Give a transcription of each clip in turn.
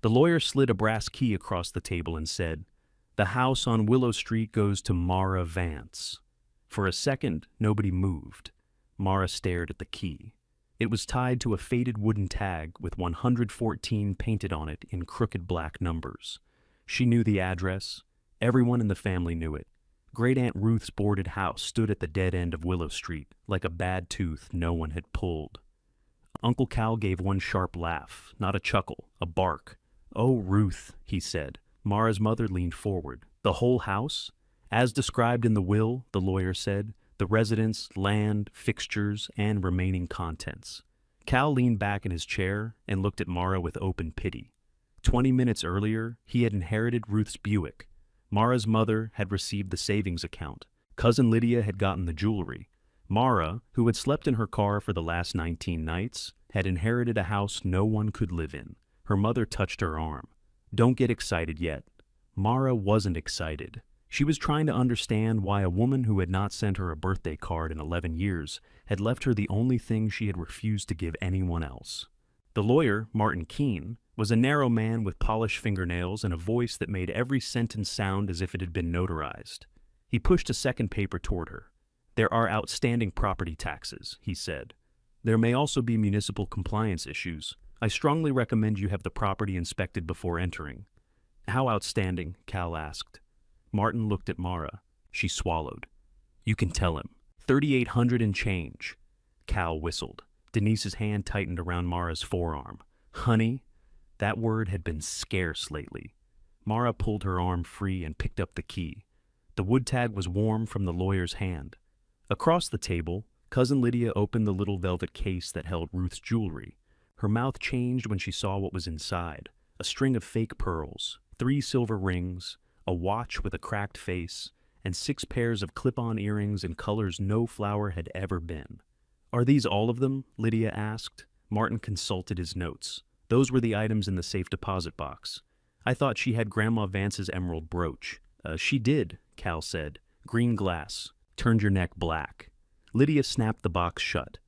The lawyer slid a brass key across the table and said, "The house on Willow Street goes to Mara Vance." For a second, nobody moved. Mara stared at the key. It was tied to a faded wooden tag with 114 painted on it in crooked black numbers. She knew the address. Everyone in the family knew it. Great Aunt Ruth's boarded house stood at the dead end of Willow Street, like a bad tooth no one had pulled. Uncle Cal gave one sharp laugh, not a chuckle, a bark. "Oh, Ruth," he said. Mara's mother leaned forward. "The whole house?" "As described in the will," the lawyer said. "The residence, land, fixtures, and remaining contents." Cal leaned back in his chair and looked at Mara with open pity. 20 minutes earlier, he had inherited Ruth's Buick. Mara's mother had received the savings account. Cousin Lydia had gotten the jewelry. Mara, who had slept in her car for the last 19 nights, had inherited a house no one could live in. Her mother touched her arm. "Don't get excited yet." Mara wasn't excited. She was trying to understand why a woman who had not sent her a birthday card in 11 years had left her the only thing she had refused to give anyone else. The lawyer, Martin Keene, was a narrow man with polished fingernails and a voice that made every sentence sound as if it had been notarized. He pushed a second paper toward her. "There are outstanding property taxes," he said. "There may also be municipal compliance issues. I strongly recommend you have the property inspected before entering." "How outstanding?" Cal asked. Martin looked at Mara. She swallowed. "You can tell him. 3,800 and change." Cal whistled. Denise's hand tightened around Mara's forearm. "Honey?" That word had been scarce lately. Mara pulled her arm free and picked up the key. The wood tag was warm from the lawyer's hand. Across the table, Cousin Lydia opened the little velvet case that held Ruth's jewelry. Her mouth changed when she saw what was inside. A string of fake pearls, 3 silver rings, a watch with a cracked face, and 6 pairs of clip-on earrings in colors no flower had ever been. "Are these all of them?" Lydia asked. Martin consulted his notes. "Those were the items in the safe deposit box. I thought she had Grandma Vance's emerald brooch." She did," Cal said. "Green glass. Turned your neck black." Lydia snapped the box shut.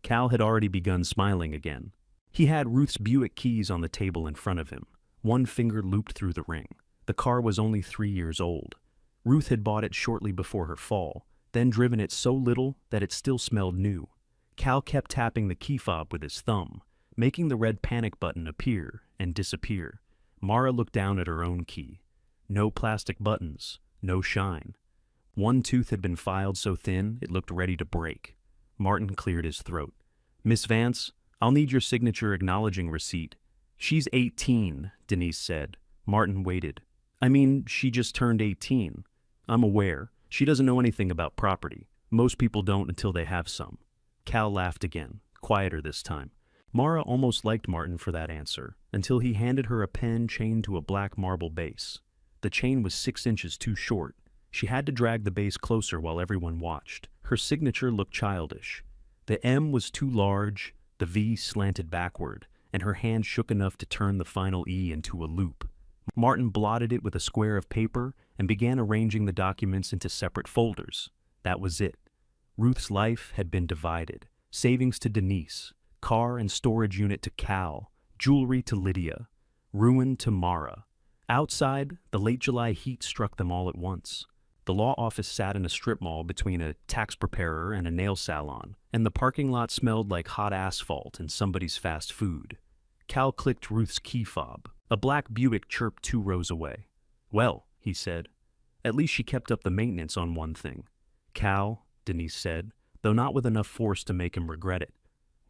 Cal had already begun smiling again. He had Ruth's Buick keys on the table in front of him. One finger looped through the ring. The car was only 3 years old. Ruth had bought it shortly before her fall, then driven it so little that it still smelled new. Cal kept tapping the key fob with his thumb, making the red panic button appear and disappear. Mara looked down at her own key. No plastic buttons, no shine. One tooth had been filed so thin it looked ready to break. Martin cleared his throat. "Miss Vance, I'll need your signature acknowledging receipt." "She's 18, Denise said. Martin waited. "I mean, she just turned 18. I'm aware. She doesn't know anything about property. Most people don't until they have some." Cal laughed again, quieter this time. Mara almost liked Martin for that answer, until he handed her a pen chained to a black marble base. The chain was 6 inches too short. She had to drag the base closer while everyone watched. Her signature looked childish. The M was too large, the V slanted backward, and her hand shook enough to turn the final E into a loop. Martin blotted it with a square of paper and began arranging the documents into separate folders. That was it. Ruth's life had been divided. Savings to Denise, car and storage unit to Cal, jewelry to Lydia, ruin to Mara. Outside, the late July heat struck them all at once. The law office sat in a strip mall between a tax preparer and a nail salon, and the parking lot smelled like hot asphalt and somebody's fast food. Cal clicked Ruth's key fob. A black Buick chirped 2 rows away. "Well," he said, "at least she kept up the maintenance on one thing." "Cal," Denise said, though not with enough force to make him regret it.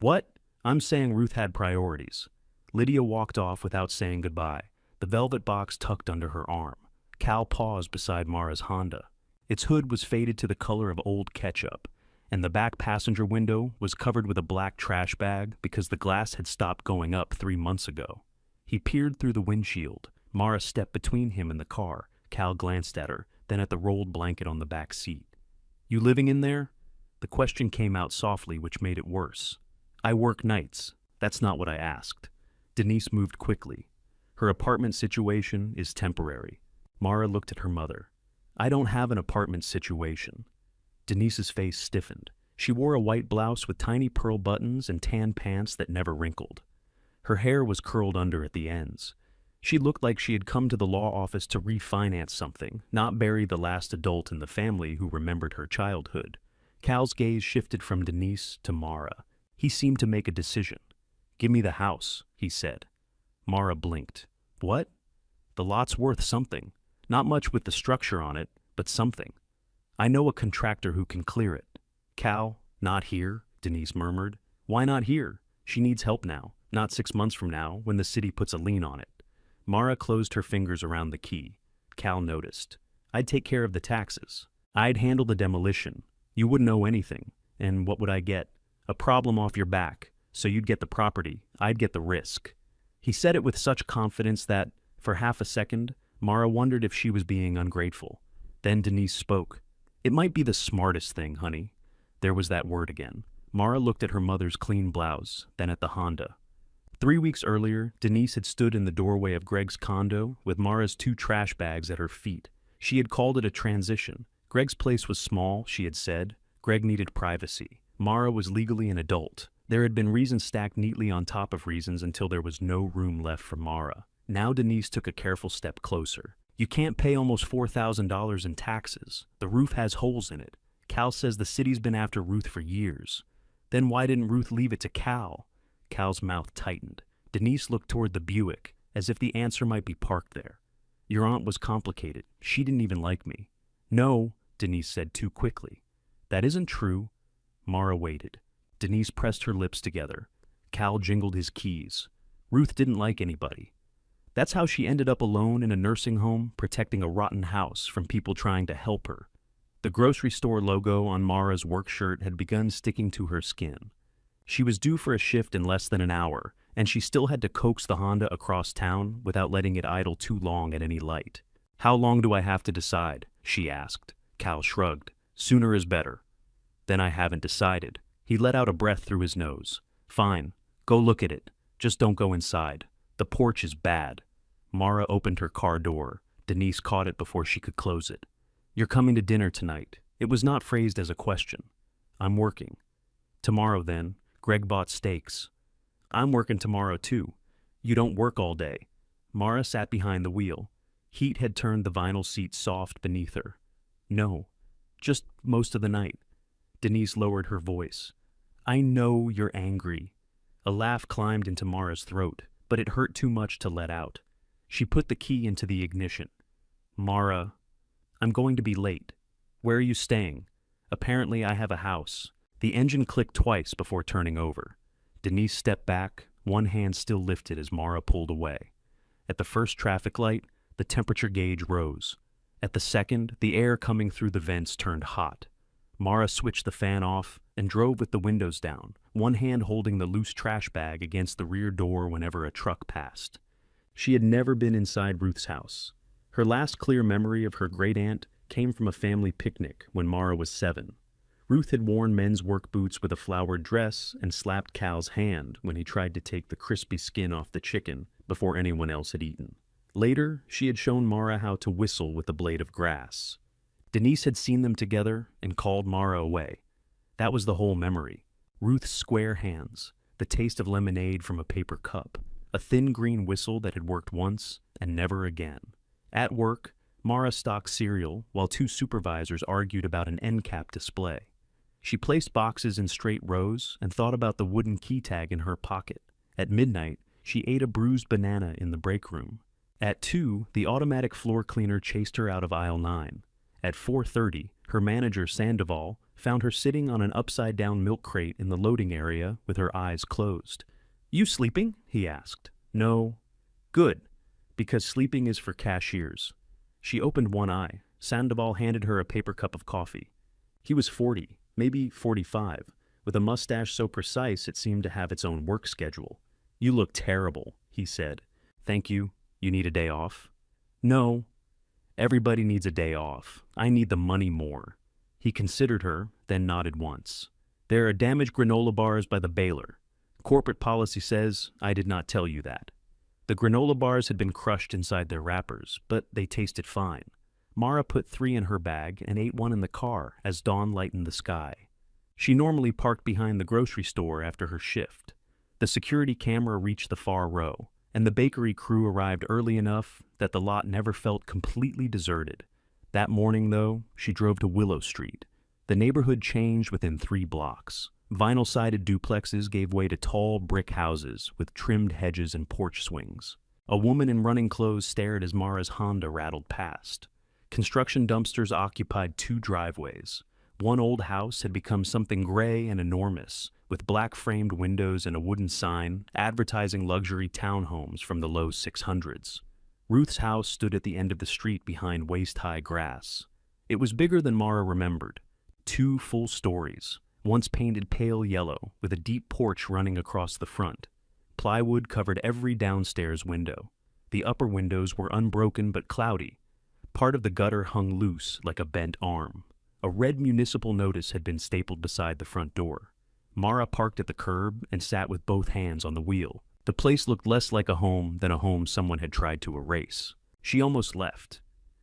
"What? I'm saying Ruth had priorities." Lydia walked off without saying goodbye, the velvet box tucked under her arm. Cal paused beside Mara's Honda. Its hood was faded to the color of old ketchup, and the back passenger window was covered with a black trash bag because the glass had stopped going up 3 months ago. He peered through the windshield. Mara stepped between him and the car. Cal glanced at her, then at the rolled blanket on the back seat. "You living in there?" The question came out softly, which made it worse. "I work nights. That's not what I asked." Denise moved quickly. "Her apartment situation is temporary." Mara looked at her mother. "I don't have an apartment situation." Denise's face stiffened. She wore a white blouse with tiny pearl buttons and tan pants that never wrinkled. Her hair was curled under at the ends. She looked like she had come to the law office to refinance something, not bury the last adult in the family who remembered her childhood. Cal's gaze shifted from Denise to Mara. He seemed to make a decision. "Give me the house," he said. Mara blinked. "What?" "The lot's worth something. Not much with the structure on it, but something. I know a contractor who can clear it." "Cal, not here," Denise murmured. "Why not here? She needs help now, not 6 months from now when the city puts a lien on it." Mara closed her fingers around the key. Cal noticed. "I'd take care of the taxes. I'd handle the demolition. You wouldn't owe anything. And what would I get? A problem off your back. So you'd get the property. I'd get the risk." He said it with such confidence that, for half a second, Mara wondered if she was being ungrateful. Then Denise spoke. "It might be the smartest thing, honey." There was that word again. Mara looked at her mother's clean blouse, then at the Honda. 3 weeks earlier, Denise had stood in the doorway of Greg's condo with Mara's 2 trash bags at her feet. She had called it a transition. Greg's place was small, she had said. Greg needed privacy. Mara was legally an adult. There had been reasons stacked neatly on top of reasons until there was no room left for Mara. Now Denise took a careful step closer. "You can't pay almost $4,000 in taxes. The roof has holes in it. Cal says the city's been after Ruth for years." "Then why didn't Ruth leave it to Cal?" Cal's mouth tightened. Denise looked toward the Buick, as if the answer might be parked there. "Your aunt was complicated. She didn't even like me." "No," Denise said too quickly. "That isn't true." Mara waited. Denise pressed her lips together. Cal jingled his keys. "Ruth didn't like anybody. That's how she ended up alone in a nursing home, protecting a rotten house from people trying to help her." The grocery store logo on Mara's work shirt had begun sticking to her skin. She was due for a shift in less than an hour, and she still had to coax the Honda across town without letting it idle too long at any light. "How long do I have to decide?" she asked. Cal shrugged. "Sooner is better." "Then I haven't decided." He let out a breath through his nose. "Fine. Go look at it. Just don't go inside. The porch is bad." Mara opened her car door. Denise caught it before she could close it. "You're coming to dinner tonight." It was not phrased as a question. "I'm working." "Tomorrow, then." Greg bought steaks. "I'm working tomorrow, too." "You don't work all day." Mara sat behind the wheel. Heat had turned the vinyl seat soft beneath her. "No, just most of the night." Denise lowered her voice. "I know you're angry." A laugh climbed into Mara's throat, but it hurt too much to let out. She put the key into the ignition. "Mara, I'm going to be late." "Where are you staying?" "Apparently I have a house." The engine clicked twice before turning over. Denise stepped back, one hand still lifted as Mara pulled away. At the first traffic light, the temperature gauge rose. At the second, the air coming through the vents turned hot. Mara switched the fan off and drove with the windows down, one hand holding the loose trash bag against the rear door whenever a truck passed. She had never been inside Ruth's house. Her last clear memory of her great-aunt came from a family picnic when Mara was 7. Ruth had worn men's work boots with a flowered dress and slapped Cal's hand when he tried to take the crispy skin off the chicken before anyone else had eaten. Later, she had shown Mara how to whistle with a blade of grass. Denise had seen them together and called Mara away. That was the whole memory. Ruth's square hands, the taste of lemonade from a paper cup, a thin green whistle that had worked once and never again. At work, Mara stocked cereal while 2 supervisors argued about an end cap display. She placed boxes in straight rows and thought about the wooden key tag in her pocket. At midnight, she ate a bruised banana in the break room. At 2, the automatic floor cleaner chased her out of aisle 9. At 4:30, her manager, Sandoval, found her sitting on an upside-down milk crate in the loading area with her eyes closed. "You sleeping?" he asked. "No." "Good, because sleeping is for cashiers." She opened one eye. Sandoval handed her a paper cup of coffee. He was 40, maybe 45, with a mustache so precise it seemed to have its own work schedule. "You look terrible," he said. "Thank you. You need a day off?" "No." "Everybody needs a day off. I need the money more." He considered her, then nodded once. "There are damaged granola bars by the baler. Corporate policy says I did not tell you that." The granola bars had been crushed inside their wrappers, but they tasted fine. Mara put 3 in her bag and ate one in the car as dawn lightened the sky. She normally parked behind the grocery store after her shift. The security camera reached the far row, and the bakery crew arrived early enough that the lot never felt completely deserted. That morning, though, she drove to Willow Street. The neighborhood changed within 3 blocks. Vinyl-sided duplexes gave way to tall brick houses with trimmed hedges and porch swings. A woman in running clothes stared as Mara's Honda rattled past. Construction dumpsters occupied 2 driveways. One old house had become something gray and enormous, with black-framed windows and a wooden sign advertising luxury townhomes from the low 600s. Ruth's house stood at the end of the street behind waist-high grass. It was bigger than Mara remembered. 2 full stories, once painted pale yellow, with a deep porch running across the front. Plywood covered every downstairs window. The upper windows were unbroken but cloudy. Part of the gutter hung loose like a bent arm. A red municipal notice had been stapled beside the front door. Mara parked at the curb and sat with both hands on the wheel. The place looked less like a home than a home someone had tried to erase. She almost left.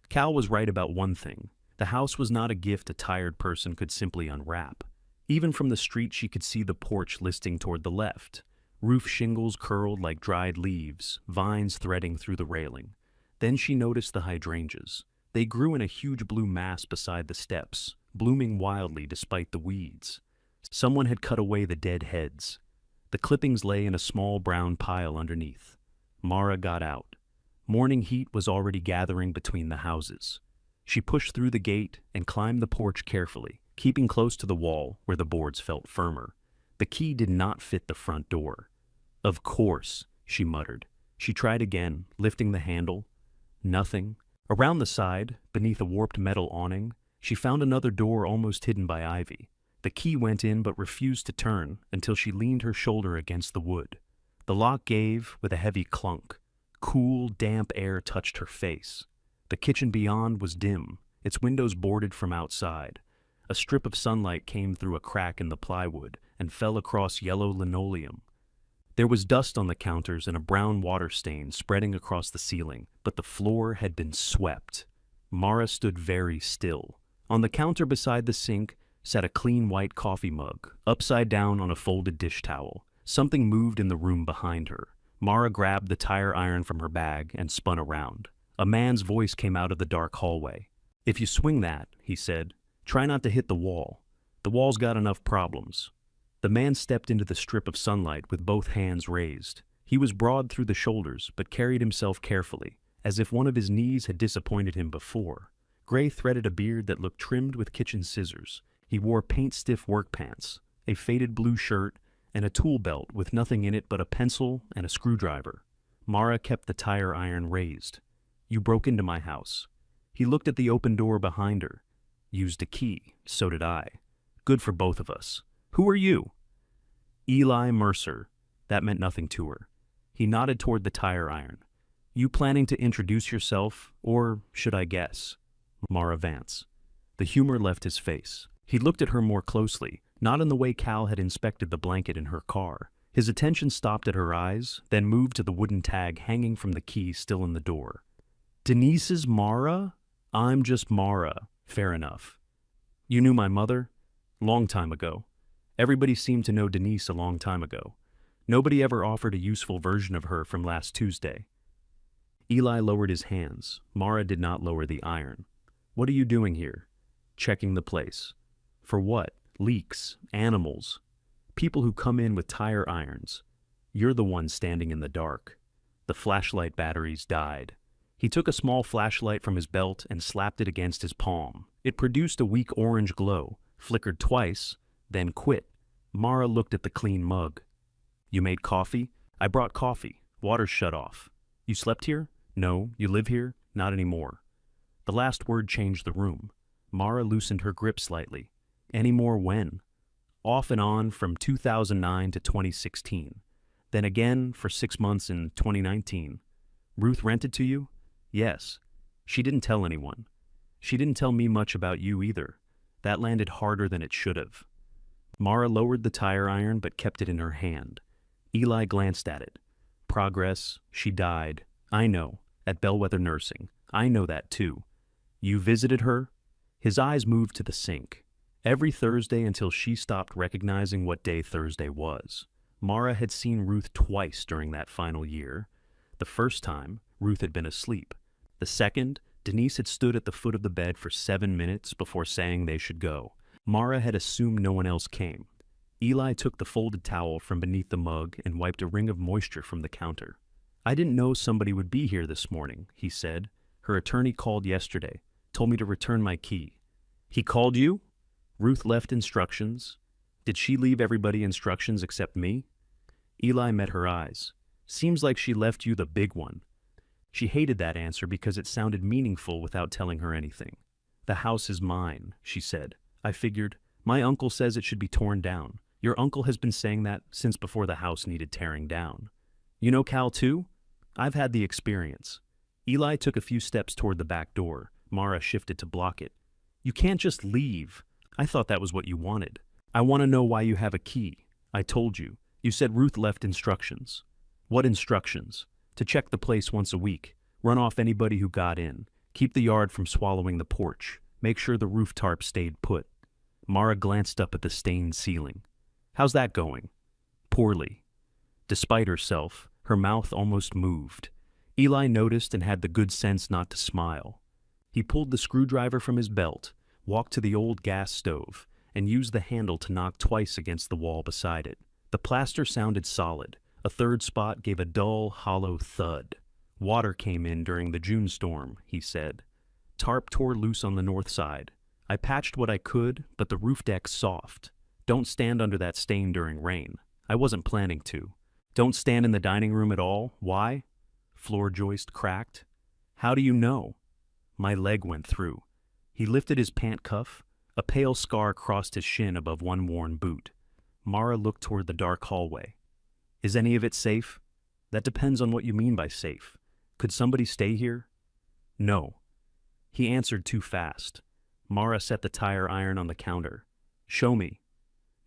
Cal was right about one thing. The house was not a gift a tired person could simply unwrap. Even from the street she could see the porch listing toward the left. Roof shingles curled like dried leaves, vines threading through the railing. Then she noticed the hydrangeas. They grew in a huge blue mass beside the steps, blooming wildly despite the weeds. Someone had cut away the dead heads. The clippings lay in a small brown pile underneath. Mara got out. Morning heat was already gathering between the houses. She pushed through the gate and climbed the porch carefully, keeping close to the wall where the boards felt firmer. The key did not fit the front door. "Of course," she muttered. She tried again, lifting the handle. Nothing. Around the side, beneath a warped metal awning, she found another door almost hidden by ivy. The key went in but refused to turn until she leaned her shoulder against the wood. The lock gave with a heavy clunk. Cool, damp air touched her face. The kitchen beyond was dim, its windows boarded from outside. A strip of sunlight came through a crack in the plywood and fell across yellow linoleum. There was dust on the counters and a brown water stain spreading across the ceiling, but the floor had been swept. Mara stood very still. On the counter beside the sink sat a clean white coffee mug, upside down on a folded dish towel. Something moved in the room behind her. Mara grabbed the tire iron from her bag and spun around. A man's voice came out of the dark hallway. "If you swing that," he said, "try not to hit the wall. The wall's got enough problems." The man stepped into the strip of sunlight with both hands raised. He was broad through the shoulders, but carried himself carefully, as if one of his knees had disappointed him before. Gray threaded a beard that looked trimmed with kitchen scissors. He wore paint-stiff work pants, a faded blue shirt, and a tool belt with nothing in it but a pencil and a screwdriver. Mara kept the tire iron raised. "You broke into my house." He looked at the open door behind her. "Used a key. So did I. Good for both of us. Who are you?" "Eli Mercer." That meant nothing to her. He nodded toward the tire iron. "You planning to introduce yourself, or should I guess?" "Mara Vance." The humor left his face. He looked at her more closely, not in the way Cal had inspected the blanket in her car. His attention stopped at her eyes, then moved to the wooden tag hanging from the key still in the door. "Denise's Mara? I'm just Mara. Fair enough. You knew my mother? Long time ago. Everybody seemed to know Denise a long time ago. Nobody ever offered a useful version of her from last Tuesday." Eli lowered his hands. Mara did not lower the iron. "What are you doing here?" "Checking the place." "For what? Leaks, animals, people who come in with tire irons. You're the one standing in the dark." The flashlight batteries died. He took a small flashlight from his belt and slapped it against his palm. It produced a weak orange glow, flickered twice, then quit. Mara looked at the clean mug. "You made coffee?" "I brought coffee. Water's shut off." "You slept here?" "No." "You live here?" "Not anymore." The last word changed the room. Mara loosened her grip slightly. "Any more when?" "Off and on from 2009 to 2016. Then again for 6 months in 2019. "Ruth rented to you?" "Yes." "She didn't tell anyone." "She didn't tell me much about you either. That landed harder than it should have." Mara lowered the tire iron but kept it in her hand. Eli glanced at it. "Progress. She died. I know. At Bellwether Nursing. I know that too." "You visited her?" His eyes moved to the sink. Every Thursday until she stopped recognizing what day Thursday was. Mara had seen Ruth twice during that final year. The first time, Ruth had been asleep. The second, Denise had stood at the foot of the bed for 7 minutes before saying they should go. Mara had assumed no one else came. Eli took the folded towel from beneath the mug and wiped a ring of moisture from the counter. "I didn't know somebody would be here this morning," he said. "Her attorney called yesterday, told me to return my key." "He called you?" "Ruth left instructions." "Did she leave everybody instructions except me?" Eli met her eyes. "Seems like she left you the big one." She hated that answer because it sounded meaningful without telling her anything. "The house is mine," she said. "I figured, my uncle says it should be torn down. Your uncle has been saying that since before the house needed tearing down." "You know Cal too?" "I've had the experience." Eli took a few steps toward the back door. Mara shifted to block it. "You can't just leave. I thought that was what you wanted." "I want to know why you have a key." "I told you. You said Ruth left instructions." "What instructions?" "To check the place once a week, run off anybody who got in, keep the yard from swallowing the porch, make sure the roof tarp stayed put." Mara glanced up at the stained ceiling. "How's that going?" "Poorly." Despite herself, her mouth almost moved. Eli noticed and had the good sense not to smile. He pulled the screwdriver from his belt, walked to the old gas stove, and used the handle to knock twice against the wall beside it. The plaster sounded solid. A third spot gave a dull, hollow thud. "Water came in during the June storm," he said. "Tarp tore loose on the north side. I patched what I could, but the roof deck's soft. Don't stand under that stain during rain. I wasn't planning to." "Don't stand in the dining room at all? Why?" "Floor joist cracked." "How do you know?" "My leg went through." He lifted his pant cuff. A pale scar crossed his shin above one worn boot. Mara looked toward the dark hallway. "Is any of it safe?" "That depends on what you mean by safe. Could somebody stay here?" "No." He answered too fast. Mara set the tire iron on the counter. "Show me."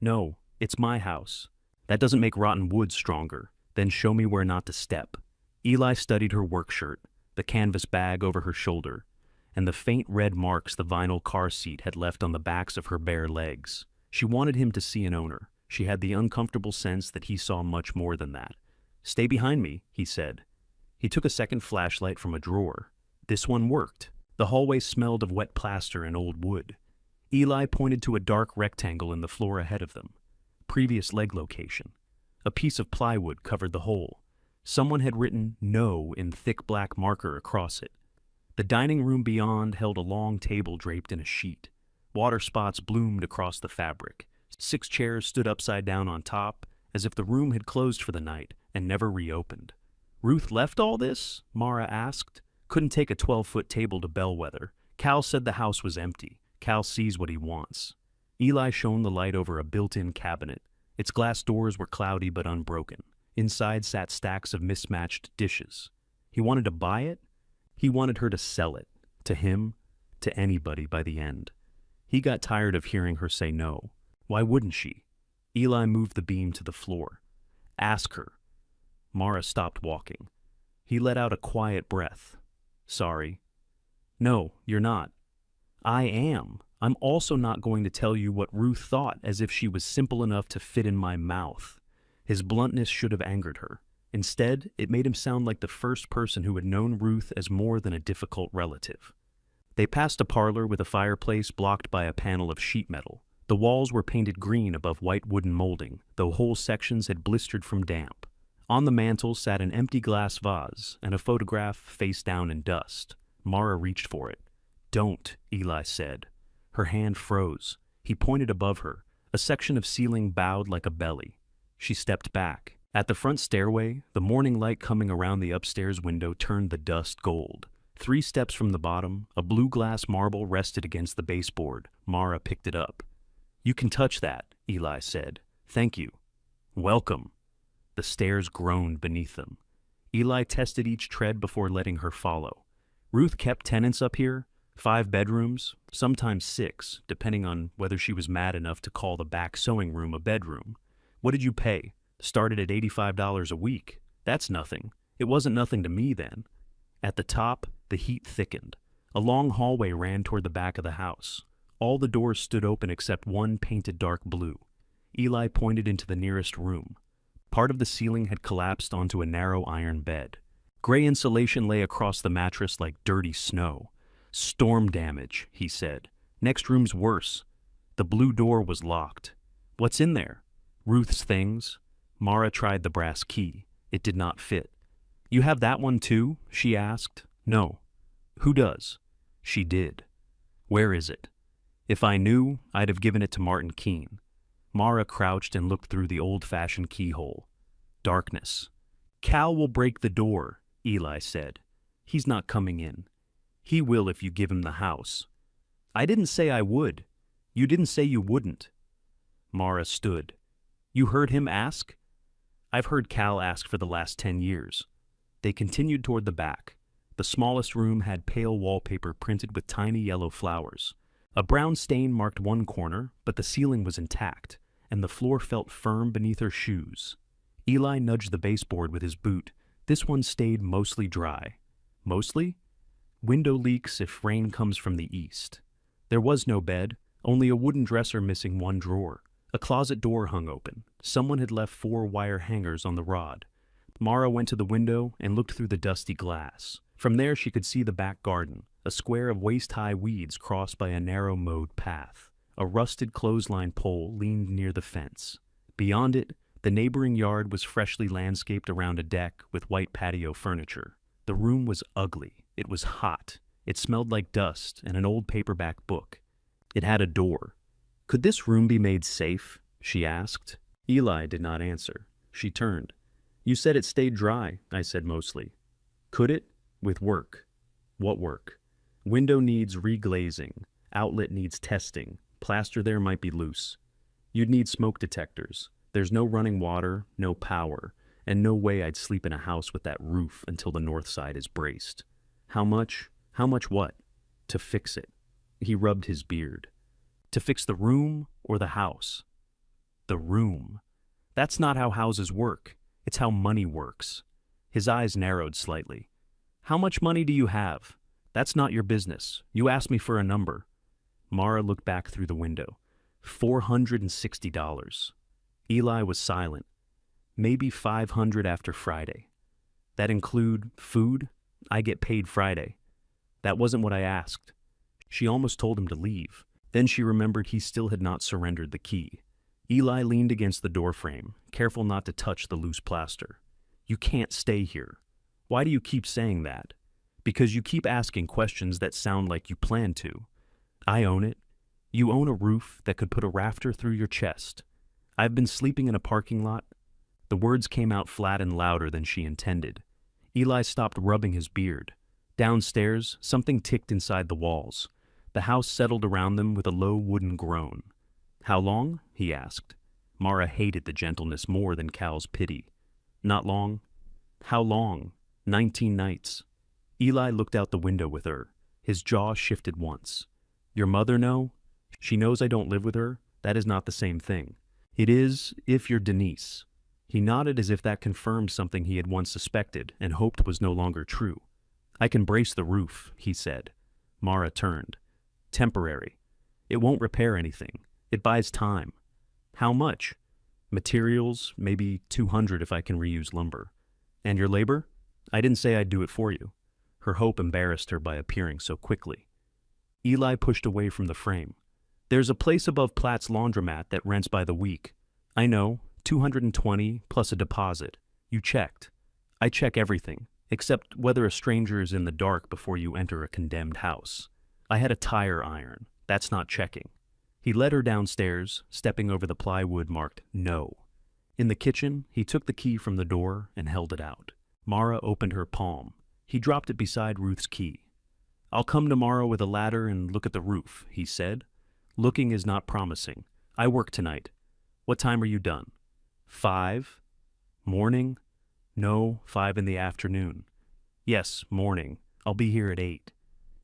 "No, it's my house." "That doesn't make rotten wood stronger. Then show me where not to step." Eli studied her work shirt, the canvas bag over her shoulder, and the faint red marks the vinyl car seat had left on the backs of her bare legs. She wanted him to see an owner. She had the uncomfortable sense that he saw much more than that. "Stay behind me," he said. He took a second flashlight from a drawer. This one worked. The hallway smelled of wet plaster and old wood. Eli pointed to a dark rectangle in the floor ahead of them. Previous leg location. A piece of plywood covered the hole. Someone had written "No" in thick black marker across it. The dining room beyond held a long table draped in a sheet. Water spots bloomed across the fabric. 6 chairs stood upside down on top, as if the room had closed for the night and never reopened. "Ruth left all this?" Mara asked. "Couldn't take a 12-foot table to Bellwether. Cal said the house was empty. Cal sees what he wants." Eli shone the light over a built-in cabinet. Its glass doors were cloudy but unbroken. Inside sat stacks of mismatched dishes. He wanted to buy it? He wanted her to sell it. To him? To anybody by the end. He got tired of hearing her say no. Why wouldn't she? Eli moved the beam to the floor. "Ask her." Mara stopped walking. He let out a quiet breath. "Sorry." "No, you're not." "I am. I'm also not going to tell you what Ruth thought as if she was simple enough to fit in my mouth." His bluntness should have angered her. Instead, it made him sound like the first person who had known Ruth as more than a difficult relative. They passed a parlor with a fireplace blocked by a panel of sheet metal. The walls were painted green above white wooden molding, though whole sections had blistered from damp. On the mantel sat an empty glass vase and a photograph face down in dust. Mara reached for it. "Don't," Eli said. Her hand froze. He pointed above her. A section of ceiling bowed like a belly. She stepped back. At the front stairway, the morning light coming around the upstairs window turned the dust gold. 3 steps from the bottom, a blue glass marble rested against the baseboard. Mara picked it up. "You can touch that," Eli said. "Thank you." "Welcome." The stairs groaned beneath them. Eli tested each tread before letting her follow. Ruth kept tenants up here, 5 bedrooms, sometimes 6, depending on whether she was mad enough to call the back sewing room a bedroom. "What did you pay?" "Started at $85 a week." "That's nothing." "It wasn't nothing to me then." At the top, the heat thickened. A long hallway ran toward the back of the house. All the doors stood open except one painted dark blue. Eli pointed into the nearest room. Part of the ceiling had collapsed onto a narrow iron bed. Gray insulation lay across the mattress like dirty snow. Storm damage, he said. Next room's worse. The blue door was locked. What's in there? Ruth's things. Mara tried the brass key. It did not fit. You have that one too? She asked. No. Who does? She did. Where is it? If I knew, I'd have given it to Martin Keene. Mara crouched and looked through the old-fashioned keyhole. Darkness. Cal will break the door, Eli said. He's not coming in. He will if you give him the house. I didn't say I would. You didn't say you wouldn't. Mara stood. You heard him ask? I've heard Cal ask for the last 10 years. They continued toward the back. The smallest room had pale wallpaper printed with tiny yellow flowers. A brown stain marked one corner, but the ceiling was intact, and the floor felt firm beneath her shoes. Eli nudged the baseboard with his boot. This one stayed mostly dry. Mostly? Window leaks if rain comes from the east. There was no bed, only a wooden dresser missing one drawer. A closet door hung open. Someone had left 4 wire hangers on the rod. Mara went to the window and looked through the dusty glass. From there she could see the back garden, a square of waist-high weeds crossed by a narrow mowed path. A rusted clothesline pole leaned near the fence. Beyond it, the neighboring yard was freshly landscaped around a deck with white patio furniture. The room was ugly. It was hot. It smelled like dust and an old paperback book. It had a door. Could this room be made safe? She asked. Eli did not answer. She turned. You said it stayed dry, I said mostly. Could it? With work. What work? Window needs reglazing. Outlet needs testing. Plaster there might be loose. You'd need smoke detectors. There's no running water, no power, and no way I'd sleep in a house with that roof until the north side is braced. How much? How much what? To fix it. He rubbed his beard. To fix the room or the house? The room. That's not how houses work. It's how money works. His eyes narrowed slightly. How much money do you have? That's not your business. You asked me for a number. Mara looked back through the window. $460. Eli was silent. Maybe $500 after Friday. That include food? I get paid Friday. That wasn't what I asked. She almost told him to leave. Then she remembered he still had not surrendered the key. Eli leaned against the doorframe, careful not to touch the loose plaster. You can't stay here. Why do you keep saying that? Because you keep asking questions that sound like you plan to. I own it. You own a roof that could put a rafter through your chest. I've been sleeping in a parking lot. The words came out flat and louder than she intended. Eli stopped rubbing his beard. Downstairs, something ticked inside the walls. The house settled around them with a low wooden groan. How long? He asked. Mara hated the gentleness more than Cal's pity. Not long. How long? 19 nights. Eli looked out the window with her. His jaw shifted once. Your mother know? She knows I don't live with her. That is not the same thing. It is, if you're Denise. He nodded as if that confirmed something he had once suspected and hoped was no longer true. I can brace the roof, he said. Mara turned. Temporary. It won't repair anything. It buys time. How much? Materials, maybe 200 if I can reuse lumber. And your labor? I didn't say I'd do it for you. Her hope embarrassed her by appearing so quickly. Eli pushed away from the frame. There's a place above Platt's laundromat that rents by the week. I know, 220 plus a deposit. You checked. I check everything, except whether a stranger is in the dark before you enter a condemned house. I had a tire iron. That's not checking. He led her downstairs, stepping over the plywood marked No. In the kitchen, he took the key from the door and held it out. Mara opened her palm. He dropped it beside Ruth's key. I'll come tomorrow with a ladder and look at the roof, he said. Looking is not promising. I work tonight. What time are you done? 5? Morning? No, 5 in the afternoon. Yes, morning. I'll be here at 8.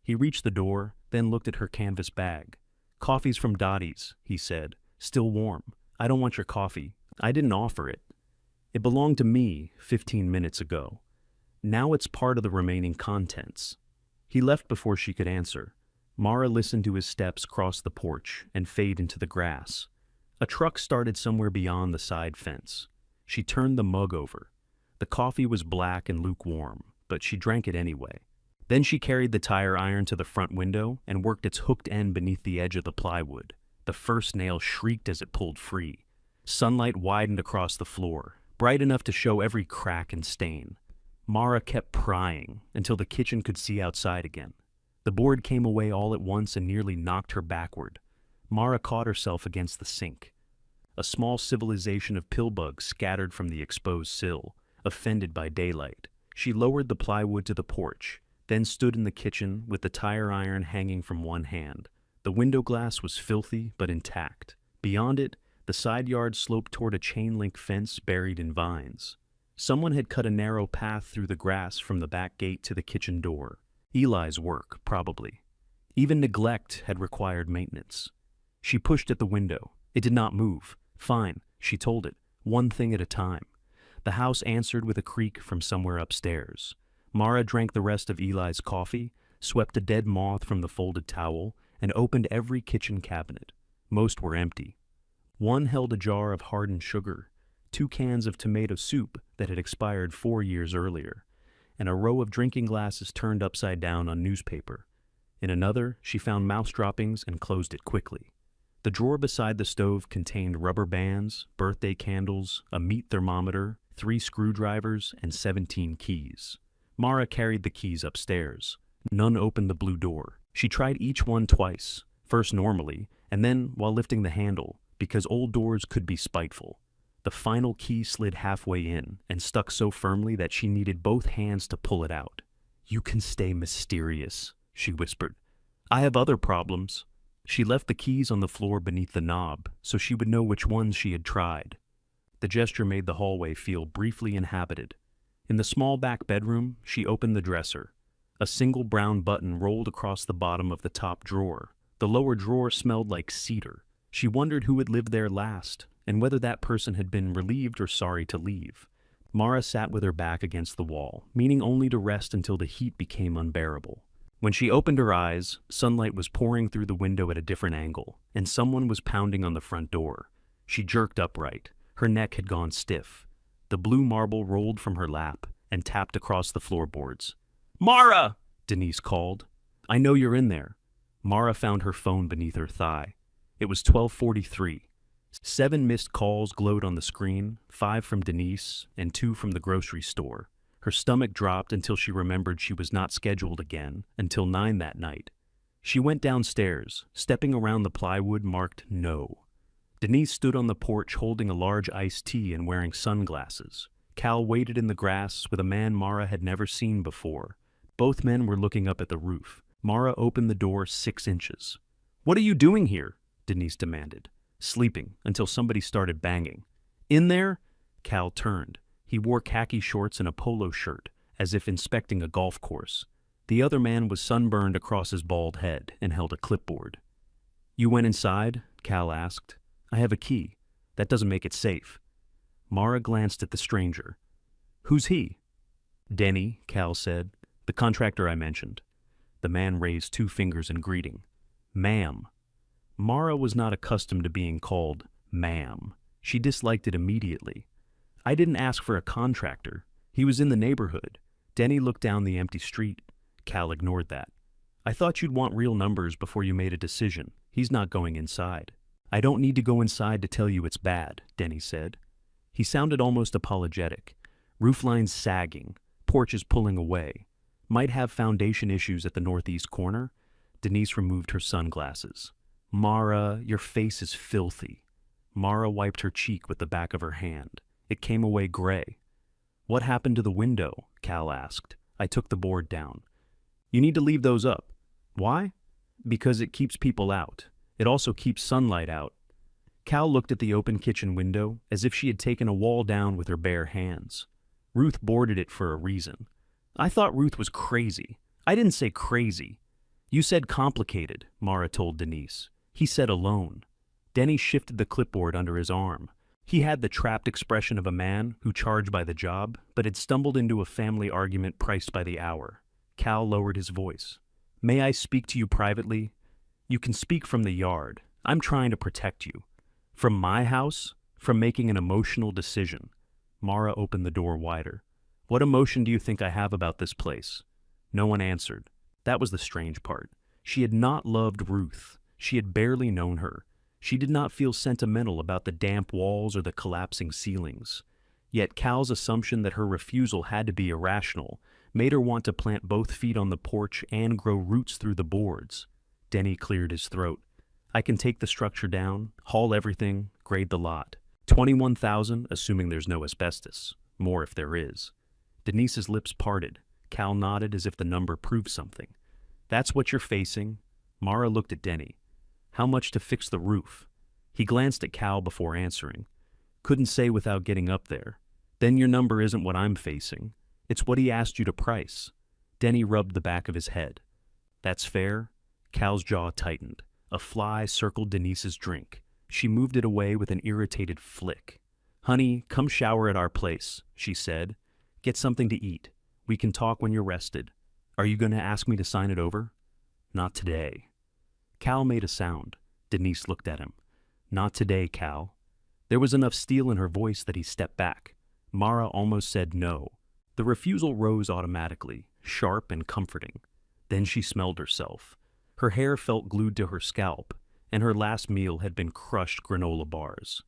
He reached the door, then looked at her canvas bag. Coffee's from Dottie's, he said. Still warm. I don't want your coffee. I didn't offer it. It belonged to me 15 minutes ago. Now it's part of the remaining contents. He left before she could answer. Mara listened to his steps cross the porch and fade into the grass. A truck started somewhere beyond the side fence. She turned the mug over. The coffee was black and lukewarm. but she drank it anyway. Then she carried the tire iron to the front window and worked its hooked end beneath the edge of the plywood. The first nail shrieked as it pulled free. Sunlight widened across the floor, bright enough to show every crack and stain. Mara kept prying until the kitchen could see outside again. The board came away all at once and nearly knocked her backward. Mara caught herself against the sink. A small civilization of pillbugs scattered from the exposed sill, offended by daylight. She lowered the plywood to the porch, then stood in the kitchen with the tire iron hanging from one hand. The window glass was filthy but intact. Beyond it, the side yard sloped toward a chain-link fence buried in vines. Someone had cut a narrow path through the grass from the back gate to the kitchen door. Eli's work, probably. Even neglect had required maintenance. She pushed at the window. It did not move. Fine, she told it, one thing at a time. The house answered with a creak from somewhere upstairs. Mara drank the rest of Eli's coffee, swept a dead moth from the folded towel, and opened every kitchen cabinet. Most were empty. One held a jar of hardened sugar, 2 cans of tomato soup that had expired 4 years earlier, and a row of drinking glasses turned upside down on newspaper. In another, she found mouse droppings and closed it quickly. The drawer beside the stove contained rubber bands, birthday candles, a meat thermometer, 3 screwdrivers, and 17 keys. Mara carried the keys upstairs. None opened the blue door. She tried each one twice, first normally, and then while lifting the handle, because old doors could be spiteful. The final key slid halfway in and stuck so firmly that she needed both hands to pull it out. "You can stay mysterious," she whispered. "I have other problems." She left the keys on the floor beneath the knob so she would know which ones she had tried. The gesture made the hallway feel briefly inhabited. In the small back bedroom, she opened the dresser. A single brown button rolled across the bottom of the top drawer. The lower drawer smelled like cedar. She wondered who had lived there last, and whether that person had been relieved or sorry to leave. Mara sat with her back against the wall, meaning only to rest until the heat became unbearable. When she opened her eyes, sunlight was pouring through the window at a different angle, and someone was pounding on the front door. She jerked upright. Her neck had gone stiff. The blue marble rolled from her lap and tapped across the floorboards. "Mara!" Denise called. "I know you're in there." Mara found her phone beneath her thigh. It was 12:43. 7 missed calls glowed on the screen, 5 from Denise and 2 from the grocery store. Her stomach dropped until she remembered she was not scheduled again until 9 that night. She went downstairs, stepping around the plywood marked "No." Denise stood on the porch holding a large iced tea and wearing sunglasses. Cal waited in the grass with a man Mara had never seen before. Both men were looking up at the roof. Mara opened the door 6 inches. "What are you doing here?" Denise demanded. "Sleeping, until somebody started banging." "In there?" Cal turned. He wore khaki shorts and a polo shirt, as if inspecting a golf course. The other man was sunburned across his bald head and held a clipboard. "You went inside?" Cal asked. "I have a key. That doesn't make it safe." Mara glanced at the stranger. "Who's he?" "Denny," Cal said. "The contractor I mentioned." The man raised 2 fingers in greeting. "Ma'am." Mara was not accustomed to being called ma'am. She disliked it immediately. "I didn't ask for a contractor. He was in the neighborhood." Denny looked down the empty street. Cal ignored that. "I thought you'd want real numbers before you made a decision. He's not going inside." "I don't need to go inside to tell you it's bad," Denny said. He sounded almost apologetic. Roof lines sagging, porches pulling away. Might have foundation issues at the northeast corner. Denise removed her sunglasses. "Mara, your face is filthy." Mara wiped her cheek with the back of her hand. It came away gray. "What happened to the window?" Cal asked. I took the board down. "You need to leave those up." "Why?" "Because it keeps people out. It also keeps sunlight out." Cal looked at the open kitchen window as if she had taken a wall down with her bare hands. "Ruth boarded it for a reason." "I thought Ruth was crazy." "I didn't say crazy." "You said complicated," Mara told Denise. "He said alone." Denny shifted the clipboard under his arm. He had the trapped expression of a man who charged by the job, but had stumbled into a family argument priced by the hour. Cal lowered his voice. "May I speak to you privately?" "You can speak from the yard. I'm trying to protect you." "From my house?" "From making an emotional decision." Mara opened the door wider. What emotion do you think I have about this place? No one answered. That was the strange part. She had not loved Ruth. She had barely known her. She did not feel sentimental about the damp walls or the collapsing ceilings. Yet Cal's assumption that her refusal had to be irrational made her want to plant both feet on the porch and grow roots through the boards. Denny cleared his throat. I can take the structure down, haul everything, grade the lot. 21,000, assuming there's no asbestos. More if there is. Denise's lips parted. Cal nodded as if the number proved something. That's what you're facing. Mara looked at Denny. How much to fix the roof? He glanced at Cal before answering. Couldn't say without getting up there. Then your number isn't what I'm facing. It's what he asked you to price. Denny rubbed the back of his head. That's fair? Cal's jaw tightened. A fly circled Denise's drink. She moved it away with an irritated flick. Honey, come shower at our place, she said. Get something to eat. We can talk when you're rested. Are you going to ask me to sign it over? Not today. Cal made a sound. Denise looked at him. Not today, Cal. There was enough steel in her voice that he stepped back. Mara almost said no. The refusal rose automatically, sharp and comforting. Then she smelled herself. Her hair felt glued to her scalp, and her last meal had been crushed granola bars.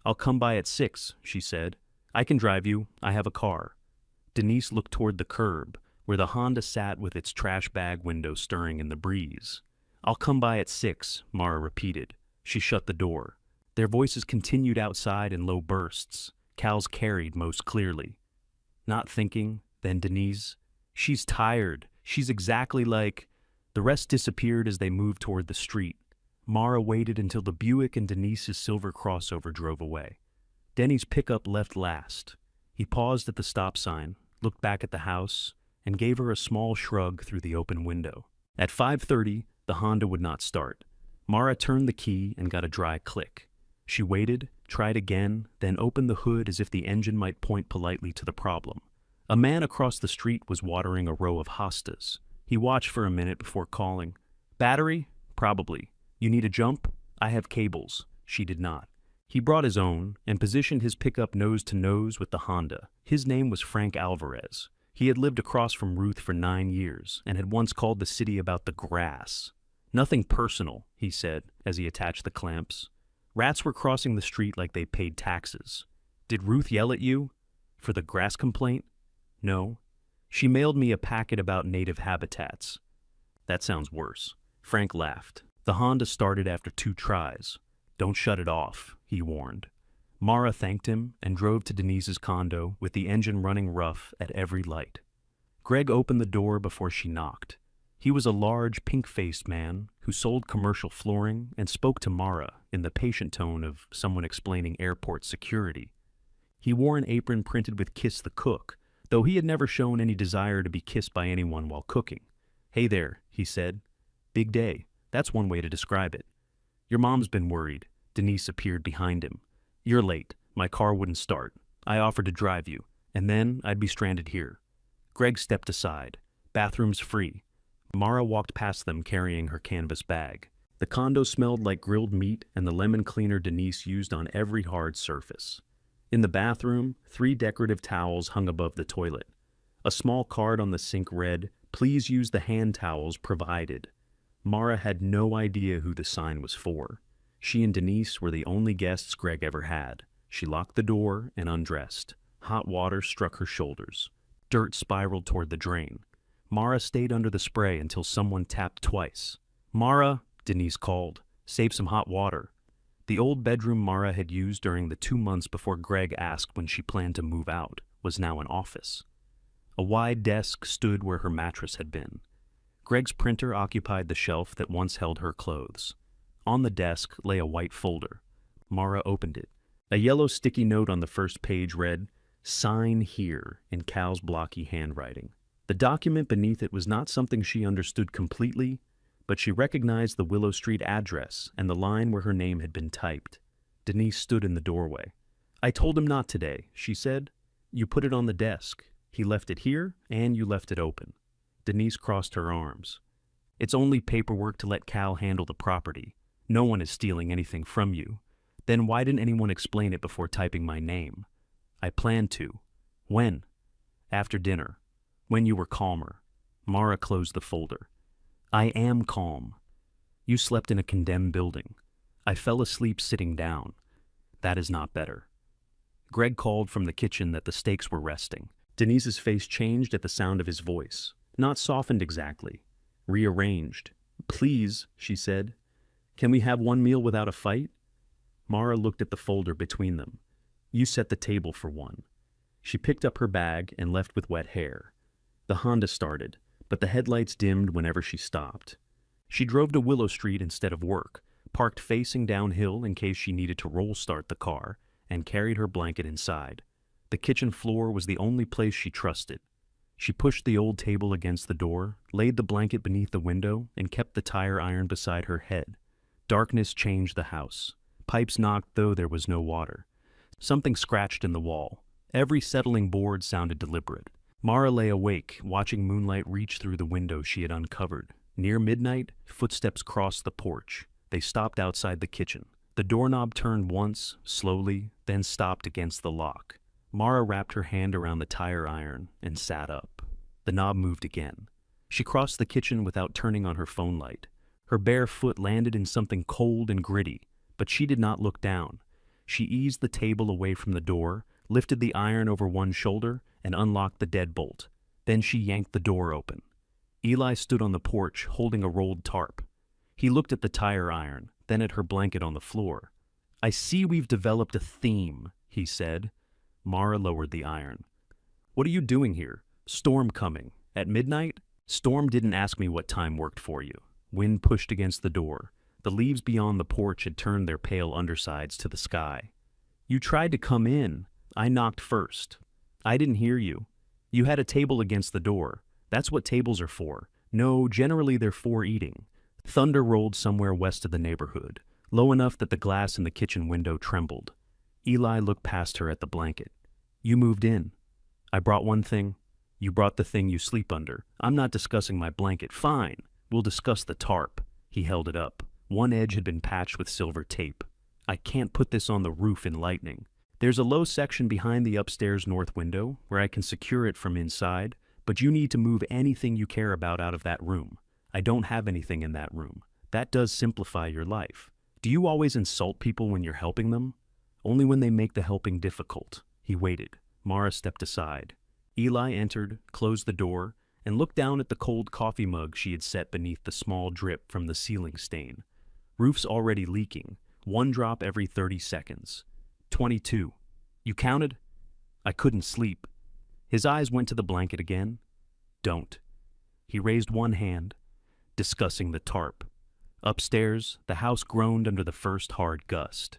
I'll come by at 6, she said. I can drive you. I have a car. Denise looked toward the curb, where the Honda sat with its trash bag window stirring in the breeze. I'll come by at 6, Mara repeated. She shut the door. Their voices continued outside in low bursts. Cal's carried most clearly. Not thinking, then Denise. She's tired. She's exactly like... The rest disappeared as they moved toward the street. Mara waited until the Buick and Denise's silver crossover drove away. Denny's pickup left last. He paused at the stop sign, looked back at the house, and gave her a small shrug through the open window. At 5:30, the Honda would not start. Mara turned the key and got a dry click. She waited, tried again, then opened the hood as if the engine might point politely to the problem. A man across the street was watering a row of hostas. He watched for a minute before calling. Battery? Probably. You need a jump? I have cables. She did not. He brought his own and positioned his pickup nose to nose with the Honda. His name was Frank Alvarez. He had lived across from Ruth for 9 years and had once called the city about the grass. Nothing personal, he said as he attached the clamps. Rats were crossing the street like they paid taxes. Did Ruth yell at you? For the grass complaint? No. She mailed me a packet about native habitats. That sounds worse. Frank laughed. The Honda started after 2 tries. Don't shut it off, he warned. Mara thanked him and drove to Denise's condo with the engine running rough at every light. Greg opened the door before she knocked. He was a large, pink-faced man who sold commercial flooring and spoke to Mara in the patient tone of someone explaining airport security. He wore an apron printed with "Kiss the Cook," though he had never shown any desire to be kissed by anyone while cooking. Hey there, he said. Big day. That's one way to describe it. Your mom's been worried. Denise appeared behind him. You're late. My car wouldn't start. I offered to drive you, and then I'd be stranded here. Greg stepped aside. Bathroom's free. Mara walked past them carrying her canvas bag. The condo smelled like grilled meat and the lemon cleaner Denise used on every hard surface. In the bathroom, 3 decorative towels hung above the toilet. A small card on the sink read, "Please use the hand towels provided." Mara had no idea who the sign was for. She and Denise were the only guests Greg ever had. She locked the door and undressed. Hot water struck her shoulders. Dirt spiraled toward the drain. Mara stayed under the spray until someone tapped twice. Mara, Denise called. Save some hot water. The old bedroom Mara had used during the 2 months before Greg asked when she planned to move out was now an office. A wide desk stood where her mattress had been. Greg's printer occupied the shelf that once held her clothes. On the desk lay a white folder. Mara opened it. A yellow sticky note on the first page read, "Sign here," in Cal's blocky handwriting. The document beneath it was not something she understood completely, but she recognized the Willow Street address and the line where her name had been typed. Denise stood in the doorway. I told him not today, she said. You put it on the desk. He left it here, and you left it open. Denise crossed her arms. It's only paperwork to let Cal handle the property. No one is stealing anything from you. Then why didn't anyone explain it before typing my name? I planned to. When? After dinner. When you were calmer. Mara closed the folder. I am calm. You slept in a condemned building. I fell asleep sitting down. That is not better. Greg called from the kitchen that the steaks were resting. Denise's face changed at the sound of his voice. Not softened exactly. Rearranged. Please, she said. Can we have one meal without a fight? Mara looked at the folder between them. You set the table for one. She picked up her bag and left with wet hair. The Honda started, but the headlights dimmed whenever she stopped. She drove to Willow Street instead of work, parked facing downhill in case she needed to roll start the car, and carried her blanket inside. The kitchen floor was the only place she trusted. She pushed the old table against the door, laid the blanket beneath the window, and kept the tire iron beside her head. Darkness changed the house. Pipes knocked, though there was no water. Something scratched in the wall. Every settling board sounded deliberate. Mara lay awake, watching moonlight reach through the window she had uncovered. Near midnight, footsteps crossed the porch. They stopped outside the kitchen. The doorknob turned once, slowly, then stopped against the lock. Mara wrapped her hand around the tire iron and sat up. The knob moved again. She crossed the kitchen without turning on her phone light. Her bare foot landed in something cold and gritty, but she did not look down. She eased the table away from the door, lifted the iron over one shoulder, and unlocked the deadbolt. Then she yanked the door open. Eli stood on the porch, holding a rolled tarp. He looked at the tire iron, then at her blanket on the floor. I see we've developed a theme, he said. Mara lowered the iron. What are you doing here? Storm coming. At midnight? Storm didn't ask me what time worked for you. Wind pushed against the door. The leaves beyond the porch had turned their pale undersides to the sky. You tried to come in. I knocked first. I didn't hear you. You had a table against the door. That's what tables are for. No, generally they're for eating. Thunder rolled somewhere west of the neighborhood, low enough that the glass in the kitchen window trembled. Eli looked past her at the blanket. You moved in. I brought one thing. You brought the thing you sleep under. I'm not discussing my blanket. Fine. We'll discuss the tarp. He held it up. One edge had been patched with silver tape. I can't put this on the roof in lightning. There's a low section behind the upstairs north window where I can secure it from inside, but you need to move anything you care about out of that room. I don't have anything in that room. That does simplify your life. Do you always insult people when you're helping them? Only when they make the helping difficult. He waited. Mara stepped aside. Eli entered, closed the door, and looked down at the cold coffee mug she had set beneath the small drip from the ceiling stain. Roof's already leaking, one drop every 30 seconds. 22. You counted? I couldn't sleep. His eyes went to the blanket again. Don't. He raised one hand, discussing the tarp. Upstairs, the house groaned under the first hard gust.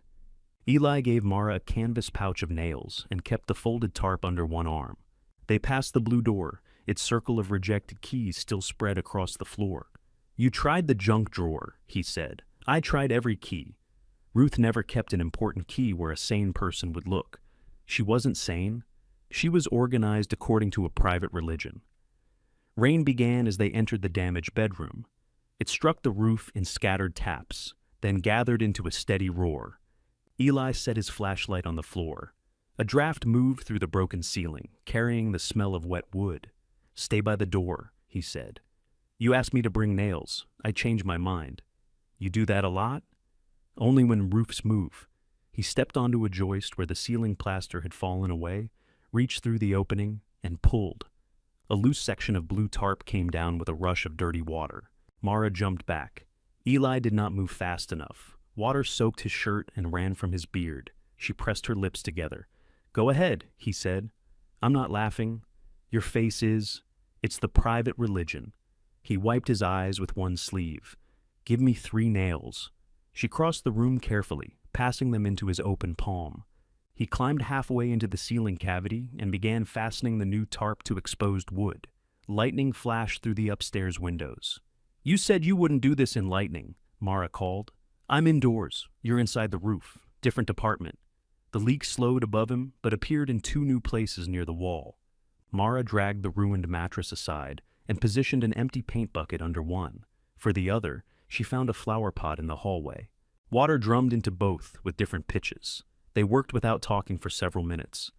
Eli gave Mara a canvas pouch of nails and kept the folded tarp under one arm. They passed the blue door, its circle of rejected keys still spread across the floor. You tried the junk drawer, he said. I tried every key. Ruth never kept an important key where a sane person would look. She wasn't sane. She was organized according to a private religion. Rain began as they entered the damaged bedroom. It struck the roof in scattered taps, then gathered into a steady roar. Eli set his flashlight on the floor. A draft moved through the broken ceiling, carrying the smell of wet wood. Stay by the door, he said. You asked me to bring nails. I changed my mind. You do that a lot? Only when roofs move. He stepped onto a joist where the ceiling plaster had fallen away, reached through the opening, and pulled. A loose section of blue tarp came down with a rush of dirty water. Mara jumped back. Eli did not move fast enough. Water soaked his shirt and ran from his beard. She pressed her lips together. Go ahead, he said. I'm not laughing. Your face is. It's the private religion. He wiped his eyes with one sleeve. Give me 3 nails. She crossed the room carefully, passing them into his open palm. He climbed halfway into the ceiling cavity and began fastening the new tarp to exposed wood. Lightning flashed through the upstairs windows. You said you wouldn't do this in lightning, Mara called. I'm indoors. You're inside the roof. Different apartment. The leak slowed above him, but appeared in 2 new places near the wall. Mara dragged the ruined mattress aside and positioned an empty paint bucket under one. For the other, she found a flower pot in the hallway. Water drummed into both with different pitches. They worked without talking for several minutes.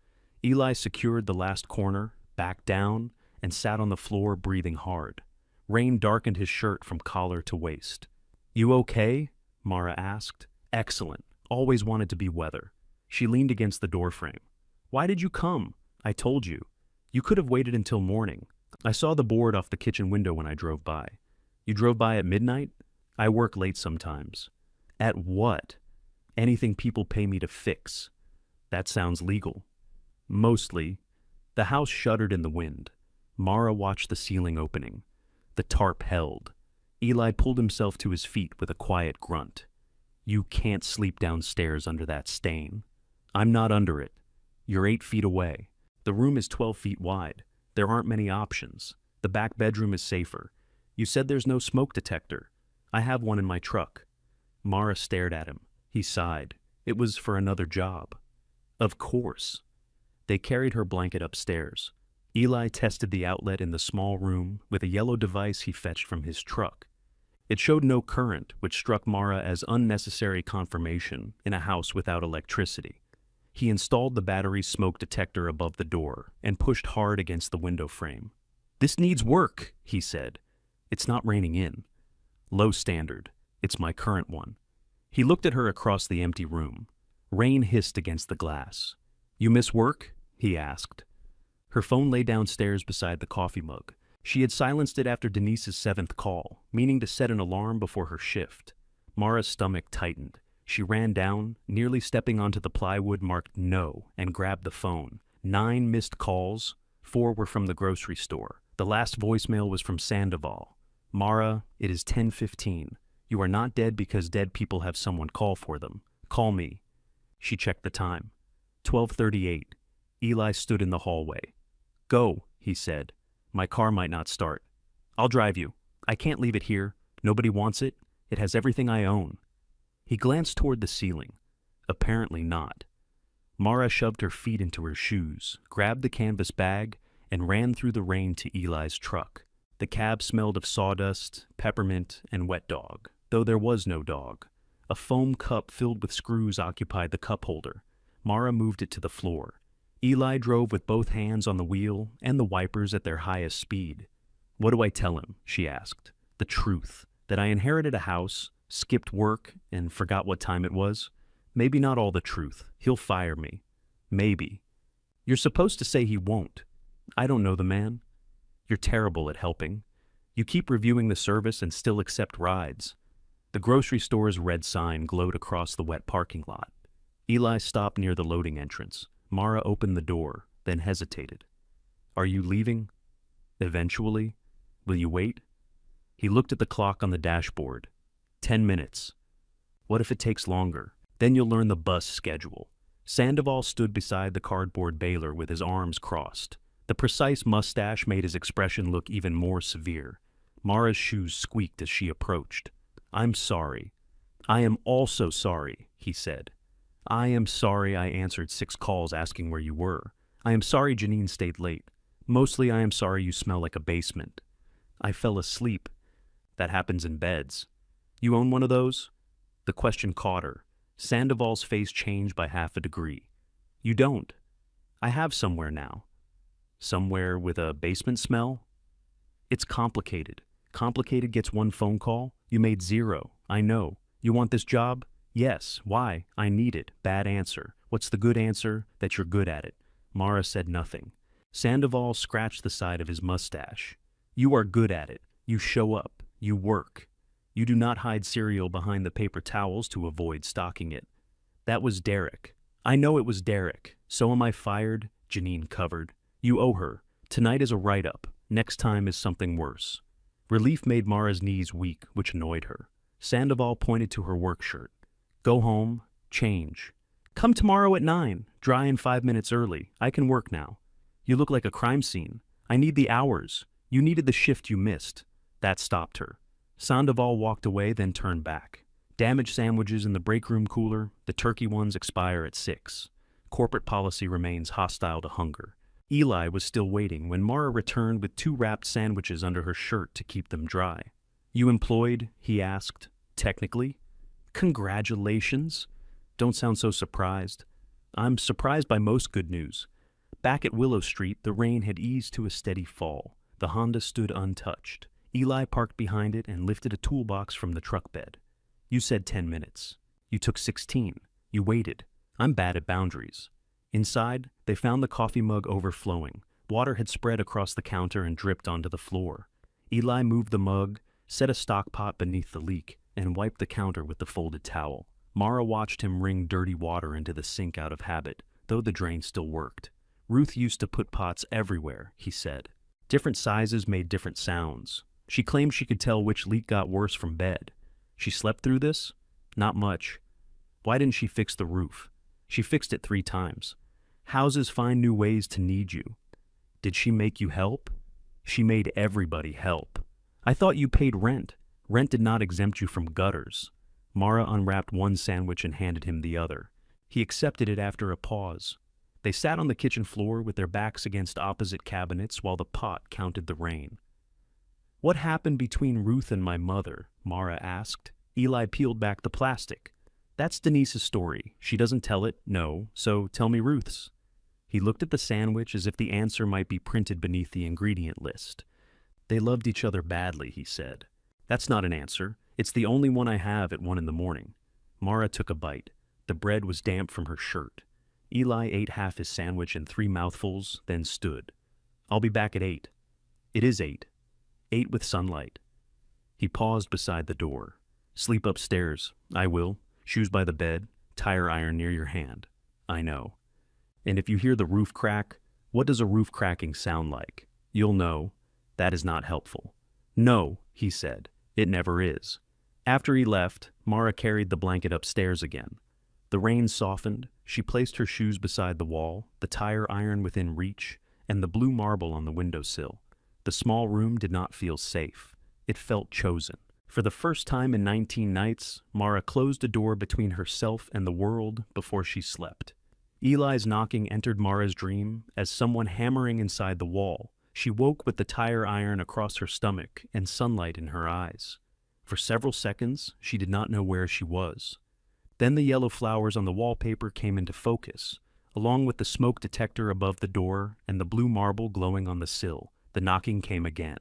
Eli secured the last corner, backed down, and sat on the floor breathing hard. Rain darkened his shirt from collar to waist. "You okay?" Mara asked. "Excellent. Always wanted to be weather." She leaned against the doorframe. "Why did you come? I told you. You could have waited until morning. I saw the board off the kitchen window when I drove by." "You drove by at midnight?" "I work late sometimes." "At what?" "Anything people pay me to fix." "That sounds legal." "Mostly." The house shuddered in the wind. Mara watched the ceiling opening. The tarp held. Eli pulled himself to his feet with a quiet grunt. "You can't sleep downstairs under that stain." "I'm not under it." "You're 8 feet away. The room is 12 feet wide. There aren't many options. The back bedroom is safer. You said there's no smoke detector. I have one in my truck." Mara stared at him. He sighed. It was for another job. "Of course." They carried her blanket upstairs. Eli tested the outlet in the small room with a yellow device he fetched from his truck. It showed no current, which struck Mara as unnecessary confirmation in a house without electricity. He installed the battery smoke detector above the door and pushed hard against the window frame. "This needs work," he said. "It's not raining in." "Low standard. It's my current one." He looked at her across the empty room. Rain hissed against the glass. "You miss work?" he asked. Her phone lay downstairs beside the coffee mug. She had silenced it after Denise's 7th call, meaning to set an alarm before her shift. Mara's stomach tightened. She ran down, nearly stepping onto the plywood marked "No," and grabbed the phone. 9 missed calls. 4 were from the grocery store. The last voicemail was from Sandoval. "Mara, it is 10:15. You are not dead because dead people have someone call for them. Call me." She checked the time. 12:38. Eli stood in the hallway. "Go," he said. "My car might not start." "I'll drive you. I can't leave it here. Nobody wants it. It has everything I own." He glanced toward the ceiling. Apparently not. Mara shoved her feet into her shoes, grabbed the canvas bag, and ran through the rain to Eli's truck. The cab smelled of sawdust, peppermint, and wet dog, though there was no dog. A foam cup filled with screws occupied the cup holder. Mara moved it to the floor. Eli drove with both hands on the wheel and the wipers at their highest speed. "What do I tell him?" she asked. "The truth. That I inherited a house, skipped work, and forgot what time it was? Maybe not all the truth. He'll fire me. Maybe." "You're supposed to say he won't." "I don't know the man." "You're terrible at helping. You keep reviewing the service and still accept rides." The grocery store's red sign glowed across the wet parking lot. Eli stopped near the loading entrance. Mara opened the door, then hesitated. "Are you leaving?" "Eventually. Will you wait?" He looked at the clock on the dashboard. 10 minutes. "What if it takes longer? Then you'll learn the bus schedule." Sandoval stood beside the cardboard baler with his arms crossed. The precise mustache made his expression look even more severe. Mara's shoes squeaked as she approached. "I'm sorry." "I am also sorry," he said. "I am sorry I answered 6 calls asking where you were. I am sorry Janine stayed late. Mostly I am sorry you smell like a basement. I fell asleep. That happens in beds. You own one of those?" The question caught her. Sandoval's face changed by half a degree. "You don't?" "I have somewhere now." "Somewhere with a basement smell?" "It's complicated. Complicated gets 1 phone call. You made 0. I know. You want this job? Yes. Why? I need it. Bad answer. What's the good answer? That you're good at it." Mara said nothing. Sandoval scratched the side of his mustache. "You are good at it. You show up. You work. You do not hide cereal behind the paper towels to avoid stocking it." "That was Derek." "I know it was Derek. So am I fired?" Janine covered. "You owe her. Tonight is a write-up. Next time is something worse." Relief made Mara's knees weak, which annoyed her. Sandoval pointed to her work shirt. "Go home. Change. Come tomorrow at 9. Dry in 5 minutes early. I can work now." "You look like a crime scene." "I need the hours. You needed the shift you missed." That stopped her. Sandoval walked away, then turned back. "Damaged sandwiches in the break room cooler. The turkey ones expire at 6. Corporate policy remains hostile to hunger." Eli was still waiting when Mara returned with 2 wrapped sandwiches under her shirt to keep them dry. "You employed?" he asked. "Technically." "Congratulations." "Don't sound so surprised." "I'm surprised by most good news." Back at Willow Street, the rain had eased to a steady fall. The Honda stood untouched. Eli parked behind it and lifted a toolbox from the truck bed. You said 10 minutes. You took 16. You waited. I'm bad at boundaries. Inside, they found the coffee mug overflowing. Water had spread across the counter and dripped onto the floor. Eli moved the mug, set a stock pot beneath the leak, and wiped the counter with the folded towel. Mara watched him wring dirty water into the sink out of habit, though the drain still worked. Ruth used to put pots everywhere, he said. Different sizes made different sounds. She claimed she could tell which leak got worse from bed. She slept through this? Not much. Why didn't she fix the roof? She fixed it 3 times. Houses find new ways to need you. Did she make you help? She made everybody help. I thought you paid rent. Rent did not exempt you from gutters. Mara unwrapped one sandwich and handed him the other. He accepted it after a pause. They sat on the kitchen floor with their backs against opposite cabinets while the pot counted the rain. What happened between Ruth and my mother? Mara asked. Eli peeled back the plastic. That's Denise's story. She doesn't tell it, no, so tell me Ruth's. He looked at the sandwich as if the answer might be printed beneath the ingredient list. They loved each other badly, he said. That's not an answer. It's the only one I have at 1 a.m. Mara took a bite. The bread was damp from her shirt. Eli ate half his sandwich in 3 mouthfuls, then stood. I'll be back at 8. It is 8. 8 with sunlight. He paused beside the door. Sleep upstairs. I will. Shoes by the bed. Tire iron near your hand. I know. And if you hear the roof crack, what does a roof cracking sound like? You'll know. That is not helpful. No, he said. It never is. After he left, Mara carried the blanket upstairs again. The rain softened. She placed her shoes beside the wall, the tire iron within reach, and the blue marble on the windowsill. The small room did not feel safe. It felt chosen. For the first time in 19 nights, Mara closed a door between herself and the world before she slept. Eli's knocking entered Mara's dream as someone hammering inside the wall. She woke with the tire iron across her stomach and sunlight in her eyes. For several seconds, she did not know where she was. Then the yellow flowers on the wallpaper came into focus, along with the smoke detector above the door and the blue marble glowing on the sill. The knocking came again.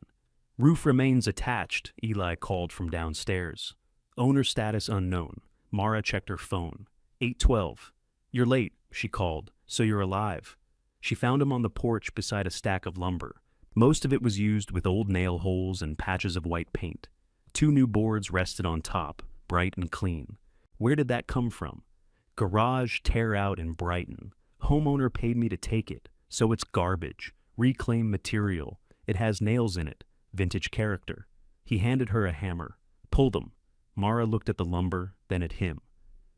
Roof remains attached, Eli called from downstairs. Owner status unknown. Mara checked her phone. 8:12. You're late, she called, so you're alive. She found him on the porch beside a stack of lumber. Most of it was used with old nail holes and patches of white paint. 2 new boards rested on top, bright and clean. Where did that come from? Garage tear out in Brighton. Homeowner paid me to take it, so it's garbage. Reclaimed material. It has nails in it. Vintage character. He handed her a hammer. Pulled them. Mara looked at the lumber, then at him.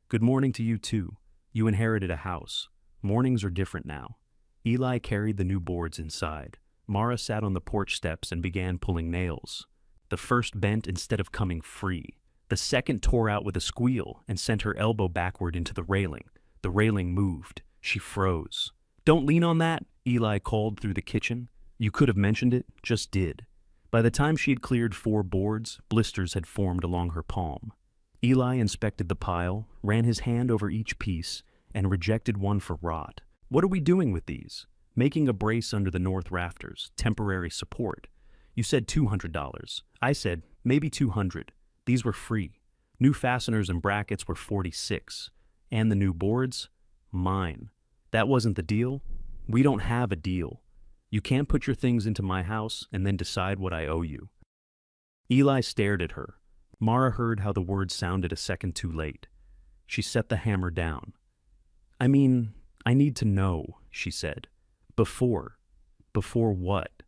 Good morning to you too. You inherited a house. Mornings are different now. Eli carried the new boards inside. Mara sat on the porch steps and began pulling nails. The first bent instead of coming free. The second tore out with a squeal and sent her elbow backward into the railing. The railing moved. She froze. Don't lean on that, Eli called through the kitchen. You could have mentioned it, just did. By the time she had cleared 4 boards, blisters had formed along her palm. Eli inspected the pile, ran his hand over each piece, and rejected one for rot. What are we doing with these? Making a brace under the north rafters, temporary support. You said $200. I said, maybe 200. These were free. New fasteners and brackets were 46. And the new boards? Mine. That wasn't the deal? We don't have a deal. You can't put your things into my house and then decide what I owe you. Eli stared at her. Mara heard how the words sounded a second too late. She set the hammer down. I mean, I need to know, she said. Before. Before what?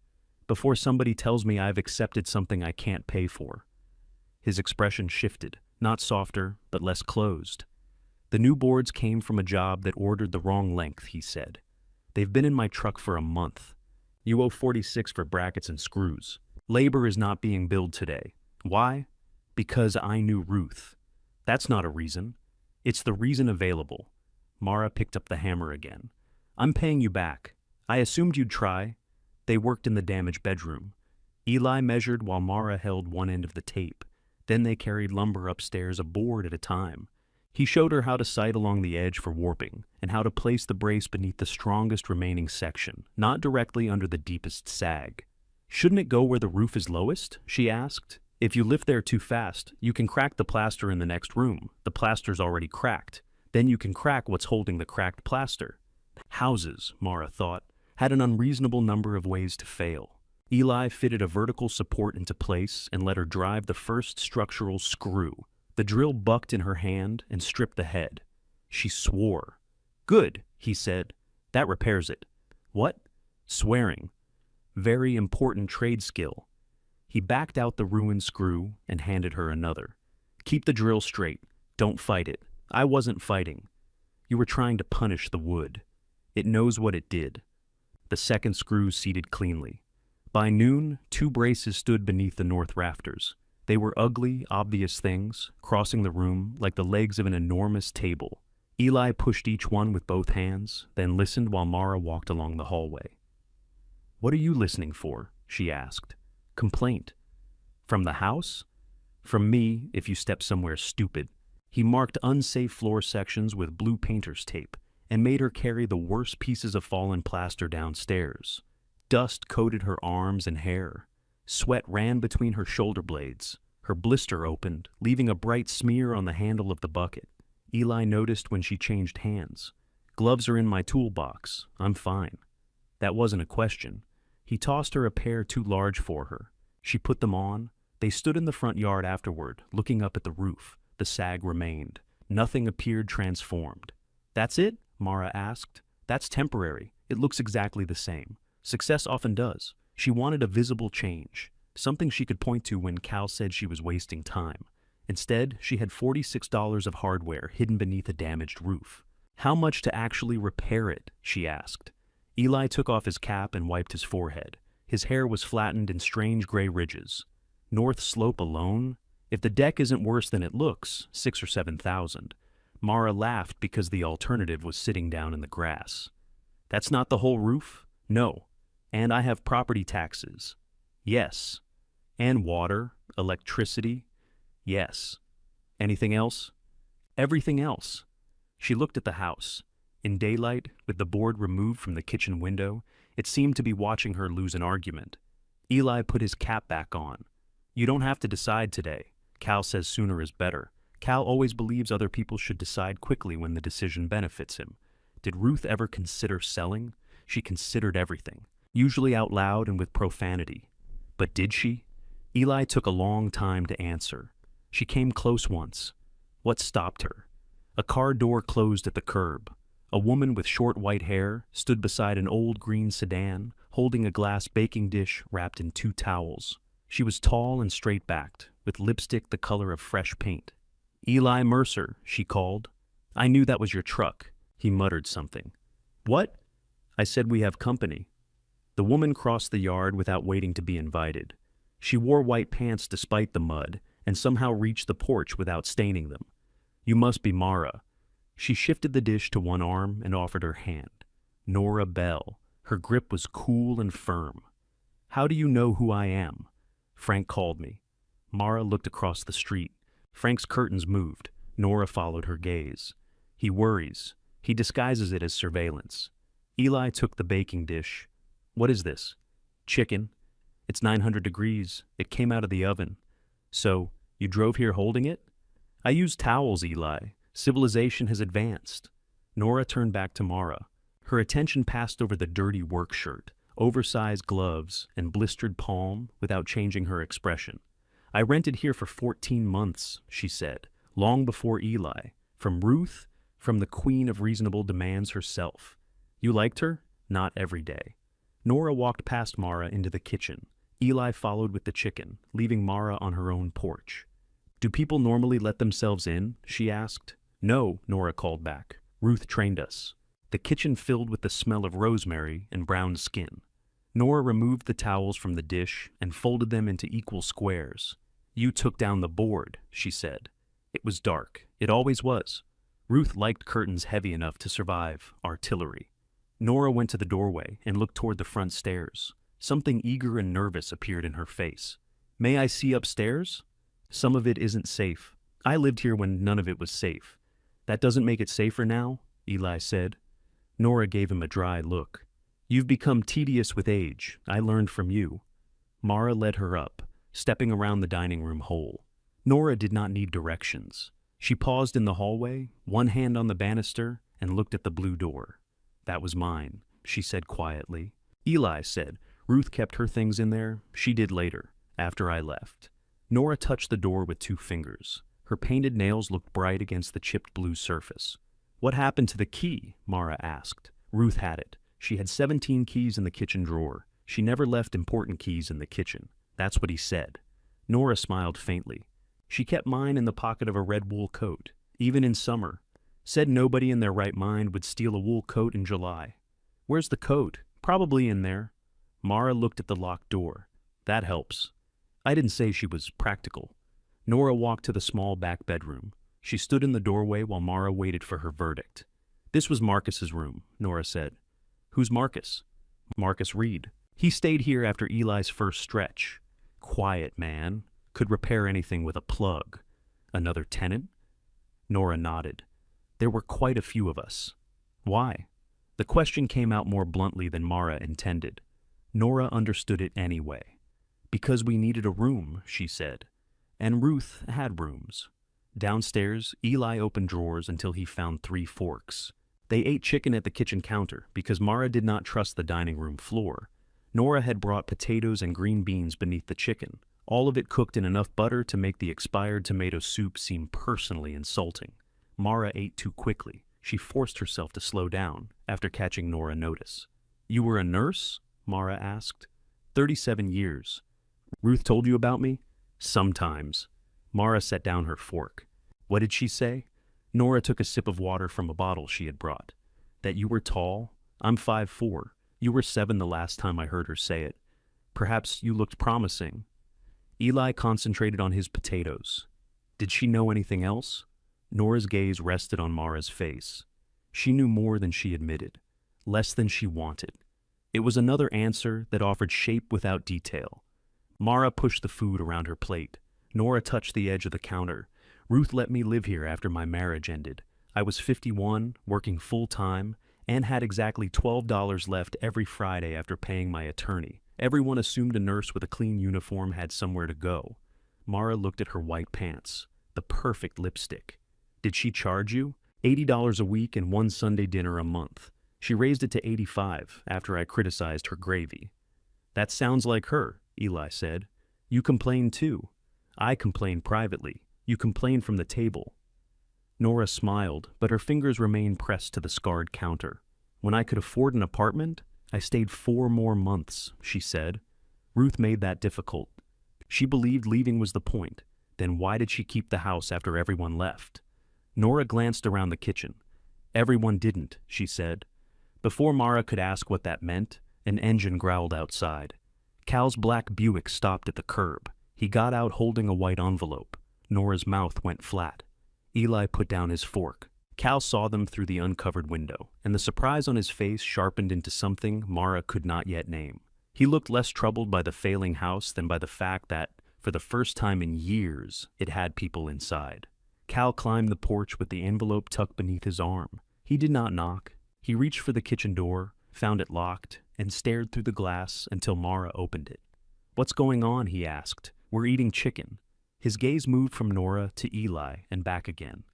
Before somebody tells me I've accepted something I can't pay for. His expression shifted, not softer, but less closed. The new boards came from a job that ordered the wrong length, he said. They've been in my truck for a month. You owe 46 for brackets and screws. Labor is not being billed today. Why? Because I knew Ruth. That's not a reason. It's the reason available. Mara picked up the hammer again. I'm paying you back. I assumed you'd try. They worked in the damaged bedroom. Eli measured while Mara held one end of the tape. Then they carried lumber upstairs a board at a time. He showed her how to sight along the edge for warping, and how to place the brace beneath the strongest remaining section, not directly under the deepest sag. "Shouldn't it go where the roof is lowest?" she asked. "If you lift there too fast, you can crack the plaster in the next room. The plaster's already cracked. Then you can crack what's holding the cracked plaster." Houses, Mara thought, had an unreasonable number of ways to fail. Eli fitted a vertical support into place and let her drive the first structural screw. The drill bucked in her hand and stripped the head. She swore. "Good," he said. "That repairs it." "What?" "Swearing. Very important trade skill." He backed out the ruined screw and handed her another. "Keep the drill straight. Don't fight it. I wasn't fighting. You were trying to punish the wood. It knows what it did." The second screw seated cleanly. By noon, 2 braces stood beneath the north rafters. They were ugly, obvious things, crossing the room like the legs of an enormous table. Eli pushed each one with both hands, then listened while Mara walked along the hallway. "What are you listening for?" she asked. "Complaint. From the house?" "From me, if you step somewhere stupid." He marked unsafe floor sections with blue painter's tape and made her carry the worst pieces of fallen plaster downstairs. Dust coated her arms and hair. Sweat ran between her shoulder blades. Her blister opened, leaving a bright smear on the handle of the bucket. Eli noticed when she changed hands. "Gloves are in my toolbox. I'm fine." That wasn't a question. He tossed her a pair too large for her. She put them on. They stood in the front yard afterward, looking up at the roof. The sag remained. Nothing appeared transformed. "That's it?" Mara asked. "That's temporary. It looks exactly the same. Success often does." She wanted a visible change, something she could point to when Cal said she was wasting time. Instead, she had $46 of hardware hidden beneath a damaged roof. "How much to actually repair it?" she asked. Eli took off his cap and wiped his forehead. His hair was flattened in strange gray ridges. "North slope alone? If the deck isn't worse than it looks, 6,000 or 7,000. Mara laughed because the alternative was sitting down in the grass. "That's not the whole roof?" "No. And I have property taxes." "Yes." "And water, electricity?" "Yes." "Anything else?" "Everything else." She looked at the house. In daylight, with the board removed from the kitchen window, it seemed to be watching her lose an argument. Eli put his cap back on. "You don't have to decide today. Cal says sooner is better. Cal always believes other people should decide quickly when the decision benefits him. Did Ruth ever consider selling? She considered everything, usually out loud and with profanity. But did she? Eli took a long time to answer. She came close once. What stopped her? A car door closed at the curb. A woman with short white hair stood beside an old green sedan, holding a glass baking dish wrapped in 2 towels. She was tall and straight-backed, with lipstick the color of fresh paint. "Eli Mercer," she called. "I knew that was your truck." He muttered something. "What?" "I said we have company." The woman crossed the yard without waiting to be invited. She wore white pants despite the mud, and somehow reached the porch without staining them. "You must be Mara." She shifted the dish to one arm and offered her hand. Nora Bell. Her grip was cool and firm. "How do you know who I am?" "Frank called me." Mara looked across the street. Frank's curtains moved. Nora followed her gaze. "He worries. He disguises it as surveillance." Eli took the baking dish. "What is this?" "Chicken. It's 900 degrees. It came out of the oven." "So, you drove here holding it?" "I use towels, Eli. Civilization has advanced." Nora turned back to Mara. Her attention passed over the dirty work shirt, oversized gloves, and blistered palm without changing her expression. "I rented here for 14 months, she said, long before Eli. From Ruth, from the queen of reasonable demands herself. You liked her? Not every day." Nora walked past Mara into the kitchen. Eli followed with the chicken, leaving Mara on her own porch. "Do people normally let themselves in?" she asked. "No," Nora called back. "Ruth trained us." The kitchen filled with the smell of rosemary and brown skin. Nora removed the towels from the dish and folded them into equal squares. "You took down the board," she said. "It was dark. It always was. Ruth liked curtains heavy enough to survive artillery." Nora went to the doorway and looked toward the front stairs. Something eager and nervous appeared in her face. "May I see upstairs?" "Some of it isn't safe. I lived here when none of it was safe." That doesn't make it safer now, Eli said. Nora gave him a dry look. You've become tedious with age. I learned from you. Mara led her up, stepping around the dining room hole. Nora did not need directions. She paused in the hallway, one hand on the banister, and looked at the blue door. That was mine, she said quietly. Eli said, Ruth kept her things in there. She did later, after I left. Nora touched the door with 2 fingers. Her painted nails looked bright against the chipped blue surface. What happened to the key? Mara asked. Ruth had it. She had 17 keys in the kitchen drawer. She never left important keys in the kitchen. That's what he said. Nora smiled faintly. She kept mine in the pocket of a red wool coat, even in summer. Said nobody in their right mind would steal a wool coat in July. Where's the coat? Probably in there. Mara looked at the locked door. That helps. I didn't say she was practical. Nora walked to the small back bedroom. She stood in the doorway while Mara waited for her verdict. This was Marcus's room, Nora said. Who's Marcus? Marcus Reed. He stayed here after Eli's first stretch. Quiet man. Could repair anything with a plug. Another tenant? Nora nodded. There were quite a few of us. Why? The question came out more bluntly than Mara intended. Nora understood it anyway. Because we needed a room, she said. And Ruth had rooms. Downstairs, Eli opened drawers until he found 3 forks. They ate chicken at the kitchen counter because Mara did not trust the dining room floor. Nora had brought potatoes and green beans beneath the chicken, all of it cooked in enough butter to make the expired tomato soup seem personally insulting. Mara ate too quickly. She forced herself to slow down after catching Nora notice. You were a nurse? Mara asked. 37 years. Ruth told you about me? Sometimes. Mara set down her fork. What did she say? Nora took a sip of water from a bottle she had brought. That you were tall? I'm 5'4". You were 7 the last time I heard her say it. Perhaps you looked promising. Eli concentrated on his potatoes. Did she know anything else? Nora's gaze rested on Mara's face. She knew more than she admitted, less than she wanted. It was another answer that offered shape without detail. Mara pushed the food around her plate. Nora touched the edge of the counter. Ruth let me live here after my marriage ended. I was 51, working full-time, and had exactly $12 left every Friday after paying my attorney. Everyone assumed a nurse with a clean uniform had somewhere to go. Mara looked at her white pants, the perfect lipstick. Did she charge you? $80 a week and 1 Sunday dinner a month. She raised it to $85 after I criticized her gravy. That sounds like her, Eli said. You complain too. I complain privately. You complain from the table. Nora smiled, but her fingers remained pressed to the scarred counter. When I could afford an apartment, I stayed 4 more months, she said. Ruth made that difficult. She believed leaving was the point. Then why did she keep the house after everyone left? Nora glanced around the kitchen. Everyone didn't, she said. Before Mara could ask what that meant, an engine growled outside. Cal's black Buick stopped at the curb. He got out holding a white envelope. Nora's mouth went flat. Eli put down his fork. Cal saw them through the uncovered window, and the surprise on his face sharpened into something Mara could not yet name. He looked less troubled by the failing house than by the fact that, for the first time in years, it had people inside. Cal climbed the porch with the envelope tucked beneath his arm. He did not knock. He reached for the kitchen door, found it locked, and stared through the glass until Mara opened it. What's going on? He asked. We're eating chicken. His gaze moved from Nora to Eli and back again.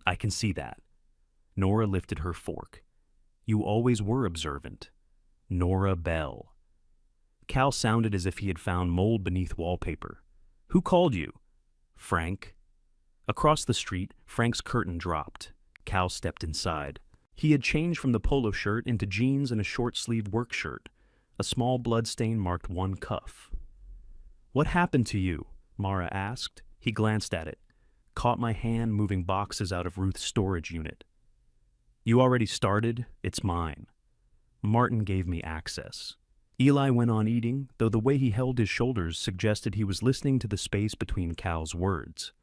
I can see that. Nora lifted her fork. You always were observant. Nora Bell. Cal sounded as if he had found mold beneath wallpaper. Who called you? Frank. Across the street, Frank's curtain dropped. Cal stepped inside. He had changed from the polo shirt into jeans and a short-sleeved work shirt. A small bloodstain marked one cuff. What happened to you? Mara asked. He glanced at it, caught my hand moving boxes out of Ruth's storage unit. You already started? It's mine. Martin gave me access. Eli went on eating, though the way he held his shoulders suggested he was listening to the space between Cal's words.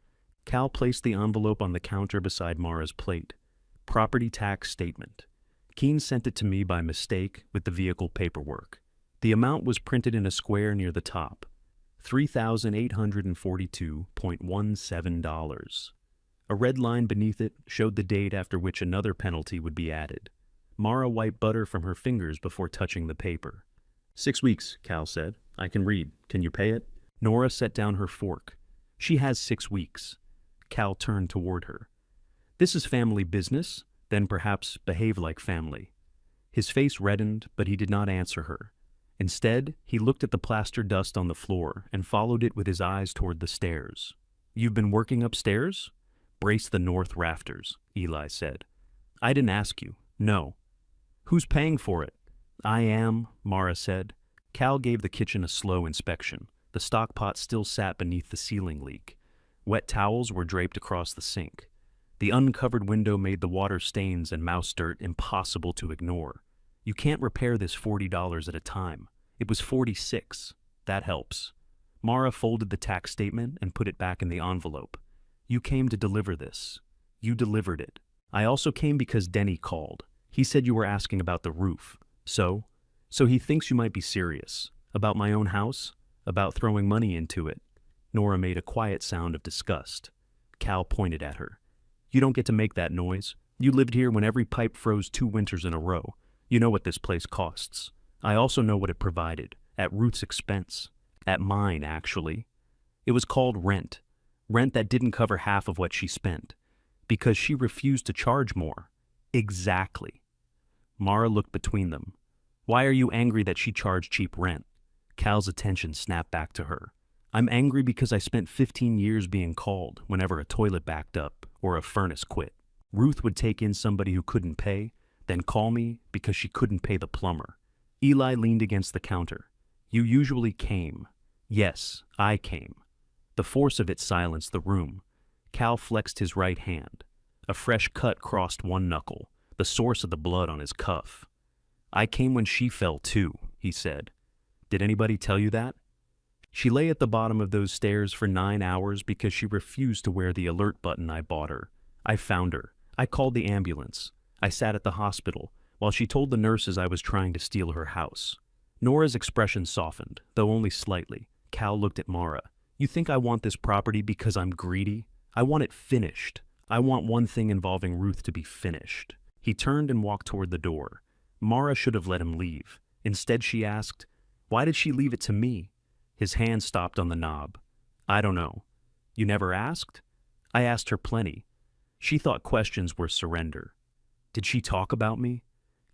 Cal placed the envelope on the counter beside Mara's plate. Property tax statement. Keen sent it to me by mistake with the vehicle paperwork. The amount was printed in a square near the top. $3,842.17. A red line beneath it showed the date after which another penalty would be added. Mara wiped butter from her fingers before touching the paper. 6 weeks, Cal said. I can read. Can you pay it? Nora set down her fork. She has 6 weeks. Cal turned toward her. This is family business, then perhaps behave like family. His face reddened, but he did not answer her. Instead, he looked at the plaster dust on the floor and followed it with his eyes toward the stairs. You've been working upstairs? Brace the north rafters, Eli said. I didn't ask you. No. Who's paying for it? I am, Mara said. Cal gave the kitchen a slow inspection. The stock pot still sat beneath the ceiling leak. Wet towels were draped across the sink. The uncovered window made the water stains and mouse dirt impossible to ignore. You can't repair this $40 at a time. It was $46. That helps. Mara folded the tax statement and put it back in the envelope. You came to deliver this. You delivered it. I also came because Denny called. He said you were asking about the roof. So he thinks you might be serious. About my own house? About throwing money into it? Nora made a quiet sound of disgust. Cal pointed at her. You don't get to make that noise. You lived here when every pipe froze 2 winters in a row. You know what this place costs. I also know what it provided, at Ruth's expense. At mine, actually. It was called rent. Rent that didn't cover half of what she spent. Because she refused to charge more. Exactly. Mara looked between them. Why are you angry that she charged cheap rent? Cal's attention snapped back to her. I'm angry because I spent 15 years being called whenever a toilet backed up or a furnace quit. Ruth would take in somebody who couldn't pay, then call me because she couldn't pay the plumber. Eli leaned against the counter. You usually came. Yes, I came. The force of it silenced the room. Cal flexed his right hand. A fresh cut crossed one knuckle, the source of the blood on his cuff. I came when she fell too, he said. Did anybody tell you that? She lay at the bottom of those stairs for 9 hours because she refused to wear the alert button I bought her. I found her. I called the ambulance. I sat at the hospital while she told the nurses I was trying to steal her house. Nora's expression softened, though only slightly. Cal looked at Mara. You think I want this property because I'm greedy? I want it finished. I want one thing involving Ruth to be finished. He turned and walked toward the door. Mara should have let him leave. Instead, she asked, why did she leave it to me? His hand stopped on the knob. I don't know. You never asked? I asked her plenty. She thought questions were surrender. Did she talk about me?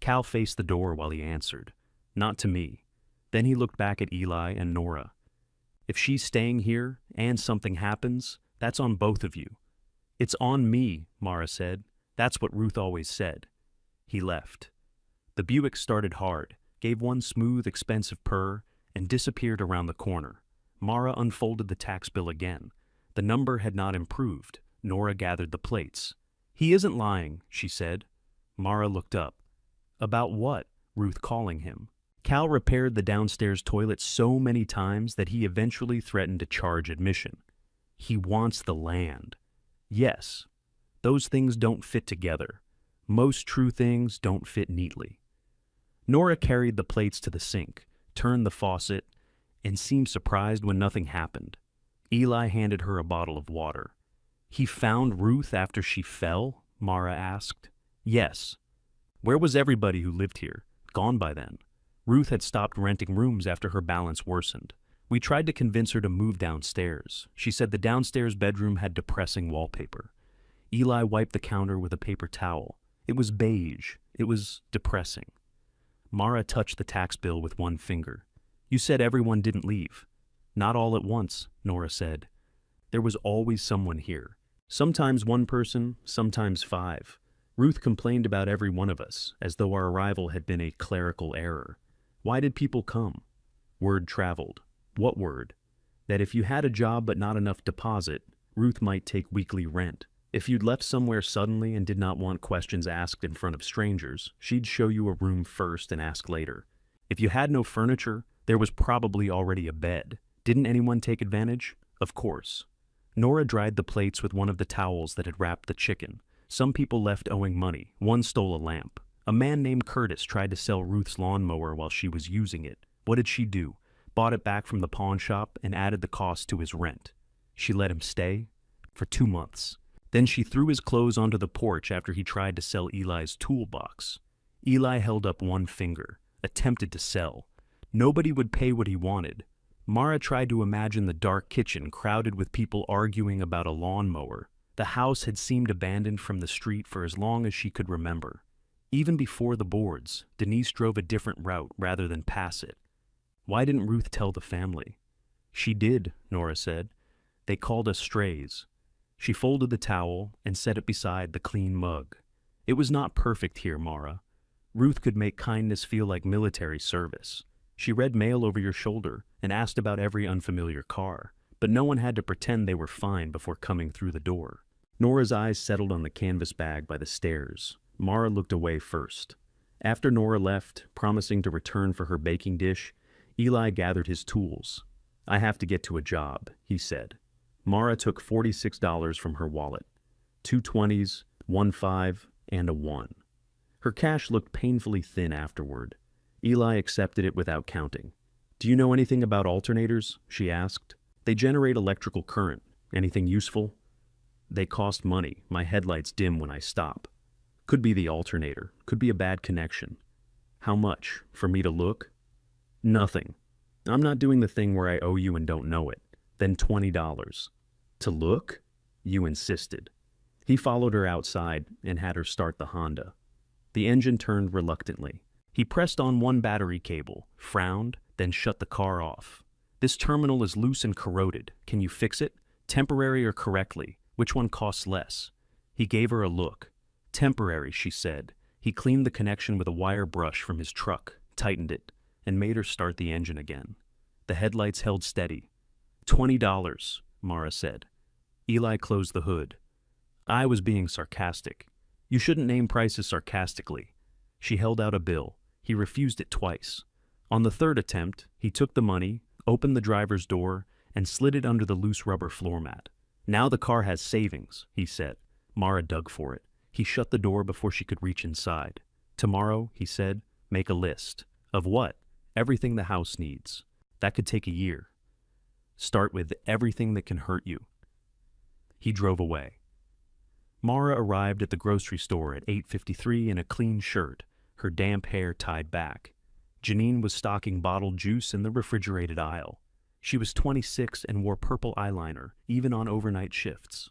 Cal faced the door while he answered. Not to me. Then he looked back at Eli and Nora. If she's staying here and something happens, that's on both of you. It's on me, Mara said. That's what Ruth always said. He left. The Buick started hard, gave one smooth, expensive purr, and disappeared around the corner. Mara unfolded the tax bill again. The number had not improved. Nora gathered the plates. He isn't lying, she said. Mara looked up. About what? Ruth calling him. Cal repaired the downstairs toilet so many times that he eventually threatened to charge admission. He wants the land. Yes, those things don't fit together. Most true things don't fit neatly. Nora carried the plates to the sink, turned the faucet, and seemed surprised when nothing happened. Eli handed her a bottle of water. He found Ruth after she fell? Mara asked. Yes. Where was everybody who lived here? Gone by then. Ruth had stopped renting rooms after her balance worsened. We tried to convince her to move downstairs. She said the downstairs bedroom had depressing wallpaper. Eli wiped the counter with a paper towel. It was beige. It was depressing. Mara touched the tax bill with one finger. You said everyone didn't leave. Not all at once, Nora said. There was always someone here. Sometimes one person, sometimes 5. Ruth complained about every one of us, as though our arrival had been a clerical error. Why did people come? Word traveled. What word? That if you had a job but not enough deposit, Ruth might take weekly rent. If you'd left somewhere suddenly and did not want questions asked in front of strangers, she'd show you a room first and ask later. If you had no furniture, there was probably already a bed. Didn't anyone take advantage? Of course. Nora dried the plates with one of the towels that had wrapped the chicken. Some people left owing money. One stole a lamp. A man named Curtis tried to sell Ruth's lawnmower while she was using it. What did she do? Bought it back from the pawn shop and added the cost to his rent. She let him stay for 2 months. Then she threw his clothes onto the porch after he tried to sell Eli's toolbox. Eli held up one finger, attempted to sell. Nobody would pay what he wanted. Mara tried to imagine the dark kitchen crowded with people arguing about a lawnmower. The house had seemed abandoned from the street for as long as she could remember. Even before the boards, Denise drove a different route rather than pass it. Why didn't Ruth tell the family? She did, Nora said. They called us strays. She folded the towel and set it beside the clean mug. It was not perfect here, Mara. Ruth could make kindness feel like military service. She read mail over your shoulder and asked about every unfamiliar car, but no one had to pretend they were fine before coming through the door. Nora's eyes settled on the canvas bag by the stairs. Mara looked away first. After Nora left, promising to return for her baking dish, Eli gathered his tools. I have to get to a job, he said. Mara took $46 from her wallet. 2 20s, 1 5, and a 1. Her cash looked painfully thin afterward. Eli accepted it without counting. Do you know anything about alternators? She asked. They generate electrical current. Anything useful? They cost money. My headlights dim when I stop. Could be the alternator. Could be a bad connection. How much? For me to look? Nothing. I'm not doing the thing where I owe you and don't know it. Then $20. To look? You insisted. He followed her outside and had her start the Honda. The engine turned reluctantly. He pressed on one battery cable, frowned, then shut the car off. This terminal is loose and corroded. Can you fix it? Temporary or correctly? Which one costs less? He gave her a look. Temporary, she said. He cleaned the connection with a wire brush from his truck, tightened it, and made her start the engine again. The headlights held steady. $20, Mara said. Eli closed the hood. I was being sarcastic. You shouldn't name prices sarcastically. She held out a bill. He refused it twice. On the third attempt, he took the money, opened the driver's door, and slid it under the loose rubber floor mat. Now the car has savings, he said. Mara dug for it. He shut the door before she could reach inside. Tomorrow, he said, make a list. Of what? Everything the house needs. That could take a year. Start with everything that can hurt you. He drove away. Mara arrived at the grocery store at 8:53 in a clean shirt, her damp hair tied back. Janine was stocking bottled juice in the refrigerated aisle. She was 26 and wore purple eyeliner, even on overnight shifts.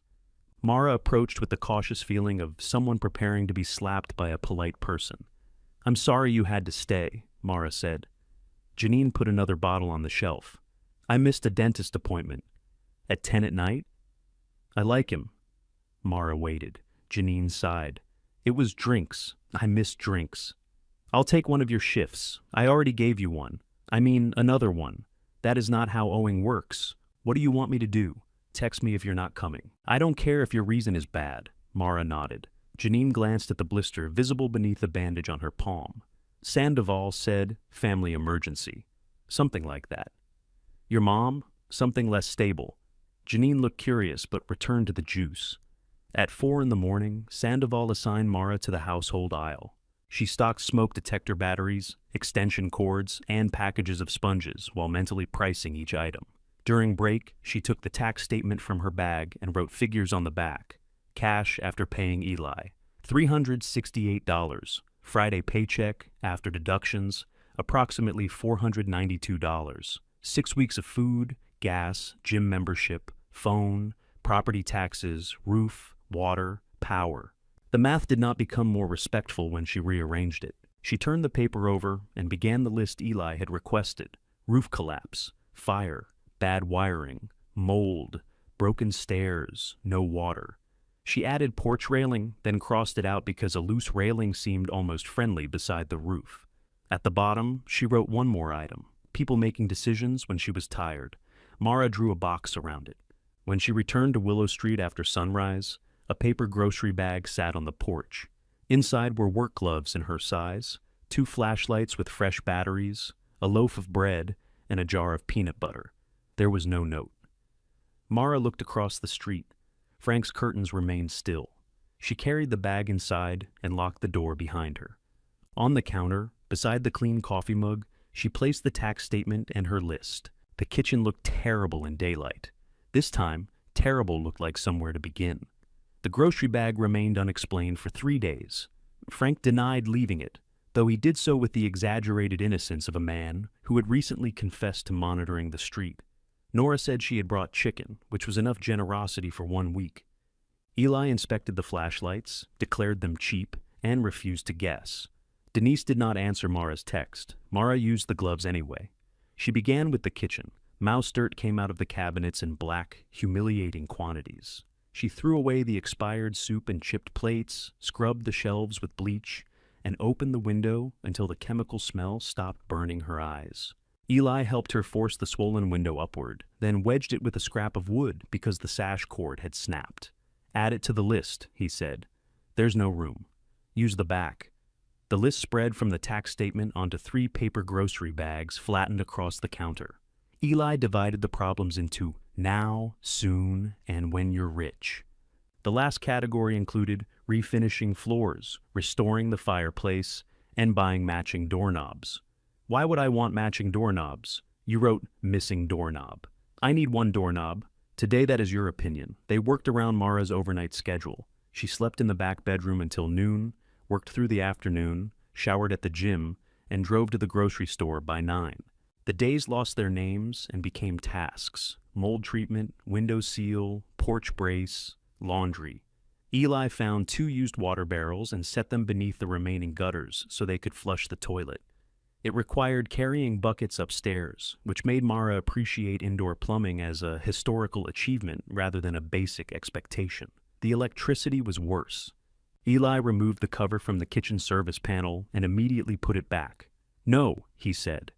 Mara approached with the cautious feeling of someone preparing to be slapped by a polite person. I'm sorry you had to stay, Mara said. Janine put another bottle on the shelf. I missed a dentist appointment. At 10 at night? I like him. Mara waited. Janine sighed. It was drinks. I miss drinks. I'll take one of your shifts. I already gave you one. I mean, another one. That is not how owing works. What do you want me to do? Text me if you're not coming. I don't care if your reason is bad. Mara nodded. Janine glanced at the blister visible beneath the bandage on her palm. Sandoval said, family emergency. Something like that. Your mom? Something less stable. Janine looked curious but returned to the juice. At 4 in the morning, Sandoval assigned Mara to the household aisle. She stocked smoke detector batteries, extension cords, and packages of sponges while mentally pricing each item. During break, she took the tax statement from her bag and wrote figures on the back. Cash after paying Eli. $368. Friday paycheck, after deductions, approximately $492. 6 weeks of food, gas, gym membership, phone, property taxes, roof, water, power. The math did not become more respectful when she rearranged it. She turned the paper over and began the list Eli had requested. Roof collapse, fire, bad wiring, mold, broken stairs, no water. She added porch railing, then crossed it out because a loose railing seemed almost friendly beside the roof. At the bottom, she wrote one more item. People making decisions when she was tired. Mara drew a box around it. When she returned to Willow Street after sunrise, a paper grocery bag sat on the porch. Inside were work gloves in her size, 2 flashlights with fresh batteries, a loaf of bread, and a jar of peanut butter. There was no note. Mara looked across the street. Frank's curtains remained still. She carried the bag inside and locked the door behind her. On the counter, beside the clean coffee mug, she placed the tax statement and her list. The kitchen looked terrible in daylight. This time, terrible looked like somewhere to begin. The grocery bag remained unexplained for 3 days. Frank denied leaving it, though he did so with the exaggerated innocence of a man who had recently confessed to monitoring the street. Nora said she had brought chicken, which was enough generosity for 1 week. Eli inspected the flashlights, declared them cheap, and refused to guess. Denise did not answer Mara's text. Mara used the gloves anyway. She began with the kitchen. Mouse dirt came out of the cabinets in black, humiliating quantities. She threw away the expired soup and chipped plates, scrubbed the shelves with bleach, and opened the window until the chemical smell stopped burning her eyes. Eli helped her force the swollen window upward, then wedged it with a scrap of wood because the sash cord had snapped. "Add it to the list," he said. "There's no room. Use the back." The list spread from the tax statement onto 3 paper grocery bags flattened across the counter. Eli divided the problems into now, soon, and when you're rich. The last category included refinishing floors, restoring the fireplace, and buying matching doorknobs. "Why would I want matching doorknobs?" You wrote missing doorknob. "I need 1 doorknob. Today that is your opinion." They worked around Mara's overnight schedule. She slept in the back bedroom until noon, worked through the afternoon, showered at the gym, and drove to the grocery store by 9. The days lost their names and became tasks: mold treatment, window seal, porch brace, laundry. Eli found 2 used water barrels and set them beneath the remaining gutters so they could flush the toilet. It required carrying buckets upstairs, which made Mara appreciate indoor plumbing as a historical achievement rather than a basic expectation. The electricity was worse. Eli removed the cover from the kitchen service panel and immediately put it back. "No," he said.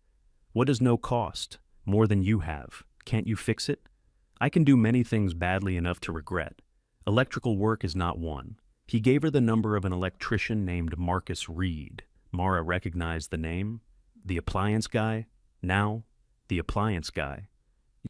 "What does no cost? More than you have. Can't you fix it?" "I can do many things badly enough to regret. Electrical work is not one." He gave her the number of an electrician named Marcus Reed. Mara recognized the name. The appliance guy? Now, the appliance guy.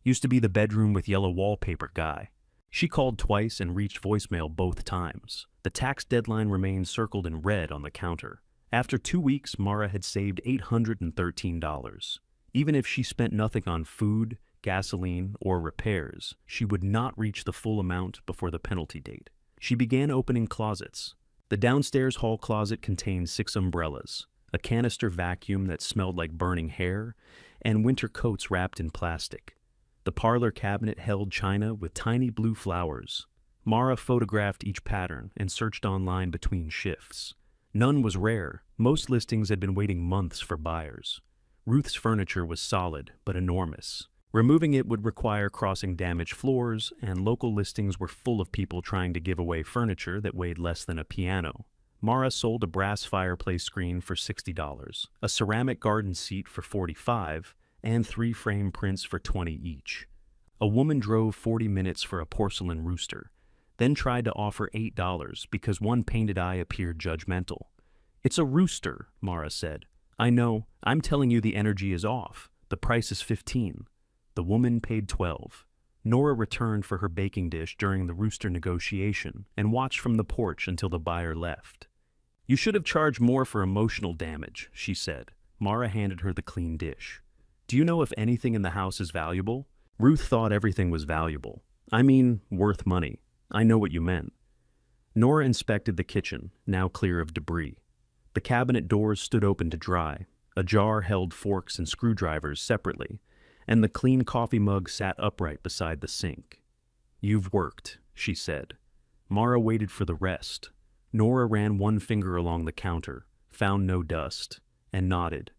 Used to be the bedroom with yellow wallpaper guy. She called twice and reached voicemail both times. The tax deadline remained circled in red on the counter. After 2 weeks, Mara had saved $813. Even if she spent nothing on food, gasoline, or repairs, she would not reach the full amount before the penalty date. She began opening closets. The downstairs hall closet contained 6 umbrellas, a canister vacuum that smelled like burning hair, and winter coats wrapped in plastic. The parlor cabinet held china with tiny blue flowers. Mara photographed each pattern and searched online between shifts. None was rare. Most listings had been waiting months for buyers. Ruth's furniture was solid but enormous. Removing it would require crossing damaged floors, and local listings were full of people trying to give away furniture that weighed less than a piano. Mara sold a brass fireplace screen for $60, a ceramic garden seat for $45, and 3 frame prints for $20 each. A woman drove 40 minutes for a porcelain rooster, then tried to offer $8 because one painted eye appeared judgmental. "It's a rooster," Mara said. "I know, I'm telling you the energy is off. The price is $15. The woman paid $12. Nora returned for her baking dish during the rooster negotiation and watched from the porch until the buyer left. "You should have charged more for emotional damage," she said. Mara handed her the clean dish. "Do you know if anything in the house is valuable?" Ruth thought everything was valuable. "I mean, worth money. I know what you meant." Nora inspected the kitchen, now clear of debris. The cabinet doors stood open to dry. A jar held forks and screwdrivers separately, and the clean coffee mug sat upright beside the sink. "You've worked," she said. Mara waited for the rest. Nora ran one finger along the counter, found no dust, and nodded.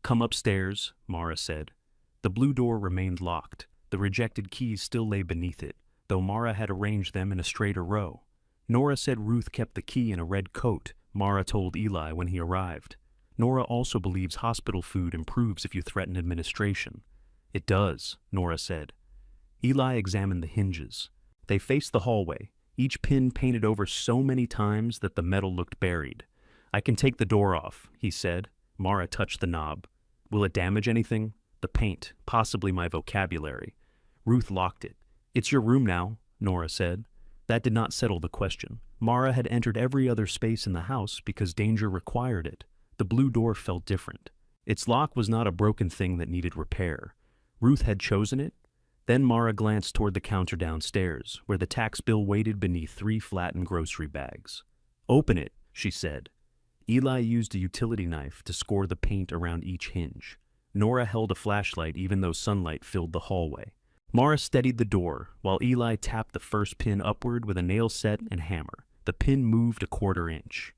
"Come upstairs," Mara said. The blue door remained locked. The rejected keys still lay beneath it, though Mara had arranged them in a straighter row. Nora said Ruth kept the key in a red coat, Mara told Eli when he arrived. Nora also believes hospital food improves if you threaten administration. "It does," Nora said. Eli examined the hinges. They faced the hallway, each pin painted over so many times that the metal looked buried. "I can take the door off," he said. Mara touched the knob. "Will it damage anything?" "The paint, possibly my vocabulary." Ruth locked it. "It's your room now," Nora said. That did not settle the question. Mara had entered every other space in the house because danger required it. The blue door felt different. Its lock was not a broken thing that needed repair. Ruth had chosen it. Then Mara glanced toward the counter downstairs, where the tax bill waited beneath 3 flattened grocery bags. "Open it," she said. Eli used a utility knife to score the paint around each hinge. Nora held a flashlight even though sunlight filled the hallway. Mara steadied the door, while Eli tapped the first pin upward with a nail set and hammer. The pin moved a 1/4 inch.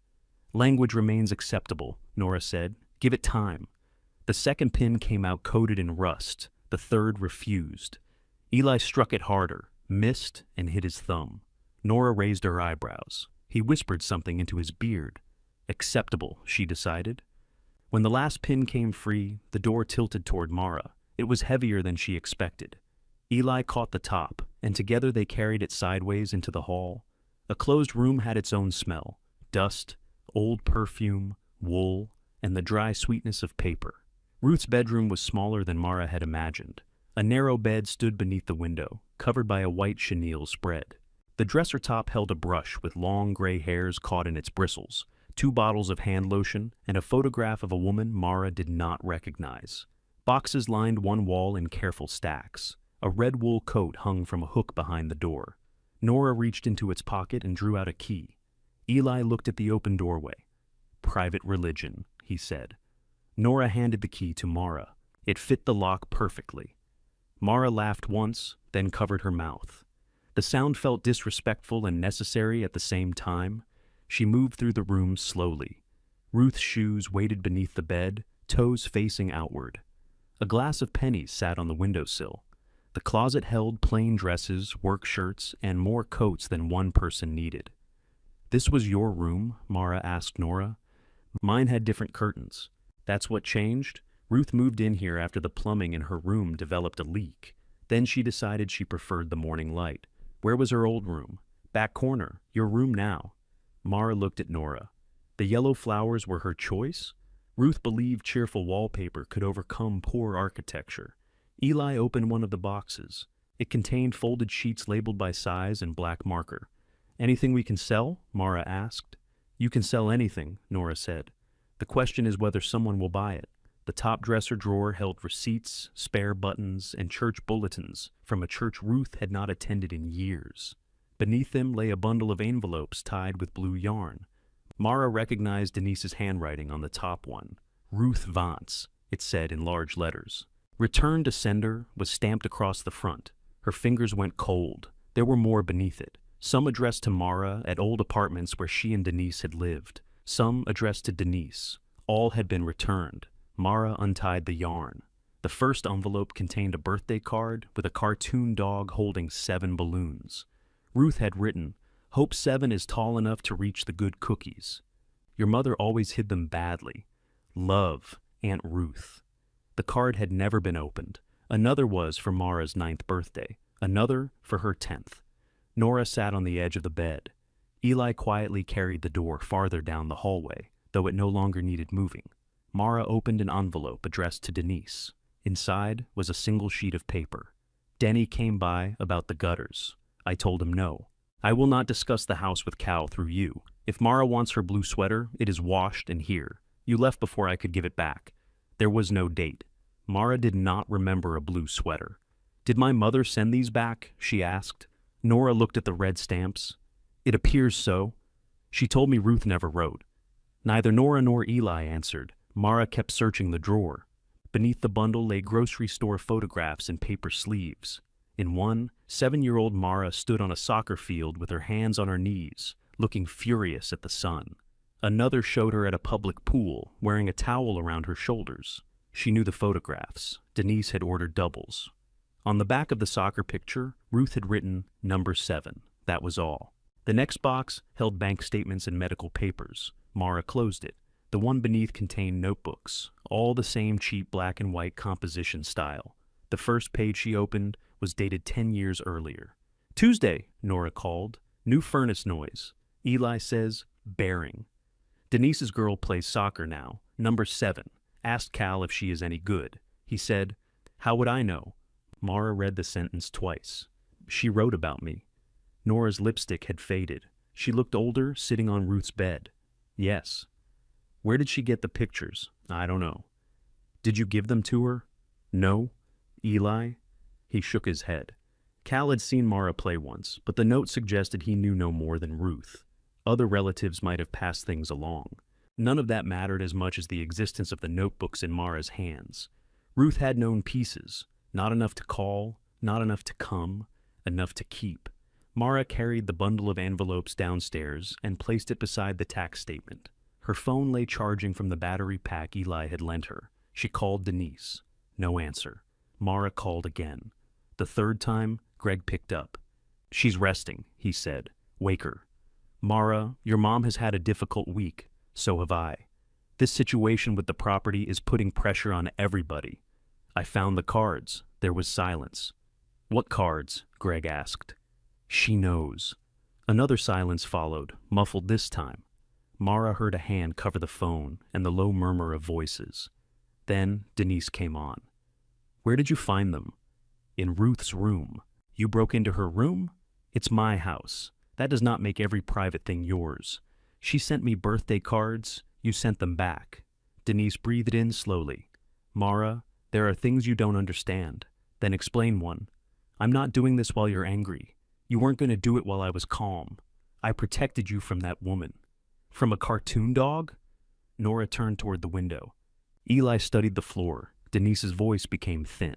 "Language remains acceptable," Nora said. "Give it time." The second pin came out coated in rust. The third refused. Eli struck it harder, missed, and hit his thumb. Nora raised her eyebrows. He whispered something into his beard. "Acceptable," she decided. When the last pin came free, the door tilted toward Mara. It was heavier than she expected. Eli caught the top, and together they carried it sideways into the hall. A closed room had its own smell: dust, old perfume, wool, and the dry sweetness of paper. Ruth's bedroom was smaller than Mara had imagined. A narrow bed stood beneath the window, covered by a white chenille spread. The dresser top held a brush with long gray hairs caught in its bristles, 2 bottles of hand lotion, and a photograph of a woman Mara did not recognize. Boxes lined one wall in careful stacks. A red wool coat hung from a hook behind the door. Nora reached into its pocket and drew out a key. Eli looked at the open doorway. "Private religion," he said. Nora handed the key to Mara. It fit the lock perfectly. Mara laughed once, then covered her mouth. The sound felt disrespectful and necessary at the same time. She moved through the room slowly. Ruth's shoes waited beneath the bed, toes facing outward. A glass of pennies sat on the windowsill. The closet held plain dresses, work shirts, and more coats than one person needed. "This was your room?" Mara asked Nora. "Mine had different curtains." "That's what changed?" Ruth moved in here after the plumbing in her room developed a leak. Then she decided she preferred the morning light. "Where was her old room?" "Back corner. Your room now." Mara looked at Nora. The yellow flowers were her choice? Ruth believed cheerful wallpaper could overcome poor architecture. Eli opened one of the boxes. It contained folded sheets labeled by size and black marker. "Anything we can sell?" Mara asked. "You can sell anything," Nora said. "The question is whether someone will buy it." The top dresser drawer held receipts, spare buttons, and church bulletins from a church Ruth had not attended in years. Beneath them lay a bundle of envelopes tied with blue yarn. Mara recognized Denise's handwriting on the top one. "Ruth Vance," it said in large letters. "Return to sender" was stamped across the front. Her fingers went cold. There were more beneath it. Some addressed to Mara at old apartments where she and Denise had lived. Some addressed to Denise. All had been returned. Mara untied the yarn. The first envelope contained a birthday card with a cartoon dog holding 7 balloons. Ruth had written, "Hope 7 is tall enough to reach the good cookies. Your mother always hid them badly. Love, Aunt Ruth." The card had never been opened. Another was for Mara's 9th birthday. Another for her 10th. Nora sat on the edge of the bed. Eli quietly carried the door farther down the hallway, though it no longer needed moving. Mara opened an envelope addressed to Denise. Inside was a single sheet of paper. "Denny came by about the gutters. I told him no. I will not discuss the house with Cal through you. If Mara wants her blue sweater, it is washed and here. You left before I could give it back." There was no date. Mara did not remember a blue sweater. "Did my mother send these back?" she asked. Nora looked at the red stamps. "It appears so. She told me Ruth never wrote." Neither Nora nor Eli answered. Mara kept searching the drawer. Beneath the bundle lay grocery store photographs in paper sleeves. In one, 7-year-old Mara stood on a soccer field with her hands on her knees, looking furious at the sun. Another showed her at a public pool, wearing a towel around her shoulders. She knew the photographs. Denise had ordered doubles. On the back of the soccer picture, Ruth had written number 7. That was all. The next box held bank statements and medical papers. Mara closed it. The one beneath contained notebooks, all the same cheap black and white composition style. The first page she opened was dated 10 years earlier. "Tuesday," Nora called. "New furnace noise." Eli says, "bearing." Denise's girl plays soccer now. Number 7. Asked Cal if she is any good. He said, "How would I know?" Mara read the sentence twice. "She wrote about me." Nora's lipstick had faded. She looked older, sitting on Ruth's bed. "Yes." "Where did she get the pictures?" "I don't know." "Did you give them to her?" "No." "Eli?" He shook his head. Cal had seen Mara play once, but the note suggested he knew no more than Ruth. Other relatives might have passed things along. None of that mattered as much as the existence of the notebooks in Mara's hands. Ruth had known pieces, not enough to call, not enough to come, enough to keep. Mara carried the bundle of envelopes downstairs and placed it beside the tax statement. Her phone lay charging from the battery pack Eli had lent her. She called Denise. No answer. Mara called again. The third time, Greg picked up. "She's resting," he said. "Wake her." "Mara, your mom has had a difficult week. So have I. This situation with the property is putting pressure on everybody." "I found the cards." There was silence. "What cards?" Greg asked. "She knows." Another silence followed, muffled this time. Mara heard a hand cover the phone and the low murmur of voices. Then Denise came on. "Where did you find them?" "In Ruth's room." "You broke into her room?" "It's my house. That does not make every private thing yours. She sent me birthday cards. You sent them back." Denise breathed in slowly. "Mara, there are things you don't understand." "Then explain one." "I'm not doing this while you're angry. You weren't going to do it while I was calm. I protected you from that woman." "From a cartoon dog?" Nora turned toward the window. Eli studied the floor. Denise's voice became thin.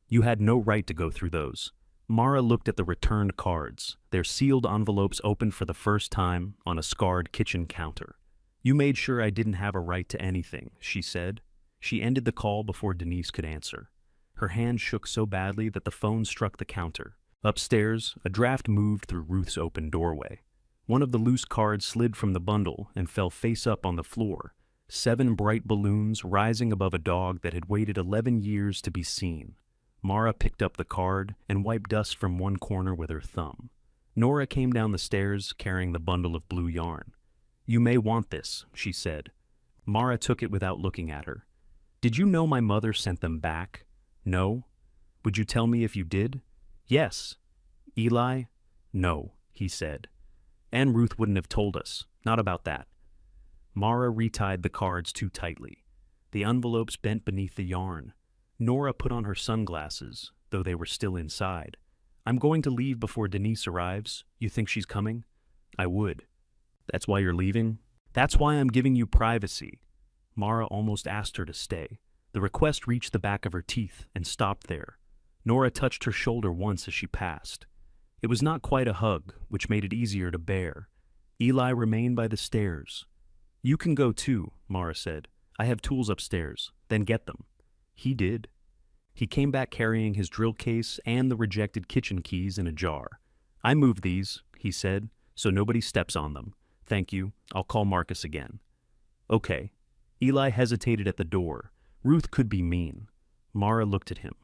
"You had no right to go through those." Mara looked at the returned cards, their sealed envelopes opened for the first time on a scarred kitchen counter. "You made sure I didn't have a right to anything," she said. She ended the call before Denise could answer. Her hand shook so badly that the phone struck the counter. Upstairs, a draft moved through Ruth's open doorway. One of the loose cards slid from the bundle and fell face up on the floor, 7 bright balloons rising above a dog that had waited 11 years to be seen. Mara picked up the card and wiped dust from one corner with her thumb. Nora came down the stairs carrying the bundle of blue yarn. "You may want this," she said. Mara took it without looking at her. "Did you know my mother sent them back?" "No." "Would you tell me if you did?" "Yes." "Eli?" "No," he said. "And Ruth wouldn't have told us. Not about that." Mara retied the cards too tightly. The envelopes bent beneath the yarn. Nora put on her sunglasses, though they were still inside. "I'm going to leave before Denise arrives. You think she's coming?" "I would." "That's why you're leaving?" "That's why I'm giving you privacy." Mara almost asked her to stay. The request reached the back of her teeth and stopped there. Nora touched her shoulder once as she passed. It was not quite a hug, which made it easier to bear. Eli remained by the stairs. "You can go too," Mara said. "I have tools upstairs. Then get them." He did. He came back carrying his drill case and the rejected kitchen keys in a jar. "I moved these," he said, "so nobody steps on them. Thank you. I'll call Marcus again." "Okay." Eli hesitated at the door. Ruth could be mean. Mara looked at him.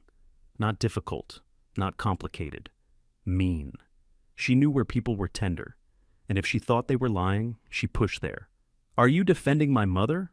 Not difficult, not complicated. Mean. She knew where people were tender, and if she thought they were lying, she pushed there. "Are you defending my mother?"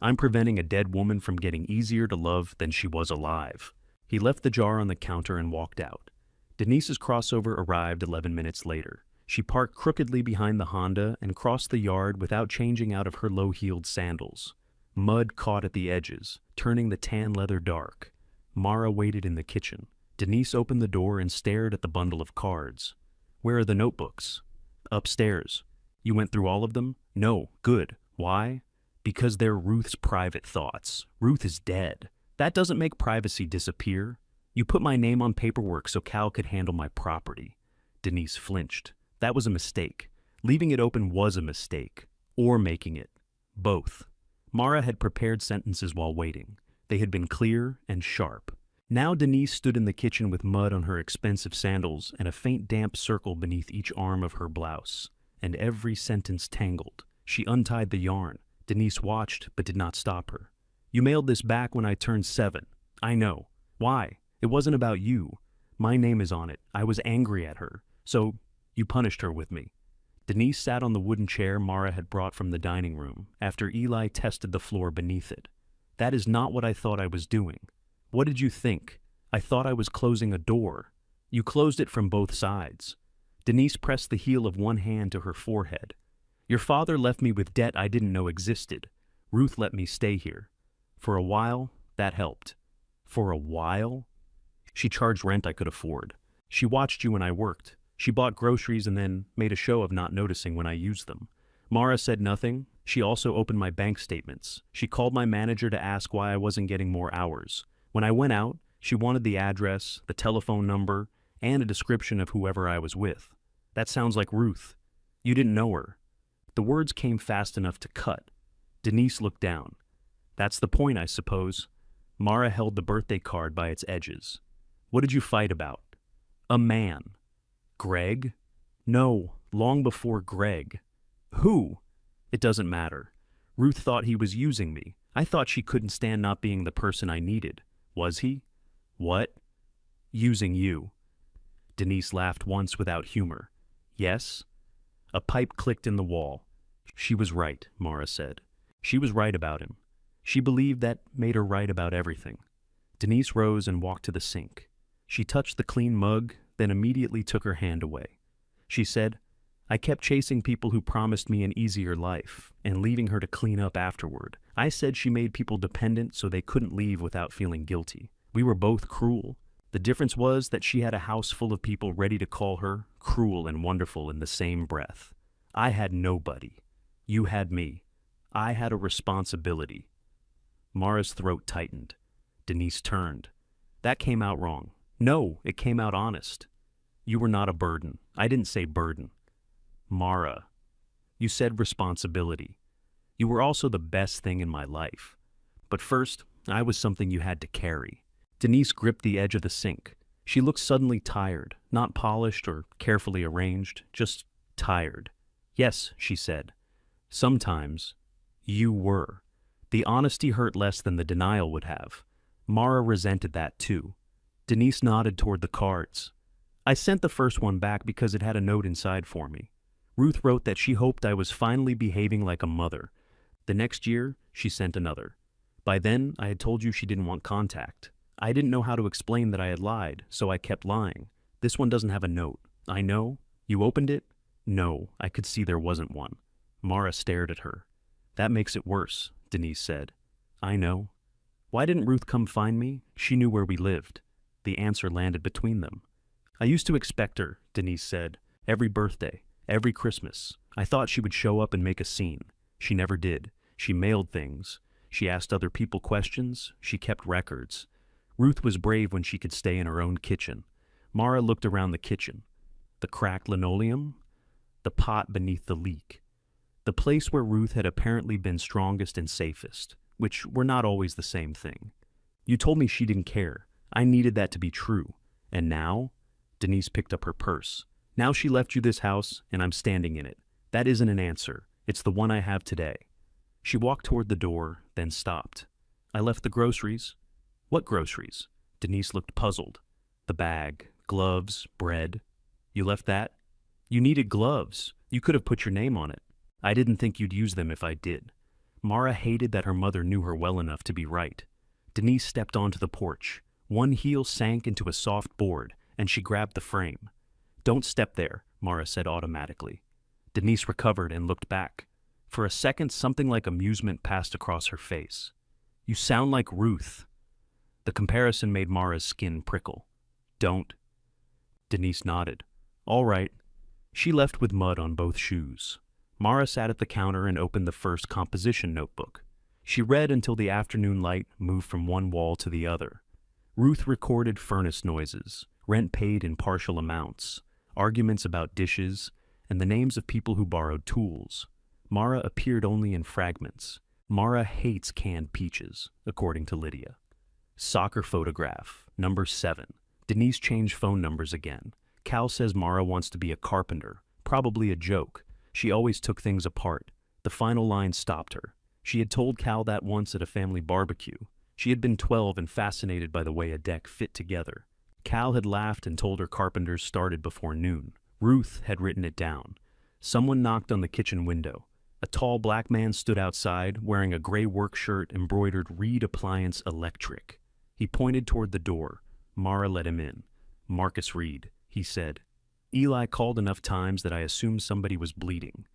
"I'm preventing a dead woman from getting easier to love than she was alive." He left the jar on the counter and walked out. Denise's crossover arrived 11 minutes later. She parked crookedly behind the Honda and crossed the yard without changing out of her low-heeled sandals. Mud caught at the edges, turning the tan leather dark. Mara waited in the kitchen. Denise opened the door and stared at the bundle of cards. "Where are the notebooks?" "Upstairs." "You went through all of them?" "No." "Good. Why?" "Because they're Ruth's private thoughts. Ruth is dead. That doesn't make privacy disappear. You put my name on paperwork so Cal could handle my property." Denise flinched. That was a mistake. Leaving it open was a mistake. Or making it. Both. Mara had prepared sentences while waiting. They had been clear and sharp. Now Denise stood in the kitchen with mud on her expensive sandals and a faint damp circle beneath each arm of her blouse. And every sentence tangled. She untied the yarn. Denise watched, but did not stop her. "You mailed this back when I turned 7. I know. Why? It wasn't about you. My name is on it. I was angry at her. So, you punished her with me." Denise sat on the wooden chair Mara had brought from the dining room after Eli tested the floor beneath it. "That is not what I thought I was doing." "What did you think?" "I thought I was closing a door." "You closed it from both sides." Denise pressed the heel of one hand to her forehead. "Your father left me with debt I didn't know existed. Ruth let me stay here. For a while, that helped." "For a while?" She charged rent I could afford. She watched you when I worked. She bought groceries and then made a show of not noticing when I used them. Mara said nothing. She also opened my bank statements. She called my manager to ask why I wasn't getting more hours. When I went out, she wanted the address, the telephone number, and a description of whoever I was with. That sounds like Ruth. You didn't know her. The words came fast enough to cut. Denise looked down. That's the point, I suppose. Mara held the birthday card by its edges. What did you fight about? A man. Greg? No, long before Greg. Who? It doesn't matter. Ruth thought he was using me. I thought she couldn't stand not being the person I needed. Was he? What? Using you. Denise laughed once without humor. Yes? A pipe clicked in the wall. She was right, Mara said. She was right about him. She believed that made her right about everything. Denise rose and walked to the sink. She touched the clean mug, then immediately took her hand away. She said, I kept chasing people who promised me an easier life and leaving her to clean up afterward. I said she made people dependent so they couldn't leave without feeling guilty. We were both cruel. The difference was that she had a house full of people ready to call her cruel and wonderful in the same breath. I had nobody. You had me. I had a responsibility. Mara's throat tightened. Denise turned. That came out wrong. No, it came out honest. You were not a burden. I didn't say burden. Mara, you said responsibility. You were also the best thing in my life. But first, I was something you had to carry. Denise gripped the edge of the sink. She looked suddenly tired, not polished or carefully arranged, just tired. Yes, she said. Sometimes, you were. The honesty hurt less than the denial would have. Mara resented that too. Denise nodded toward the cards. I sent the first one back because it had a note inside for me. Ruth wrote that she hoped I was finally behaving like a mother. The next year, she sent another. By then, I had told you she didn't want contact. I didn't know how to explain that I had lied, so I kept lying. This one doesn't have a note. I know. You opened it? No, I could see there wasn't one. Mara stared at her. That makes it worse, Denise said. I know. Why didn't Ruth come find me? She knew where we lived. The answer landed between them. I used to expect her, Denise said. Every birthday, every Christmas. I thought she would show up and make a scene. She never did. She mailed things. She asked other people questions. She kept records. Ruth was brave when she could stay in her own kitchen. Mara looked around the kitchen. The cracked linoleum, the pot beneath the leak. The place where Ruth had apparently been strongest and safest, which were not always the same thing. You told me she didn't care. I needed that to be true. And now? Denise picked up her purse. Now she left you this house, and I'm standing in it. That isn't an answer. It's the one I have today. She walked toward the door, then stopped. I left the groceries. What groceries? Denise looked puzzled. The bag, gloves, bread. You left that? You needed gloves. You could have put your name on it. I didn't think you'd use them if I did. Mara hated that her mother knew her well enough to be right. Denise stepped onto the porch. One heel sank into a soft board, and she grabbed the frame. Don't step there, Mara said automatically. Denise recovered and looked back. For a second, something like amusement passed across her face. You sound like Ruth. The comparison made Mara's skin prickle. Don't. Denise nodded. All right. She left with mud on both shoes. Mara sat at the counter and opened the first composition notebook. She read until the afternoon light moved from one wall to the other. Ruth recorded furnace noises, rent paid in partial amounts, arguments about dishes, and the names of people who borrowed tools. Mara appeared only in fragments. Mara hates canned peaches, according to Lydia. Soccer photograph, number 7. Denise changed phone numbers again. Cal says Mara wants to be a carpenter, probably a joke. She always took things apart. The final line stopped her. She had told Cal that once at a family barbecue. She had been 12 and fascinated by the way a deck fit together. Cal had laughed and told her carpenters started before noon. Ruth had written it down. Someone knocked on the kitchen window. A tall black man stood outside, wearing a gray work shirt embroidered Reed Appliance Electric. He pointed toward the door. Mara let him in. Marcus Reed, he said. Eli called enough times that I assumed somebody was bleeding.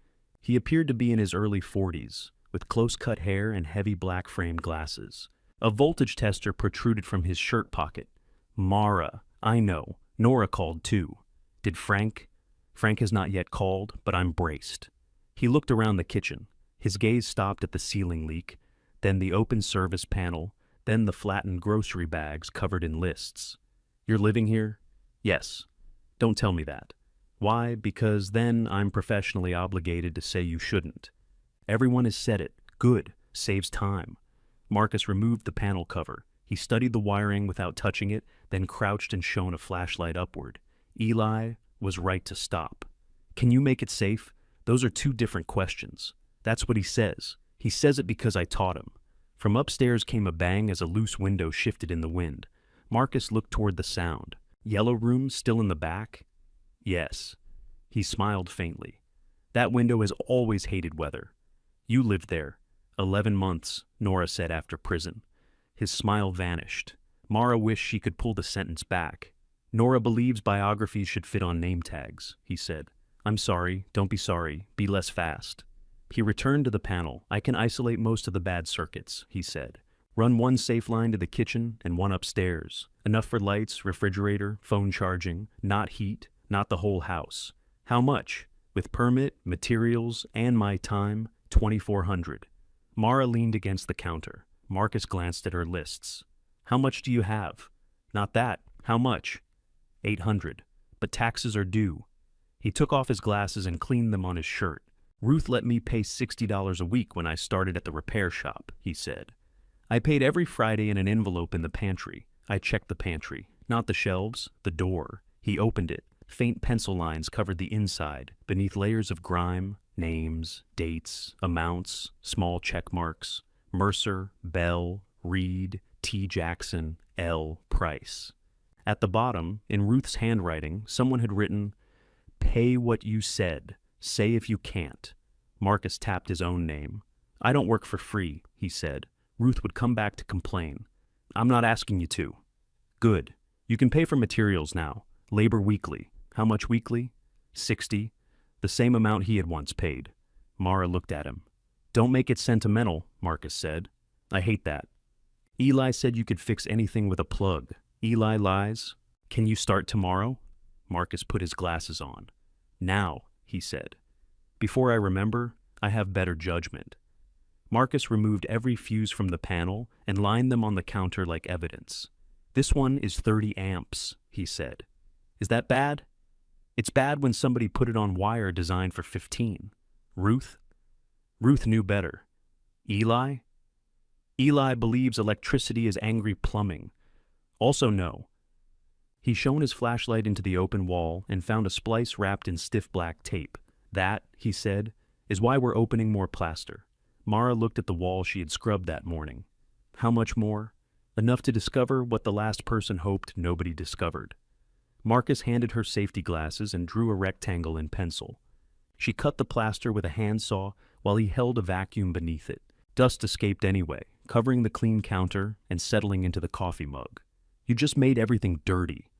He appeared to be in his early 40s, with close-cut hair and heavy black-framed glasses. A voltage tester protruded from his shirt pocket. Mara, I know. Nora called too. Did Frank? Frank has not yet called, but I'm braced. He looked around the kitchen. His gaze stopped at the ceiling leak, then the open service panel, then the flattened grocery bags covered in lists. You're living here? Yes. Don't tell me that. Why? Because then I'm professionally obligated to say you shouldn't. Everyone has said it. Good. Saves time. Marcus removed the panel cover. He studied the wiring without touching it, then crouched and shone a flashlight upward. Eli was right to stop. Can you make it safe? Those are two different questions. That's what he says. He says it because I taught him. From upstairs came a bang as a loose window shifted in the wind. Marcus looked toward the sound. Yellow room still in the back? Yes. He smiled faintly. That window has always hated weather. You lived there. 11 months, Nora said after prison. His smile vanished. Mara wished she could pull the sentence back. Nora believes biographies should fit on name tags, he said. I'm sorry, don't be sorry, be less fast. He returned to the panel. I can isolate most of the bad circuits, he said. Run one safe line to the kitchen and one upstairs. Enough for lights, refrigerator, phone charging, not heat, not the whole house. How much? With permit, materials, and my time, $2,400. Mara leaned against the counter. Marcus glanced at her lists. How much do you have? Not that. How much? $800. But taxes are due. He took off his glasses and cleaned them on his shirt. Ruth let me pay $60 a week when I started at the repair shop, he said. I paid every Friday in an envelope in the pantry. I checked the pantry, not the shelves, the door. He opened it. Faint pencil lines covered the inside, beneath layers of grime, names, dates, amounts, small check marks. Mercer, Bell, Reed, T. Jackson, L. Price. At the bottom, in Ruth's handwriting, someone had written, Pay what you said. Say if you can't. Marcus tapped his own name. I don't work for free, he said. Ruth would come back to complain. I'm not asking you to. Good. You can pay for materials now. Labor weekly. How much weekly? 60. The same amount he had once paid. Mara looked at him. Don't make it sentimental, Marcus said. I hate that. Eli said you could fix anything with a plug. Eli lies. Can you start tomorrow? Marcus put his glasses on. Now, he said. Before I remember, I have better judgment. Marcus removed every fuse from the panel and lined them on the counter like evidence. This one is 30 amps, he said. Is that bad? It's bad when somebody put it on wire designed for 15. Ruth? Ruth knew better. Eli? Eli believes electricity is angry plumbing. Also no. He shone his flashlight into the open wall and found a splice wrapped in stiff black tape. That, he said, is why we're opening more plaster. Mara looked at the wall she had scrubbed that morning. How much more? Enough to discover what the last person hoped nobody discovered. Marcus handed her safety glasses and drew a rectangle in pencil. She cut the plaster with a handsaw while he held a vacuum beneath it. Dust escaped anyway, covering the clean counter and settling into the coffee mug. You just made everything dirty.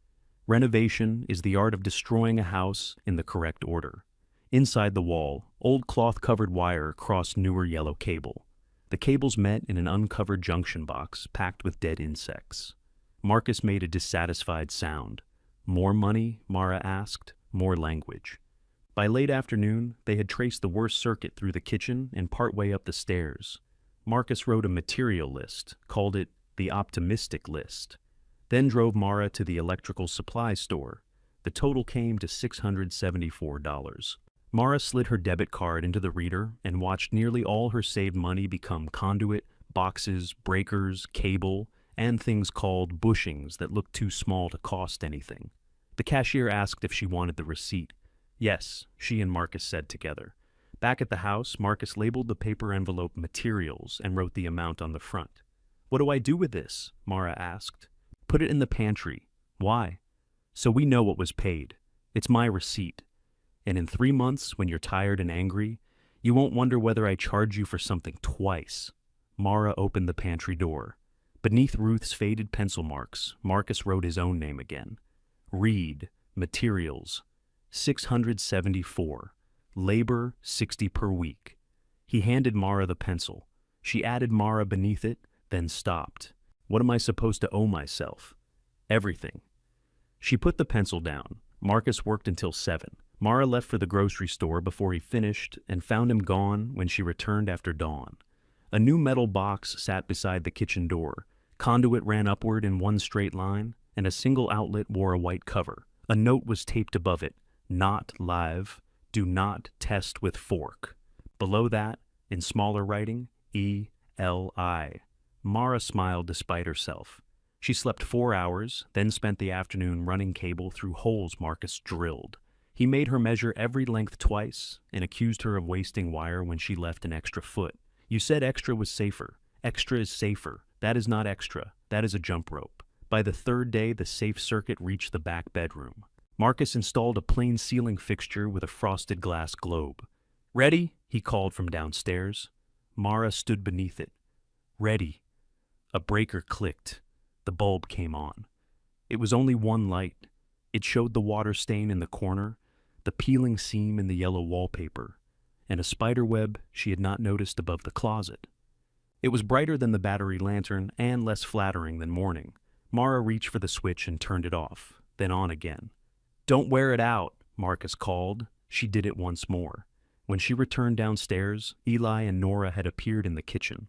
Renovation is the art of destroying a house in the correct order. Inside the wall, old cloth-covered wire crossed newer yellow cable. The cables met in an uncovered junction box packed with dead insects. Marcus made a dissatisfied sound. More money? Mara asked. More language. By late afternoon, they had traced the worst circuit through the kitchen and partway up the stairs. Marcus wrote a material list, called it the optimistic list, then drove Mara to the electrical supply store. The total came to $674. Mara slid her debit card into the reader and watched nearly all her saved money become conduit, boxes, breakers, cable, and things called bushings that looked too small to cost anything. The cashier asked if she wanted the receipt. Yes, she and Marcus said together. Back at the house, Marcus labeled the paper envelope materials and wrote the amount on the front. What do I do with this? Mara asked. Put it in the pantry. Why? So we know what was paid. It's my receipt. And in 3 months, when you're tired and angry, you won't wonder whether I charge you for something twice. Mara opened the pantry door. Beneath Ruth's faded pencil marks, Marcus wrote his own name again. Reed, materials, $674. Labor, $60 per week. He handed Mara the pencil. She added Mara beneath it, then stopped. What am I supposed to owe myself? Everything. She put the pencil down. Marcus worked until 7. Mara left for the grocery store before he finished and found him gone when she returned after dawn. A new metal box sat beside the kitchen door. Conduit ran upward in one straight line, and a single outlet wore a white cover. A note was taped above it, "Not live. Do not test with fork." Below that, in smaller writing, E-L-I. Mara smiled despite herself. She slept 4 hours, then spent the afternoon running cable through holes Marcus drilled. He made her measure every length twice and accused her of wasting wire when she left an extra foot. "You said extra was safer. Extra is safer. That is not extra. That is a jump rope." By the third day, the safe circuit reached the back bedroom. Marcus installed a plain ceiling fixture with a frosted glass globe. "Ready?" he called from downstairs. Mara stood beneath it. "Ready." A breaker clicked. The bulb came on. It was only one light. It showed the water stain in the corner, the peeling seam in the yellow wallpaper, and a spider web she had not noticed above the closet. It was brighter than the battery lantern and less flattering than morning. Mara reached for the switch and turned it off, then on again. "Don't wear it out," Marcus called. She did it once more. When she returned downstairs, Eli and Nora had appeared in the kitchen.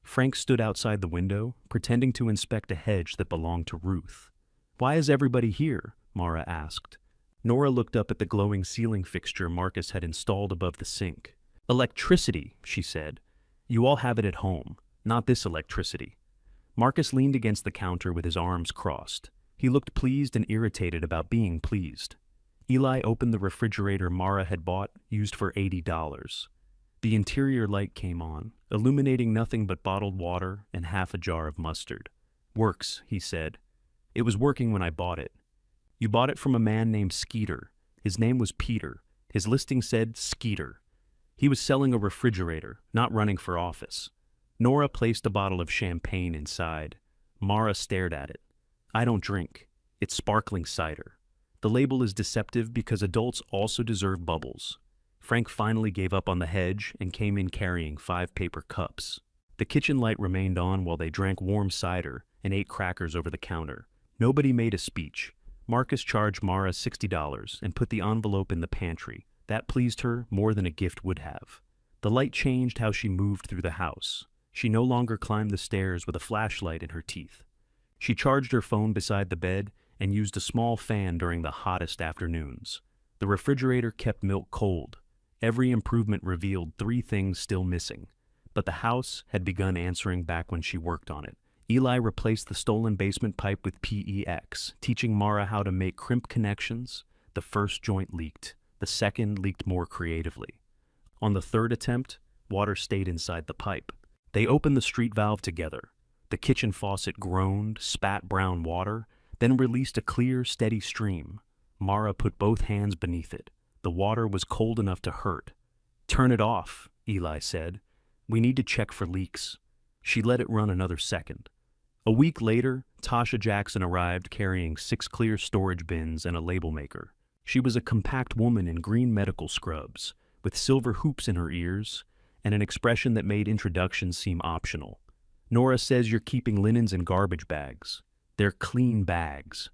Frank stood outside the window, pretending to inspect a hedge that belonged to Ruth. "Why is everybody here?" Mara asked. Nora looked up at the glowing ceiling fixture Marcus had installed above the sink. "Electricity," she said. "You all have it at home, not this electricity." Marcus leaned against the counter with his arms crossed. He looked pleased and irritated about being pleased. Eli opened the refrigerator Mara had bought, used for $80. The interior light came on, illuminating nothing but bottled water and half a jar of mustard. "Works," he said. "It was working when I bought it." "You bought it from a man named Skeeter. His name was Peter. His listing said Skeeter. He was selling a refrigerator, not running for office." Nora placed a bottle of champagne inside. Mara stared at it. "I don't drink. It's sparkling cider. The label is deceptive because adults also deserve bubbles." Frank finally gave up on the hedge and came in carrying 5 paper cups. The kitchen light remained on while they drank warm cider and ate crackers over the counter. Nobody made a speech. Marcus charged Mara $60 and put the envelope in the pantry. That pleased her more than a gift would have. The light changed how she moved through the house. She no longer climbed the stairs with a flashlight in her teeth. She charged her phone beside the bed and used a small fan during the hottest afternoons. The refrigerator kept milk cold. Every improvement revealed 3 things still missing, but the house had begun answering back when she worked on it. Eli replaced the stolen basement pipe with PEX, teaching Mara how to make crimp connections. The first joint leaked. The second leaked more creatively. On the third attempt, water stayed inside the pipe. They opened the street valve together. The kitchen faucet groaned, spat brown water, then released a clear, steady stream. Mara put both hands beneath it. The water was cold enough to hurt. "Turn it off," Eli said. "We need to check for leaks." She let it run another second. A week later, Tasha Jackson arrived carrying 6 clear storage bins and a label maker. She was a compact woman in green medical scrubs, with silver hoops in her ears, and an expression that made introductions seem optional. "Nora says you're keeping linens in garbage bags. They're clean bags."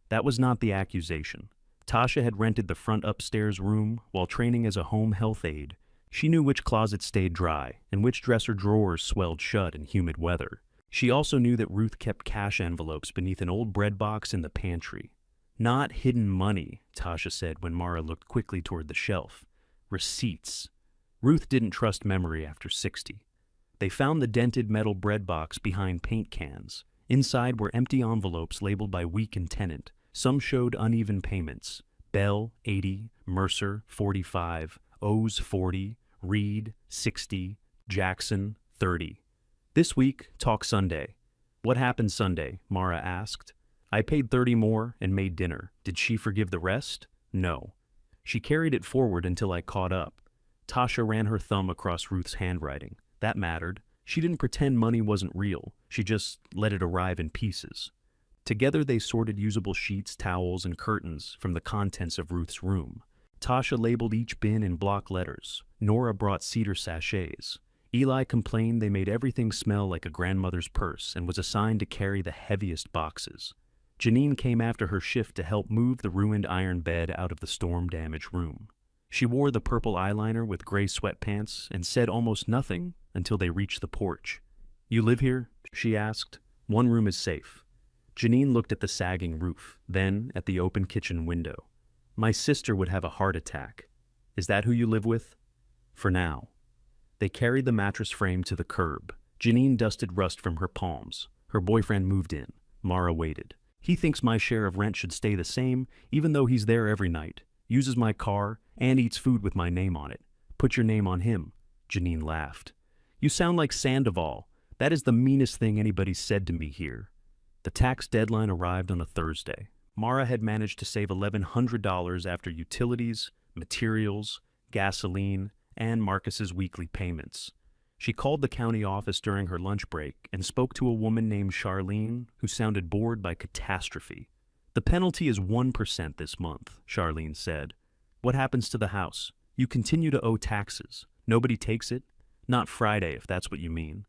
That was not the accusation. Tasha had rented the front upstairs room while training as a home health aide. She knew which closets stayed dry and which dresser drawers swelled shut in humid weather. She also knew that Ruth kept cash envelopes beneath an old bread box in the pantry. "Not hidden money," Tasha said when Mara looked quickly toward the shelf. "Receipts." Ruth didn't trust memory after 60. They found the dented metal bread box behind paint cans. Inside were empty envelopes labeled by week and tenant. Some showed uneven payments. Bell, 80, Mercer, 45, O's 40, Reed, 60, Jackson, 30. "This week, talk Sunday." "What happened Sunday?" Mara asked. "I paid 30 more and made dinner. Did she forgive the rest?" "No." She carried it forward until I caught up. Tasha ran her thumb across Ruth's handwriting. That mattered. She didn't pretend money wasn't real. She just let it arrive in pieces. Together they sorted usable sheets, towels, and curtains from the contents of Ruth's room. Tasha labeled each bin in block letters. Nora brought cedar sachets. Eli complained they made everything smell like a grandmother's purse and was assigned to carry the heaviest boxes. Janine came after her shift to help move the ruined iron bed out of the storm-damaged room. She wore the purple eyeliner with gray sweatpants and said almost nothing until they reached the porch. "You live here?" she asked. "One room is safe." Janine looked at the sagging roof, then at the open kitchen window. "My sister would have a heart attack. Is that who you live with?" "For now." They carried the mattress frame to the curb. Janine dusted rust from her palms. Her boyfriend moved in. Mara waited. "He thinks my share of rent should stay the same, even though he's there every night, uses my car, and eats food with my name on it. Put your name on him." Janine laughed. "You sound like Sandoval. That is the meanest thing anybody's said to me here." The tax deadline arrived on a Thursday. Mara had managed to save $1,100 after utilities, materials, gasoline, and Marcus's weekly payments. She called the county office during her lunch break and spoke to a woman named Charlene who sounded bored by catastrophe. "The penalty is 1% this month," Charlene said. "What happens to the house? You continue to owe taxes. Nobody takes it? Not Friday, if that's what you mean."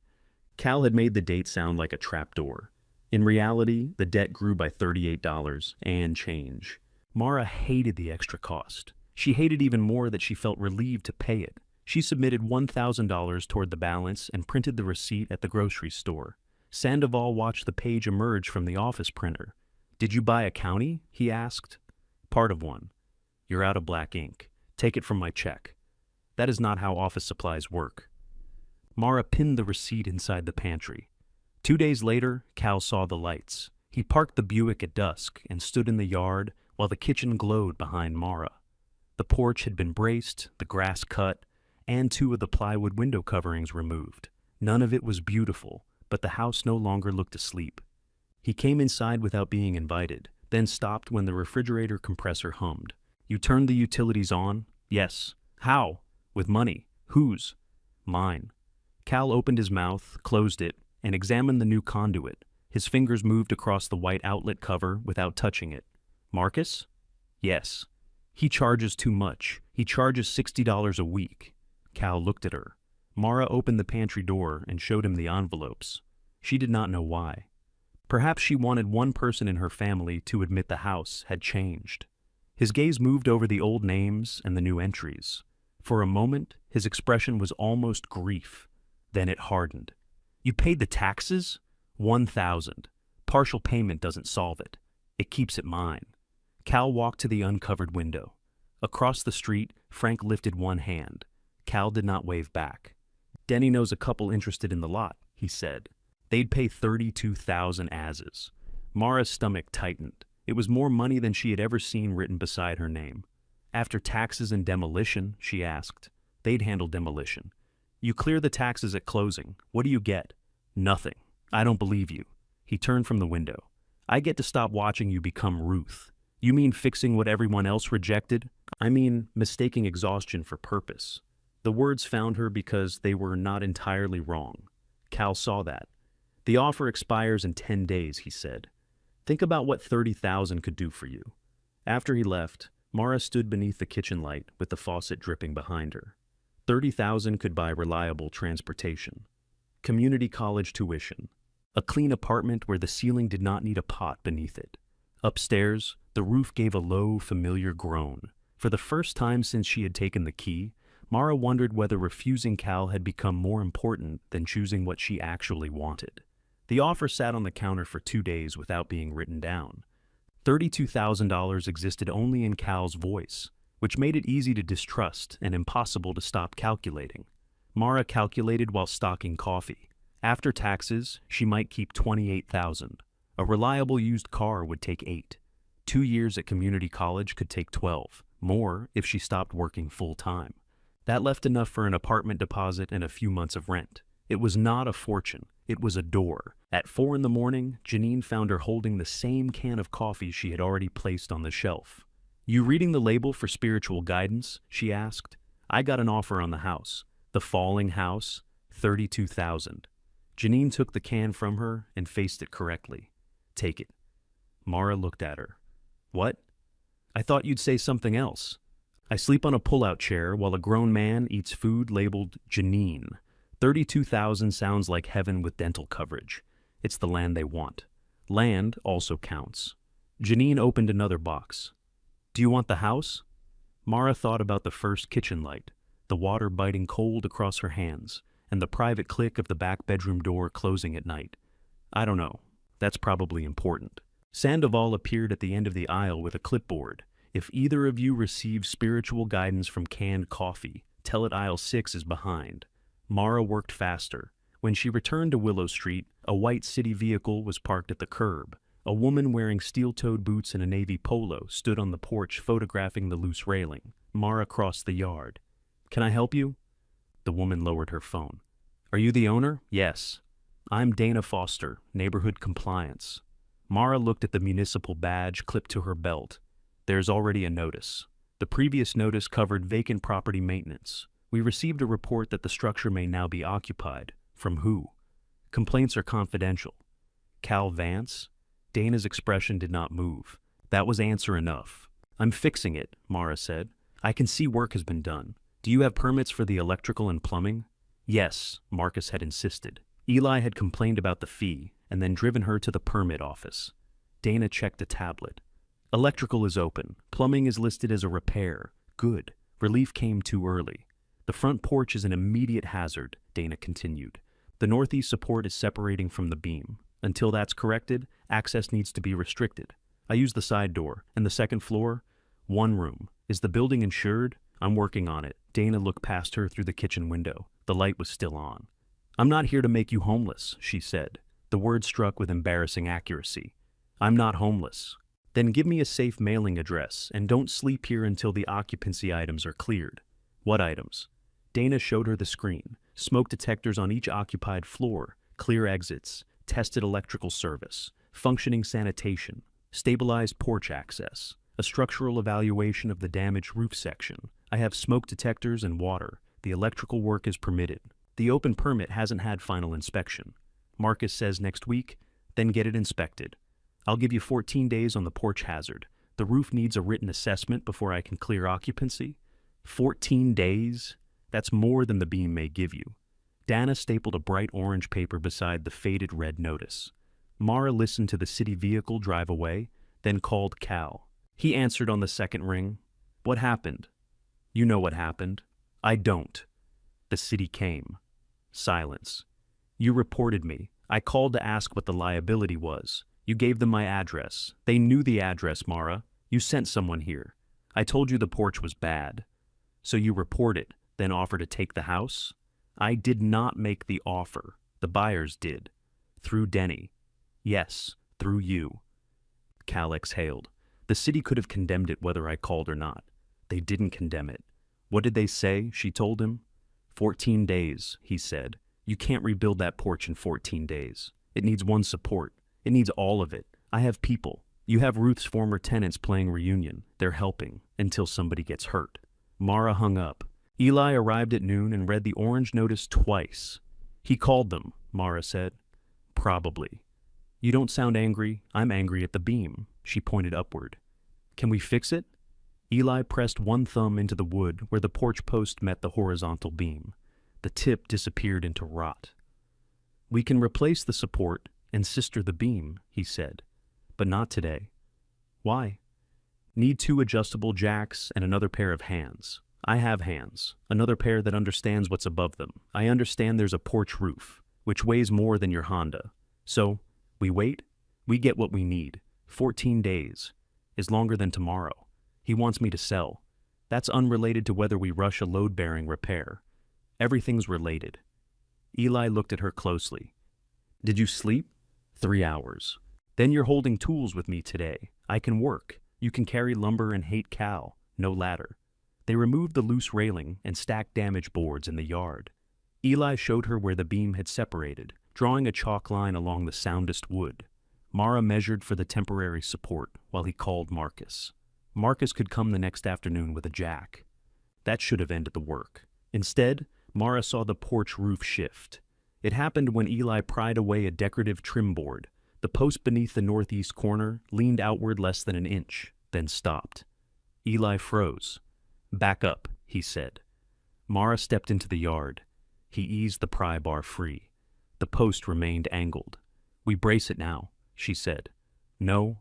Cal had made the date sound like a trapdoor. In reality, the debt grew by $38 and change. Mara hated the extra cost. She hated even more that she felt relieved to pay it. She submitted $1,000 toward the balance and printed the receipt at the grocery store. Sandoval watched the page emerge from the office printer. "Did you buy a county?" he asked. "Part of one." "You're out of black ink. Take it from my check." "That is not how office supplies work." Mara pinned the receipt inside the pantry. 2 days later, Cal saw the lights. He parked the Buick at dusk and stood in the yard while the kitchen glowed behind Mara. The porch had been braced, the grass cut, and 2 of the plywood window coverings removed. None of it was beautiful, but the house no longer looked asleep. He came inside without being invited, then stopped when the refrigerator compressor hummed. "You turned the utilities on?" "Yes." "How?" "With money." "Whose?" "Mine." Cal opened his mouth, closed it, and examined the new conduit. His fingers moved across the white outlet cover without touching it. "Marcus?" "Yes." "He charges too much. He charges $60 a week." Cal looked at her. Mara opened the pantry door and showed him the envelopes. She did not know why. Perhaps she wanted one person in her family to admit the house had changed. His gaze moved over the old names and the new entries. For a moment, his expression was almost grief. Then it hardened. "You paid the taxes?" $1,000. Partial payment doesn't solve it. It keeps it mine." Cal walked to the uncovered window. Across the street, Frank lifted one hand. Cal did not wave back. "Denny knows a couple interested in the lot," he said. "They'd pay 32,000 asses." Mara's stomach tightened. It was more money than she had ever seen written beside her name. "After taxes and demolition?" she asked. "They'd handle demolition." "You clear the taxes at closing. What do you get?" "Nothing. I don't believe you." He turned from the window. "I get to stop watching you become Ruth. You mean fixing what everyone else rejected? I mean mistaking exhaustion for purpose." The words found her because they were not entirely wrong. Cal saw that. "The offer expires in 10 days, he said. "Think about what 30,000 could do for you." After he left, Mara stood beneath the kitchen light with the faucet dripping behind her. 30,000 could buy reliable transportation, community college tuition, a clean apartment where the ceiling did not need a pot beneath it. Upstairs, the roof gave a low, familiar groan. For the first time since she had taken the key, Mara wondered whether refusing Cal had become more important than choosing what she actually wanted. The offer sat on the counter for 2 days without being written down. $32,000 existed only in Cal's voice, which made it easy to distrust and impossible to stop calculating. Mara calculated while stocking coffee. After taxes, she might keep 28,000. A reliable used car would take 8. 2 years at community college could take 12, more if she stopped working full-time. That left enough for an apartment deposit and a few months of rent. It was not a fortune, it was a door. At 4 in the morning, Janine found her holding the same can of coffee she had already placed on the shelf. "You reading the label for spiritual guidance?" she asked. "I got an offer on the house. The falling house, 32,000. Janine took the can from her and faced it correctly. "Take it." Mara looked at her. "What?" "I thought you'd say something else." "I sleep on a pull-out chair while a grown man eats food labeled Janine. 32,000 sounds like heaven with dental coverage. It's the land they want. Land also counts. Janine opened another box. Do you want the house? Mara thought about the first kitchen light, the water biting cold across her hands, and the private click of the back bedroom door closing at night. I don't know. That's probably important. Sandoval appeared at the end of the aisle with a clipboard. If either of you receives spiritual guidance from canned coffee, tell it aisle 6 is behind. Mara worked faster. When she returned to Willow Street, a white city vehicle was parked at the curb. A woman wearing steel-toed boots and a navy polo stood on the porch photographing the loose railing. Mara crossed the yard. Can I help you? The woman lowered her phone. Are you the owner? Yes. I'm Dana Foster, Neighborhood Compliance. Mara looked at the municipal badge clipped to her belt. There's already a notice. The previous notice covered vacant property maintenance. We received a report that the structure may now be occupied. From who? Complaints are confidential. Cal Vance? Dana's expression did not move. That was answer enough. I'm fixing it, Mara said. I can see work has been done. Do you have permits for the electrical and plumbing? Yes, Marcus had insisted. Eli had complained about the fee and then driven her to the permit office. Dana checked a tablet. Electrical is open. Plumbing is listed as a repair. Good. Relief came too early. The front porch is an immediate hazard, Dana continued. The northeast support is separating from the beam. Until that's corrected, access needs to be restricted. I use the side door. And the second floor? One room. Is the building insured? I'm working on it. Dana looked past her through the kitchen window. The light was still on. I'm not here to make you homeless, she said. The word struck with embarrassing accuracy. I'm not homeless. Then give me a safe mailing address, and don't sleep here until the occupancy items are cleared. What items? Dana showed her the screen. Smoke detectors on each occupied floor, clear exits, tested electrical service, functioning sanitation, stabilized porch access, a structural evaluation of the damaged roof section. I have smoke detectors and water. The electrical work is permitted. The open permit hasn't had final inspection. Marcus says next week, then get it inspected. I'll give you 14 days on the porch hazard. The roof needs a written assessment before I can clear occupancy. 14 days? That's more than the beam may give you. Dana stapled a bright orange paper beside the faded red notice. Mara listened to the city vehicle drive away, then called Cal. He answered on the second ring. What happened? You know what happened. I don't. The city came. Silence. You reported me. I called to ask what the liability was. You gave them my address. They knew the address, Mara. You sent someone here. I told you the porch was bad. So you reported, then offered to take the house? I did not make the offer. The buyers did. Through Denny. Yes, through you. Cal exhaled. The city could have condemned it whether I called or not. They didn't condemn it. What did they say? She told him. 14 days, he said. You can't rebuild that porch in 14 days. It needs one support. It needs all of it. I have people. You have Ruth's former tenants playing reunion. They're helping until somebody gets hurt. Mara hung up. Eli arrived at noon and read the orange notice twice. He called them, Mara said. Probably. You don't sound angry. I'm angry at the beam. She pointed upward. Can we fix it? Eli pressed one thumb into the wood where the porch post met the horizontal beam. The tip disappeared into rot. We can replace the support and sister the beam, he said, but not today. Why? Need 2 adjustable jacks and another pair of hands. I have hands, another pair that understands what's above them. I understand there's a porch roof, which weighs more than your Honda. So, we wait? We get what we need. 14 days. Is longer than tomorrow. He wants me to sell. That's unrelated to whether we rush a load-bearing repair. Everything's related. Eli looked at her closely. Did you sleep? 3 hours. Then you're holding tools with me today. I can work. You can carry lumber and hate Cal. No ladder. They removed the loose railing and stacked damaged boards in the yard. Eli showed her where the beam had separated, drawing a chalk line along the soundest wood. Mara measured for the temporary support while he called Marcus. Marcus could come the next afternoon with a jack. That should have ended the work. Instead, Mara saw the porch roof shift. It happened when Eli pried away a decorative trim board. The post beneath the northeast corner leaned outward less than an inch, then stopped. Eli froze. Back up, he said. Mara stepped into the yard. He eased the pry bar free. The post remained angled. We brace it now, she said. No,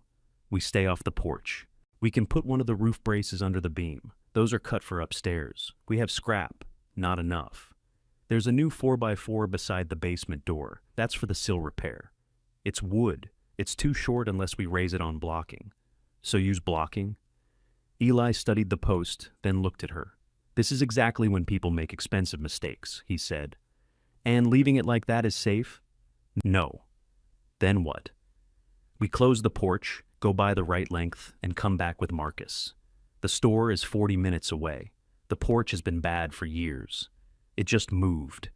We stay off the porch. We can put one of the roof braces under the beam. Those are cut for upstairs. We have scrap. Not enough. There's a new 4x4 beside the basement door. That's for the sill repair. It's wood. It's too short unless we raise it on blocking. So use blocking? Eli studied the post, then looked at her. This is exactly when people make expensive mistakes, he said. And leaving it like that is safe? No. Then what? We close the porch, go by the right length, and come back with Marcus. The store is 40 minutes away. The porch has been bad for years. It just moved.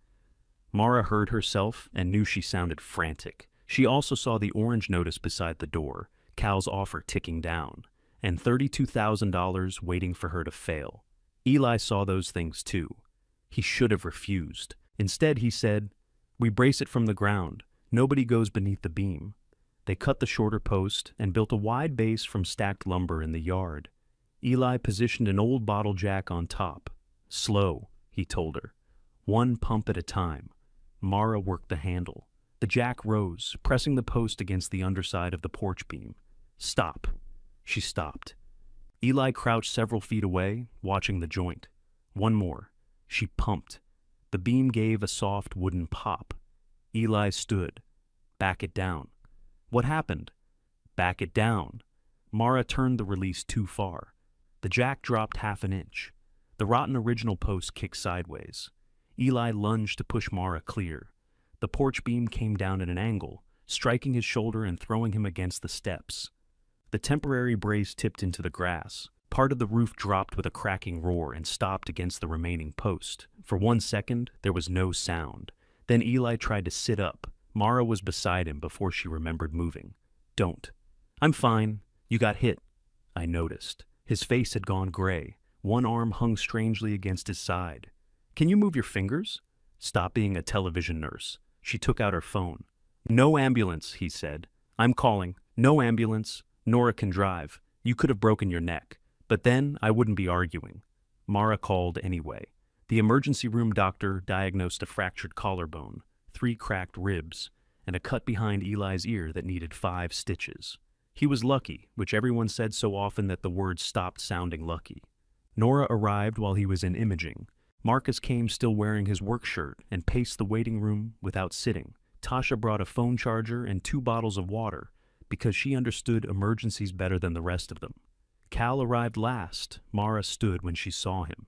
Mara heard herself and knew she sounded frantic. She also saw the orange notice beside the door, Cal's offer ticking down, and $32,000 waiting for her to fail. Eli saw those things too. He should have refused. Instead, he said, "We brace it from the ground. Nobody goes beneath the beam." They cut the shorter post and built a wide base from stacked lumber in the yard. Eli positioned an old bottle jack on top. "Slow," he told her. "One pump at a time." Mara worked the handle. The jack rose, pressing the post against the underside of the porch beam. "Stop." She stopped. Eli crouched several feet away, watching the joint. One more. She pumped. The beam gave a soft wooden pop. Eli stood. "Back it down." "What happened?" "Back it down." Mara turned the release too far. The jack dropped half an inch. The rotten original post kicked sideways. Eli lunged to push Mara clear. The porch beam came down at an angle, striking his shoulder and throwing him against the steps. The temporary brace tipped into the grass. Part of the roof dropped with a cracking roar and stopped against the remaining post. For 1 second, there was no sound. Then Eli tried to sit up. Mara was beside him before she remembered moving. "Don't." "I'm fine. You got hit." I noticed. His face had gone gray. One arm hung strangely against his side. "Can you move your fingers?" "Stop being a television nurse." She took out her phone. "No ambulance," he said. "I'm calling. No ambulance. Nora can drive. You could have broken your neck. But then I wouldn't be arguing." Mara called anyway. The emergency room doctor diagnosed a fractured collarbone, 3 cracked ribs, and a cut behind Eli's ear that needed 5 stitches. He was lucky, which everyone said so often that the word stopped sounding lucky. Nora arrived while he was in imaging. Marcus came still wearing his work shirt and paced the waiting room without sitting. Tasha brought a phone charger and 2 bottles of water because she understood emergencies better than the rest of them. Cal arrived last. Mara stood when she saw him.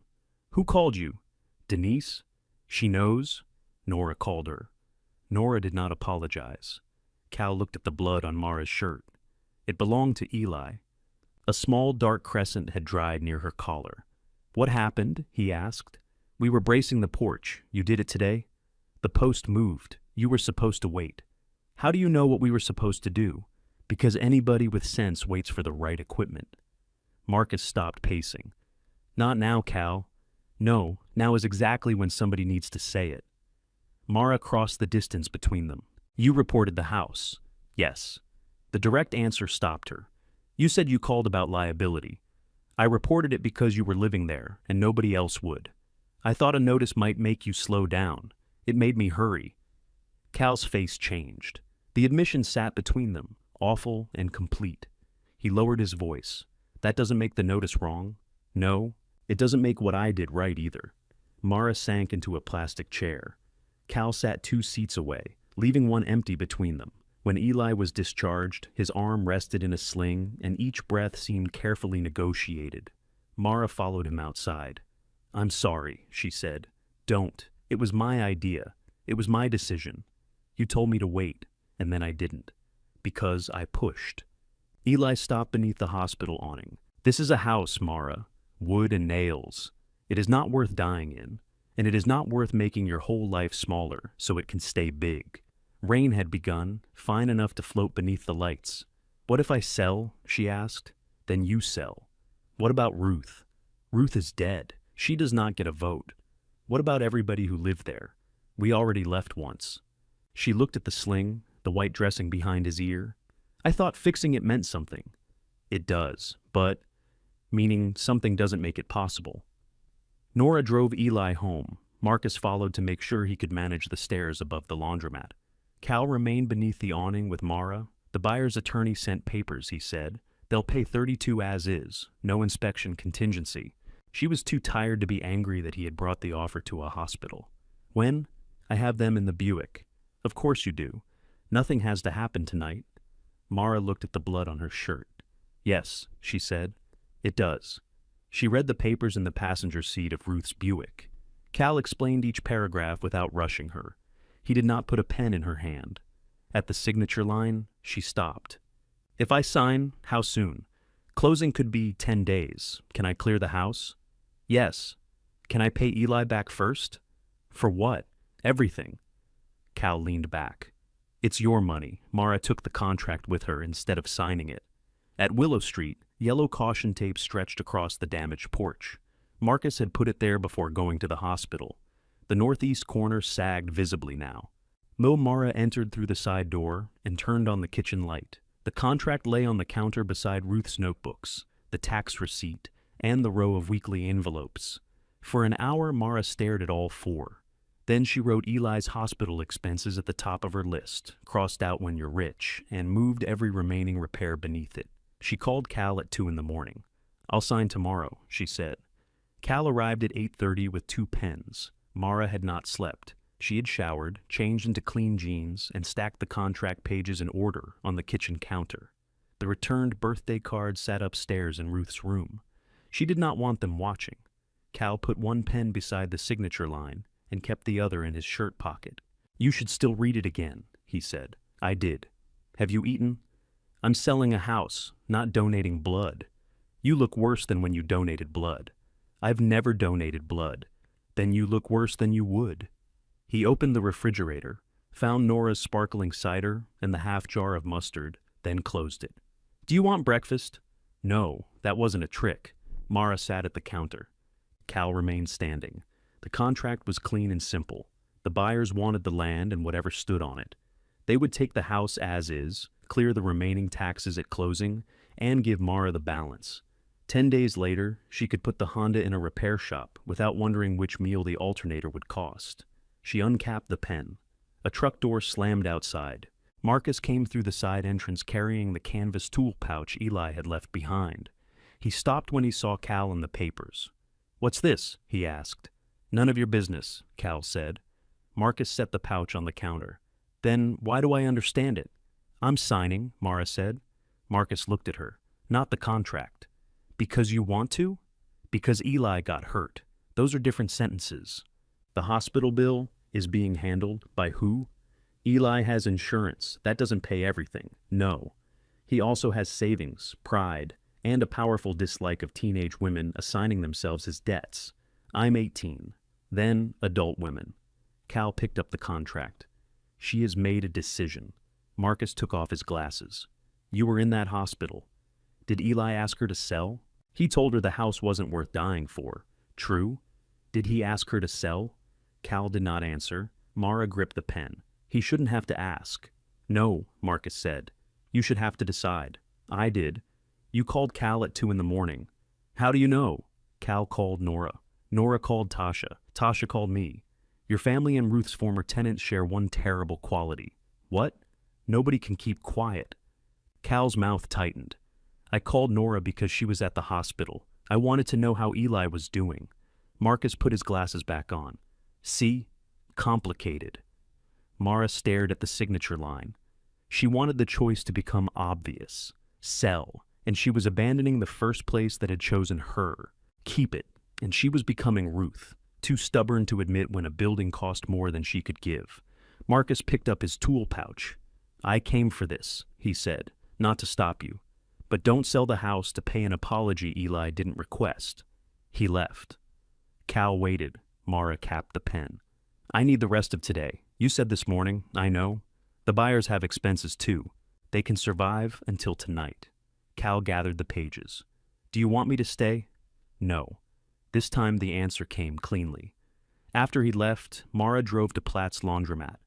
"Who called you?" "Denise." "She knows?" Nora called her. Nora did not apologize. Cal looked at the blood on Mara's shirt. It belonged to Eli. A small dark crescent had dried near her collar. "What happened?" he asked. "We were bracing the porch. You did it today?" "The post moved. You were supposed to wait." "How do you know what we were supposed to do?" "Because anybody with sense waits for the right equipment." Marcus stopped pacing. "Not now, Cal." "No, now is exactly when somebody needs to say it." Mara crossed the distance between them. "You reported the house." "Yes." The direct answer stopped her. "You said you called about liability." "I reported it because you were living there, and nobody else would. I thought a notice might make you slow down. It made me hurry." Cal's face changed. The admission sat between them, awful and complete. He lowered his voice. "That doesn't make the notice wrong." "No, it doesn't make what I did right either." Mara sank into a plastic chair. Cal sat 2 seats away, leaving one empty between them. When Eli was discharged, his arm rested in a sling, and each breath seemed carefully negotiated. Mara followed him outside. "I'm sorry," she said. "Don't. It was my idea. It was my decision. You told me to wait, and then I didn't. Because I pushed." Eli stopped beneath the hospital awning. "This is a house, Mara. Wood and nails. It is not worth dying in, and it is not worth making your whole life smaller so it can stay big." Rain had begun, fine enough to float beneath the lights. "What if I sell?" she asked. "Then you sell." "What about Ruth?" "Ruth is dead. She does not get a vote." "What about everybody who lived there? We already left once." She looked at the sling, the white dressing behind his ear. "I thought fixing it meant something." "It does, but..." "Meaning something doesn't make it possible." Nora drove Eli home. Marcus followed to make sure he could manage the stairs above the laundromat. Cal remained beneath the awning with Mara. "The buyer's attorney sent papers," he said. They'll pay 32 as is, no inspection contingency. She was too tired to be angry that he had brought the offer to a hospital. When? I have them in the Buick. Of course you do. Nothing has to happen tonight. Mara looked at the blood on her shirt. Yes, she said. It does. She read the papers in the passenger seat of Ruth's Buick. Cal explained each paragraph without rushing her. He did not put a pen in her hand. At the signature line, she stopped. If I sign, how soon? Closing could be 10 days. Can I clear the house? Yes. Can I pay Eli back first? For what? Everything. Cal leaned back. It's your money. Mara took the contract with her instead of signing it. At Willow Street, yellow caution tape stretched across the damaged porch. Marcus had put it there before going to the hospital. The northeast corner sagged visibly now. Mara entered through the side door and turned on the kitchen light. The contract lay on the counter beside Ruth's notebooks, the tax receipt, and the row of weekly envelopes. For an hour, Mara stared at all four. Then she wrote Eli's hospital expenses at the top of her list, crossed out when you're rich, and moved every remaining repair beneath it. She called Cal at 2 a.m. I'll sign tomorrow, she said. Cal arrived at 8:30 with 2 pens. Mara had not slept. She had showered, changed into clean jeans, and stacked the contract pages in order on the kitchen counter. The returned birthday card sat upstairs in Ruth's room. She did not want them watching. Cal put 1 pen beside the signature line and kept the other in his shirt pocket. You should still read it again, he said. I did. Have you eaten? I'm selling a house, not donating blood. You look worse than when you donated blood. I've never donated blood. Then you look worse than you would. He opened the refrigerator, found Nora's sparkling cider and the half jar of mustard, then closed it. Do you want breakfast? No, that wasn't a trick. Mara sat at the counter. Cal remained standing. The contract was clean and simple. The buyers wanted the land and whatever stood on it. They would take the house as is, clear the remaining taxes at closing, and give Mara the balance. 10 days later, she could put the Honda in a repair shop without wondering which meal the alternator would cost. She uncapped the pen. A truck door slammed outside. Marcus came through the side entrance carrying the canvas tool pouch Eli had left behind. He stopped when he saw Cal and the papers. What's this? He asked. None of your business, Cal said. Marcus set the pouch on the counter. Then why do I understand it? I'm signing, Mara said. Marcus looked at her. Not the contract. Because you want to? Because Eli got hurt. Those are different sentences. The hospital bill is being handled by who? Eli has insurance. That doesn't pay everything. No. He also has savings, pride, and a powerful dislike of teenage women assigning themselves as debts. I'm 18. Then adult women. Cal picked up the contract. She has made a decision. Marcus took off his glasses. You were in that hospital. Did Eli ask her to sell? He told her the house wasn't worth dying for. True. Did he ask her to sell? Cal did not answer. Mara gripped the pen. He shouldn't have to ask. No, Marcus said. You should have to decide. I did. You called Cal at 2 a.m. How do you know? Cal called Nora. Nora called Tasha. Tasha called me. Your family and Ruth's former tenants share one terrible quality. What? Nobody can keep quiet. Cal's mouth tightened. I called Nora because she was at the hospital. I wanted to know how Eli was doing. Marcus put his glasses back on. See? Complicated. Mara stared at the signature line. She wanted the choice to become obvious. Sell. And she was abandoning the first place that had chosen her. Keep it. And she was becoming Ruth, too stubborn to admit when a building cost more than she could give. Marcus picked up his tool pouch. I came for this, he said, not to stop you. But don't sell the house to pay an apology Eli didn't request. He left. Cal waited. Mara capped the pen. I need the rest of today. You said this morning, I know. The buyers have expenses too. They can survive until tonight. Cal gathered the pages. Do you want me to stay? No. This time the answer came cleanly. After he left, Mara drove to Platt's laundromat.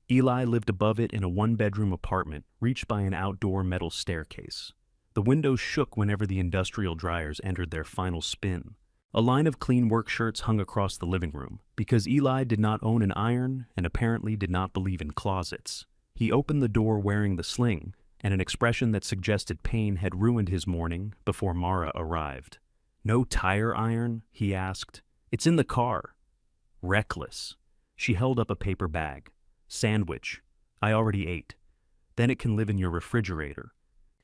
Eli lived above it in a 1-bedroom apartment reached by an outdoor metal staircase. The windows shook whenever the industrial dryers entered their final spin. A line of clean work shirts hung across the living room, because Eli did not own an iron and apparently did not believe in closets. He opened the door wearing the sling, and an expression that suggested pain had ruined his morning before Mara arrived. "No tire iron?" he asked. "It's in the car." Reckless. She held up a paper bag. "Sandwich. I already ate. Then it can live in your refrigerator."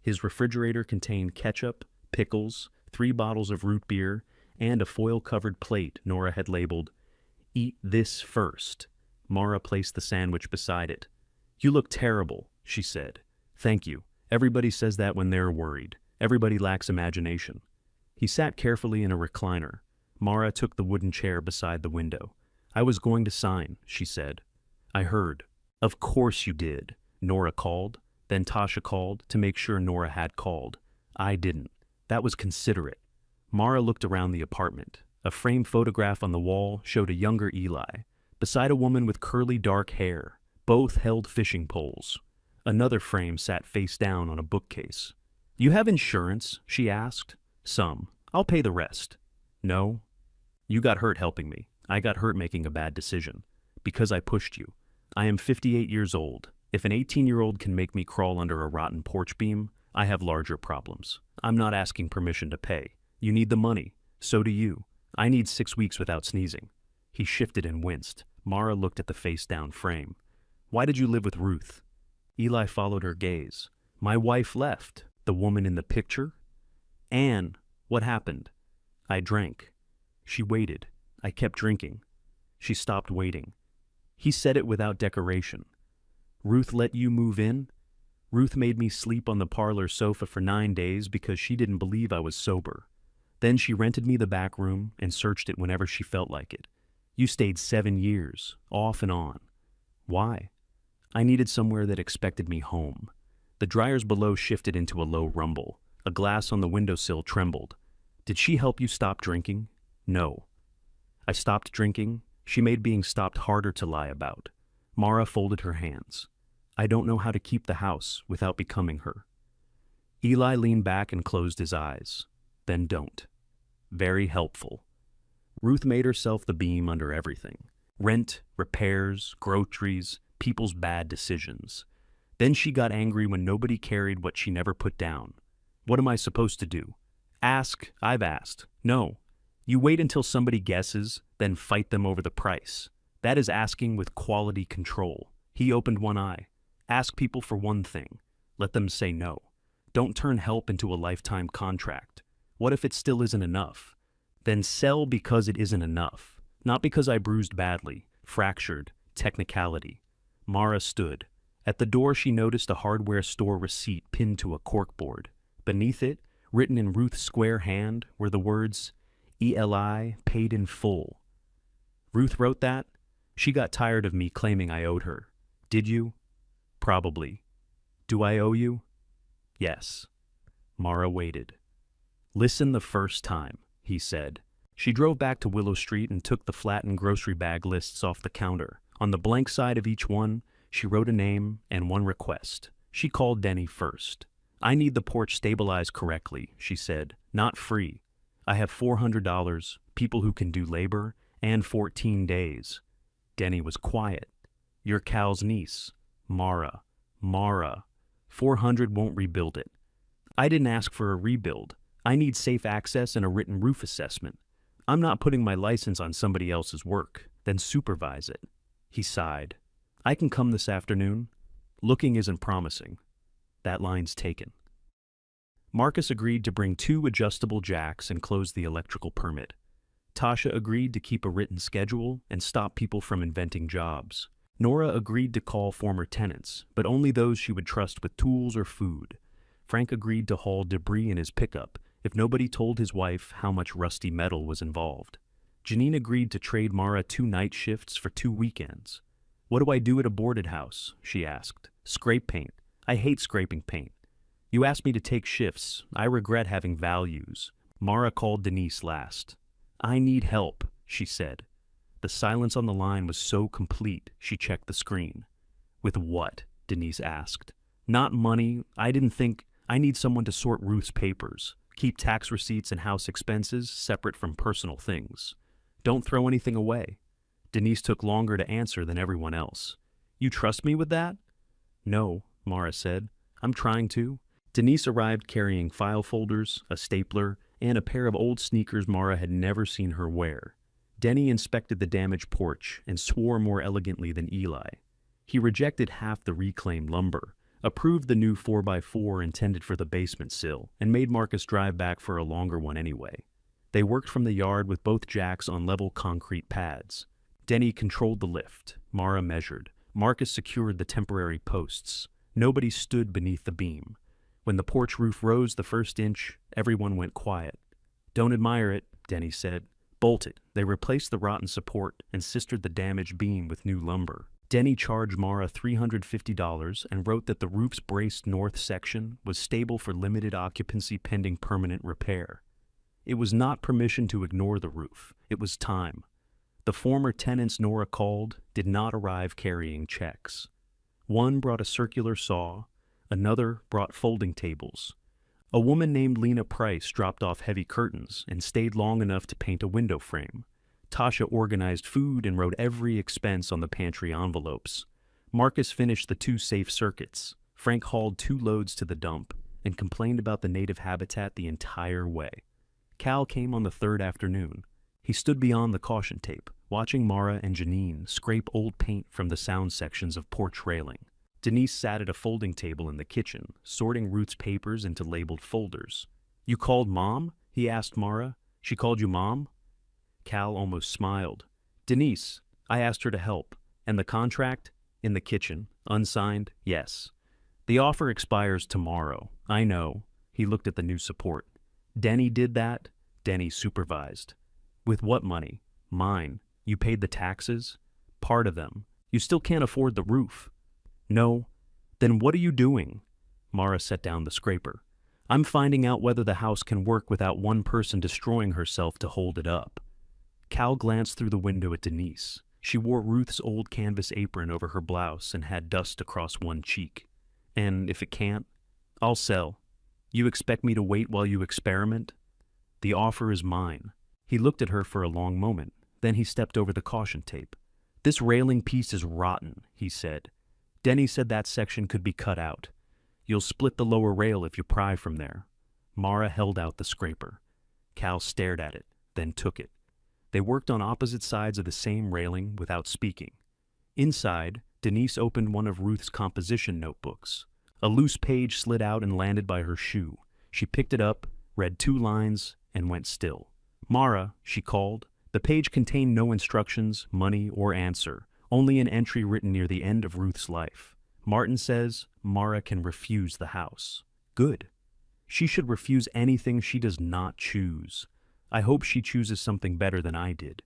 His refrigerator contained ketchup, pickles, 3 bottles of root beer, and a foil-covered plate Nora had labeled, "Eat this first." Mara placed the sandwich beside it. "You look terrible," she said. "Thank you. Everybody says that when they're worried. Everybody lacks imagination." He sat carefully in a recliner. Mara took the wooden chair beside the window. "I was going to sign," she said. "I heard." "Of course you did," Nora called. Then Tasha called to make sure Nora had called. "I didn't. That was considerate." Mara looked around the apartment. A framed photograph on the wall showed a younger Eli, beside a woman with curly dark hair. Both held fishing poles. Another frame sat face down on a bookcase. "You have insurance?" she asked. "Some. I'll pay the rest." "No. You got hurt helping me. I got hurt making a bad decision. Because I pushed you. I am 58 years old. If an 18-year-old can make me crawl under a rotten porch beam, I have larger problems. I'm not asking permission to pay. You need the money. So do you. I need 6 weeks without sneezing." He shifted and winced. Mara looked at the face-down frame. "Why did you live with Ruth?" Eli followed her gaze. "My wife left. The woman in the picture?" "Anne, what happened?" "I drank." She waited. "I kept drinking." She stopped waiting. He said it without decoration. "Ruth let you move in?" "Ruth made me sleep on the parlor sofa for 9 days because she didn't believe I was sober. Then she rented me the back room and searched it whenever she felt like it. You stayed 7 years, off and on." "Why?" "I needed somewhere that expected me home." The dryers below shifted into a low rumble. A glass on the windowsill trembled. "Did she help you stop drinking?" "No." "I stopped drinking. She made being stopped harder to lie about." Mara folded her hands. "I don't know how to keep the house without becoming her." Eli leaned back and closed his eyes. "Then don't." Very helpful. Ruth made herself the beam under everything. Rent, repairs, groceries, people's bad decisions. Then she got angry when nobody carried what she never put down. "What am I supposed to do?" "Ask. I've asked." "No. You wait until somebody guesses, then fight them over the price. That is asking with quality control." He opened one eye. "Ask people for one thing. Let them say no. Don't turn help into a lifetime contract. What if it still isn't enough? Then sell because it isn't enough. Not because I bruised badly, fractured, technicality." Mara stood. At the door she noticed a hardware store receipt pinned to a corkboard. Beneath it, written in Ruth's square hand, were the words, "Eli, paid in full." "Ruth wrote that?" "She got tired of me claiming I owed her." "Did you?" "Probably." "Do I owe you?" "Yes." Mara waited. "Listen the first time," he said. She drove back to Willow Street and took the flattened grocery bag lists off the counter. On the blank side of each one, she wrote a name and one request. She called Denny first. "I need the porch stabilized correctly," she said. "Not free. I have $400, people who can do labor, and 14 days. Denny was quiet. "You're Cal's niece." "Mara. 400 won't rebuild it." "I didn't ask for a rebuild. I need safe access and a written roof assessment. I'm not putting my license on somebody else's work, then supervise it." He sighed. "I can come this afternoon." "Looking isn't promising." "That line's taken." Marcus agreed to bring 2 adjustable jacks and close the electrical permit. Tasha agreed to keep a written schedule and stop people from inventing jobs. Nora agreed to call former tenants, but only those she would trust with tools or food. Frank agreed to haul debris in his pickup if nobody told his wife how much rusty metal was involved. Janine agreed to trade Mara 2 night shifts for 2 weekends. "What do I do at a boarded house?" she asked. "Scrape paint. I hate scraping paint." "You asked me to take shifts. I regret having values." Mara called Denise last. "I need help," she said. The silence on the line was so complete, she checked the screen. "With what?" Denise asked. "Not money. I need someone to sort Ruth's papers, keep tax receipts and house expenses separate from personal things. Don't throw anything away." Denise took longer to answer than everyone else. "You trust me with that?" "No," Mara said. I'm trying to. Denise arrived carrying file folders, a stapler, and a pair of old sneakers Mara had never seen her wear. Denny inspected the damaged porch and swore more elegantly than Eli. He rejected half the reclaimed lumber, approved the new 4x4 intended for the basement sill, and made Marcus drive back for a longer one anyway. They worked from the yard with both jacks on level concrete pads. Denny controlled the lift. Mara measured. Marcus secured the temporary posts. Nobody stood beneath the beam. When the porch roof rose the first inch, everyone went quiet. "Don't admire it," Denny said. "Bolt it." They replaced the rotten support and sistered the damaged beam with new lumber. Denny charged Mara $350 and wrote that the roof's braced north section was stable for limited occupancy pending permanent repair. It was not permission to ignore the roof. It was time. The former tenants Nora called did not arrive carrying checks. One brought a circular saw, another brought folding tables. A woman named Lena Price dropped off heavy curtains and stayed long enough to paint a window frame. Tasha organized food and wrote every expense on the pantry envelopes. Marcus finished the 2 safe circuits. Frank hauled 2 loads to the dump and complained about the native habitat the entire way. Cal came on the 3rd afternoon. He stood beyond the caution tape, watching Mara and Janine scrape old paint from the sound sections of porch railing. Denise sat at a folding table in the kitchen, sorting Ruth's papers into labeled folders. "You called Mom?" he asked Mara. "She called you Mom?" Cal almost smiled. "Denise, I asked her to help. And the contract? In the kitchen. Unsigned? Yes. The offer expires tomorrow. I know." He looked at the new support. "Denny did that?" Denny supervised. "With what money?" "Mine. You paid the taxes?" "Part of them. You still can't afford the roof." "No." "Then what are you doing?" Mara set down the scraper. "I'm finding out whether the house can work without one person destroying herself to hold it up." Cal glanced through the window at Denise. She wore Ruth's old canvas apron over her blouse and had dust across one cheek. "And if it can't, I'll sell. You expect me to wait while you experiment?" "The offer is mine." He looked at her for a long moment. Then he stepped over the caution tape. "This railing piece is rotten," he said. "Denny said that section could be cut out. You'll split the lower rail if you pry from there." Mara held out the scraper. Cal stared at it, then took it. They worked on opposite sides of the same railing without speaking. Inside, Denise opened one of Ruth's composition notebooks. A loose page slid out and landed by her shoe. She picked it up, read 2 lines, and went still. "Mara," she called. The page contained no instructions, money, or answer, only an entry written near the end of Ruth's life. "Martin says Mara can refuse the house." Good. She should refuse anything she does not choose. I hope she chooses something better than I did.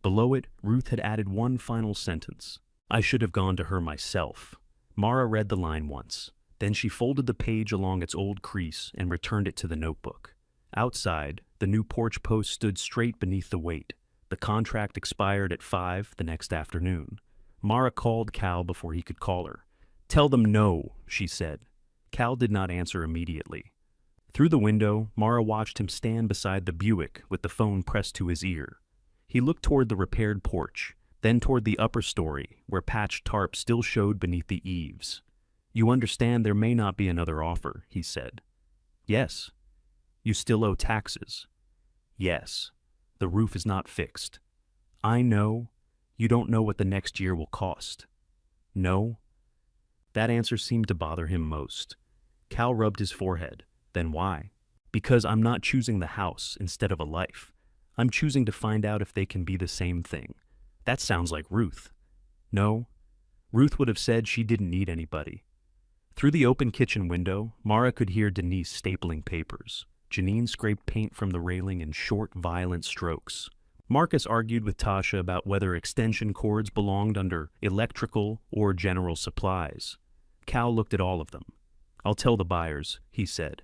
Below it, Ruth had added one final sentence. "I should have gone to her myself." Mara read the line once. Then she folded the page along its old crease and returned it to the notebook. Outside, the new porch post stood straight beneath the weight. The contract expired at 5 the next afternoon. Mara called Cal before he could call her. "Tell them no," she said. Cal did not answer immediately. Through the window, Mara watched him stand beside the Buick with the phone pressed to his ear. He looked toward the repaired porch, then toward the upper story, where patched tarp still showed beneath the eaves. "You understand there may not be another offer," he said. "Yes." "You still owe taxes?" "Yes." "The roof is not fixed." "I know. You don't know what the next year will cost." "No." That answer seemed to bother him most. Cal rubbed his forehead. "Then why?" "Because I'm not choosing the house instead of a life. I'm choosing to find out if they can be the same thing." "That sounds like Ruth." "No. Ruth would have said she didn't need anybody." Through the open kitchen window, Mara could hear Denise stapling papers. Janine scraped paint from the railing in short, violent strokes. Marcus argued with Tasha about whether extension cords belonged under electrical or general supplies. Cal looked at all of them. "I'll tell the buyers," he said.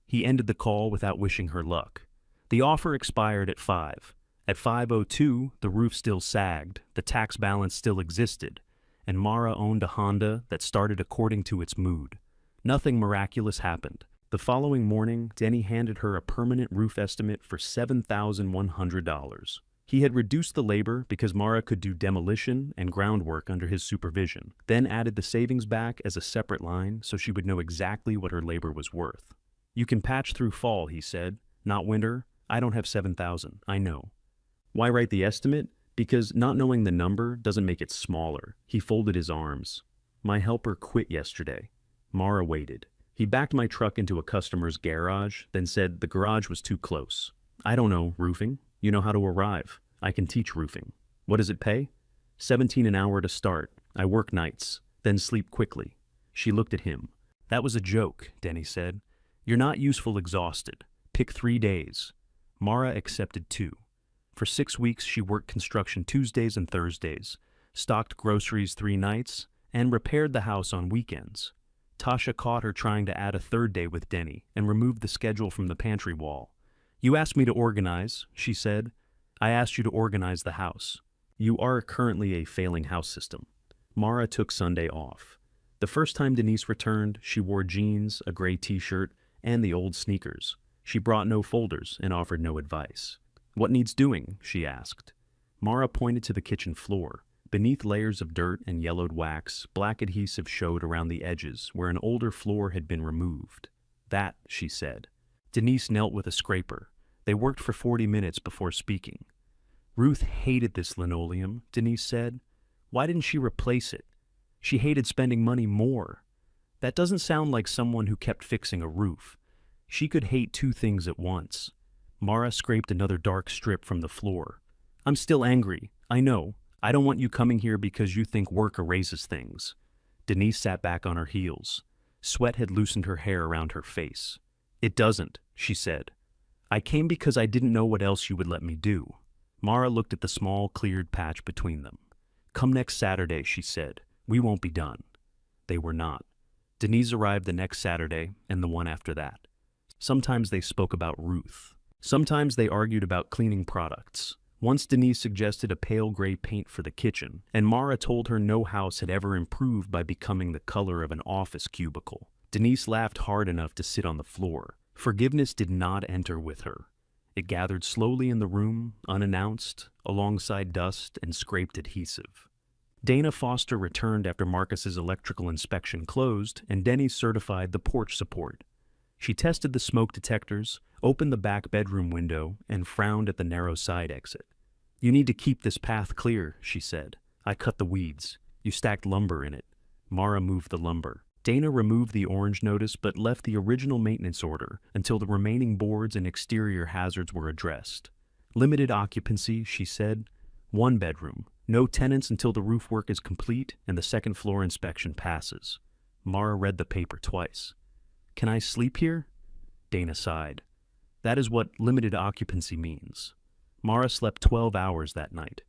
He ended the call without wishing her luck. The offer expired at 5. At 5:02, the roof still sagged, the tax balance still existed, and Mara owned a Honda that started according to its mood. Nothing miraculous happened. The following morning, Denny handed her a permanent roof estimate for $7,100. He had reduced the labor because Mara could do demolition and groundwork under his supervision, then added the savings back as a separate line so she would know exactly what her labor was worth. "You can patch through fall," he said. "Not winter. I don't have 7,000, I know." Why write the estimate? Because not knowing the number doesn't make it smaller. He folded his arms. "My helper quit yesterday." Mara waited. He backed my truck into a customer's garage, then said the garage was too close. "I don't know roofing. You know how to arrive. I can teach roofing." "What does it pay?" 17 an hour to start. I work nights, then sleep quickly. She looked at him. "That was a joke," Denny said. "You're not useful exhausted. Pick 3 days." Mara accepted 2. For 6 weeks she worked construction Tuesdays and Thursdays, stocked groceries 3 nights, and repaired the house on weekends. Tasha caught her trying to add a 3rd day with Denny and removed the schedule from the pantry wall. "You asked me to organize," she said. "I asked you to organize the house. You are currently a failing house system." Mara took Sunday off. The first time Denise returned, she wore jeans, a gray t-shirt, and the old sneakers. She brought no folders and offered no advice. "What needs doing?" she asked. Mara pointed to the kitchen floor. Beneath layers of dirt and yellowed wax, black adhesive showed around the edges where an older floor had been removed. "That," she said. Denise knelt with a scraper. They worked for 40 minutes before speaking. "Ruth hated this linoleum," Denise said. "Why didn't she replace it? She hated spending money more." "That doesn't sound like someone who kept fixing a roof. She could hate 2 things at once." Mara scraped another dark strip from the floor. "I'm still angry. I know. I don't want you coming here because you think work erases things." Denise sat back on her heels. Sweat had loosened her hair around her face. "It doesn't," she said. "I came because I didn't know what else you would let me do." Mara looked at the small, cleared patch between them. "Come next Saturday," she said. "We won't be done." They were not. Denise arrived the next Saturday and the one after that. Sometimes they spoke about Ruth. Sometimes they argued about cleaning products. Once Denise suggested a pale gray paint for the kitchen, and Mara told her no house had ever improved by becoming the color of an office cubicle. Denise laughed hard enough to sit on the floor. Forgiveness did not enter with her. It gathered slowly in the room, unannounced, alongside dust and scraped adhesive. Dana Foster returned after Marcus's electrical inspection closed, and Denny certified the porch support. She tested the smoke detectors, opened the back bedroom window, and frowned at the narrow side exit. "You need to keep this path clear," she said. "I cut the weeds. You stacked lumber in it." Mara moved the lumber. Dana removed the orange notice but left the original maintenance order until the remaining boards and exterior hazards were addressed. "Limited occupancy," she said. "1 bedroom. No tenants until the roof work is complete and the 2nd floor inspection passes." Mara read the paper twice. "Can I sleep here?" Dana sighed. "That is what limited occupancy means." Mara slept 12 hours that night.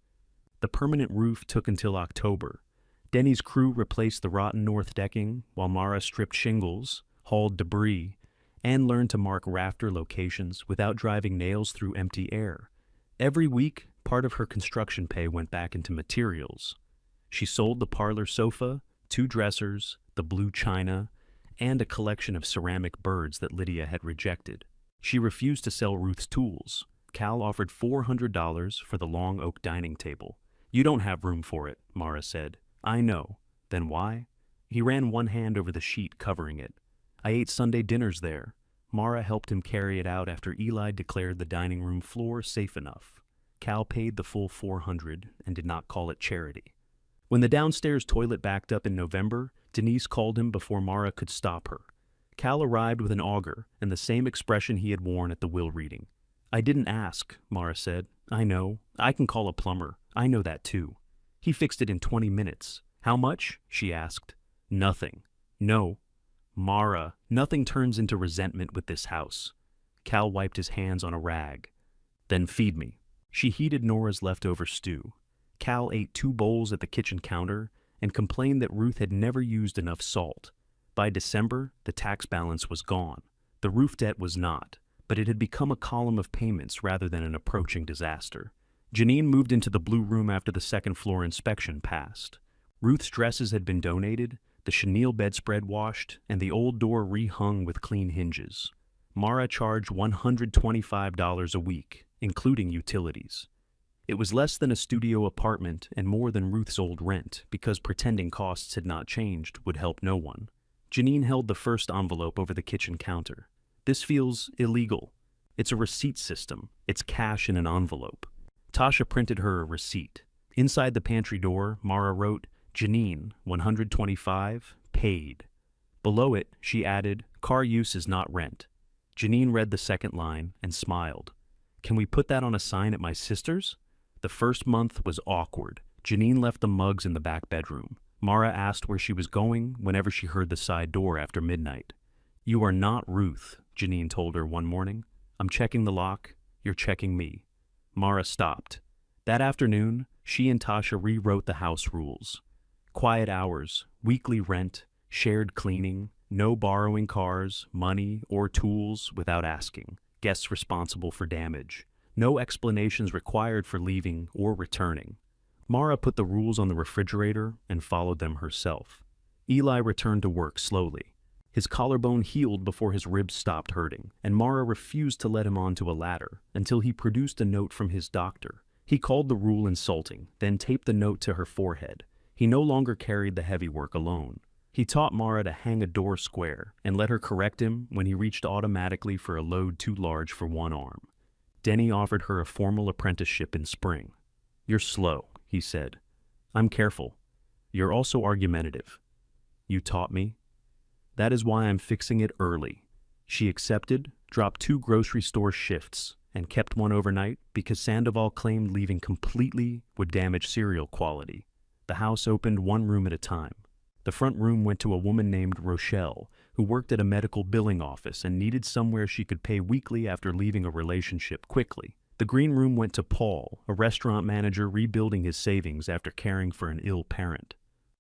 The permanent roof took until October. Denny's crew replaced the rotten north decking, while Mara stripped shingles, hauled debris, and learned to mark rafter locations without driving nails through empty air. Every week, part of her construction pay went back into materials. She sold the parlor sofa, 2 dressers, the blue china, and a collection of ceramic birds that Lydia had rejected. She refused to sell Ruth's tools. Cal offered $400 for the long oak dining table. "You don't have room for it," Mara said. "I know." "Then why?" He ran one hand over the sheet covering it. "I ate Sunday dinners there." Mara helped him carry it out after Eli declared the dining room floor safe enough. Cal paid the full $400 and did not call it charity. When the downstairs toilet backed up in November, Denise called him before Mara could stop her. Cal arrived with an auger and the same expression he had worn at the will reading. "I didn't ask," Mara said. "I know. I can call a plumber. I know that too." He fixed it in 20 minutes. "How much?" she asked. "Nothing." "No." "Mara, nothing turns into resentment with this house." Cal wiped his hands on a rag. "Then feed me." She heated Nora's leftover stew. Cal ate 2 bowls at the kitchen counter and complained that Ruth had never used enough salt. By December, the tax balance was gone. The roof debt was not, but it had become a column of payments rather than an approaching disaster. Janine moved into the blue room after the 2nd floor inspection passed. Ruth's dresses had been donated, the chenille bedspread washed, and the old door rehung with clean hinges. Mara charged $125 a week, including utilities. It was less than a studio apartment and more than Ruth's old rent, because pretending costs had not changed would help no one. Janine held the first envelope over the kitchen counter. This feels illegal. It's a receipt system. It's cash in an envelope. Tasha printed her a receipt. Inside the pantry door, Mara wrote, Janine, 125, paid. Below it, she added, car use is not rent. Janine read the second line and smiled. Can we put that on a sign at my sister's? The first month was awkward. Janine left the mugs in the back bedroom. Mara asked where she was going whenever she heard the side door after midnight. You are not Ruth, Janine told her one morning. I'm checking the lock. You're checking me. Mara stopped. That afternoon, she and Tasha rewrote the house rules. Quiet hours, weekly rent, shared cleaning, no borrowing cars, money, or tools without asking, guests responsible for damage, no explanations required for leaving or returning. Mara put the rules on the refrigerator and followed them herself. Eli returned to work slowly. His collarbone healed before his ribs stopped hurting, and Mara refused to let him onto a ladder until he produced a note from his doctor. He called the rule insulting, then taped the note to her forehead. He no longer carried the heavy work alone. He taught Mara to hang a door square and let her correct him when he reached automatically for a load too large for one arm. Denny offered her a formal apprenticeship in spring. You're slow, he said. I'm careful. You're also argumentative. You taught me. That is why I'm fixing it early. She accepted, dropped 2 grocery store shifts, and kept one overnight because Sandoval claimed leaving completely would damage cereal quality. The house opened one room at a time. The front room went to a woman named Rochelle, who worked at a medical billing office and needed somewhere she could pay weekly after leaving a relationship quickly. The green room went to Paul, a restaurant manager rebuilding his savings after caring for an ill parent.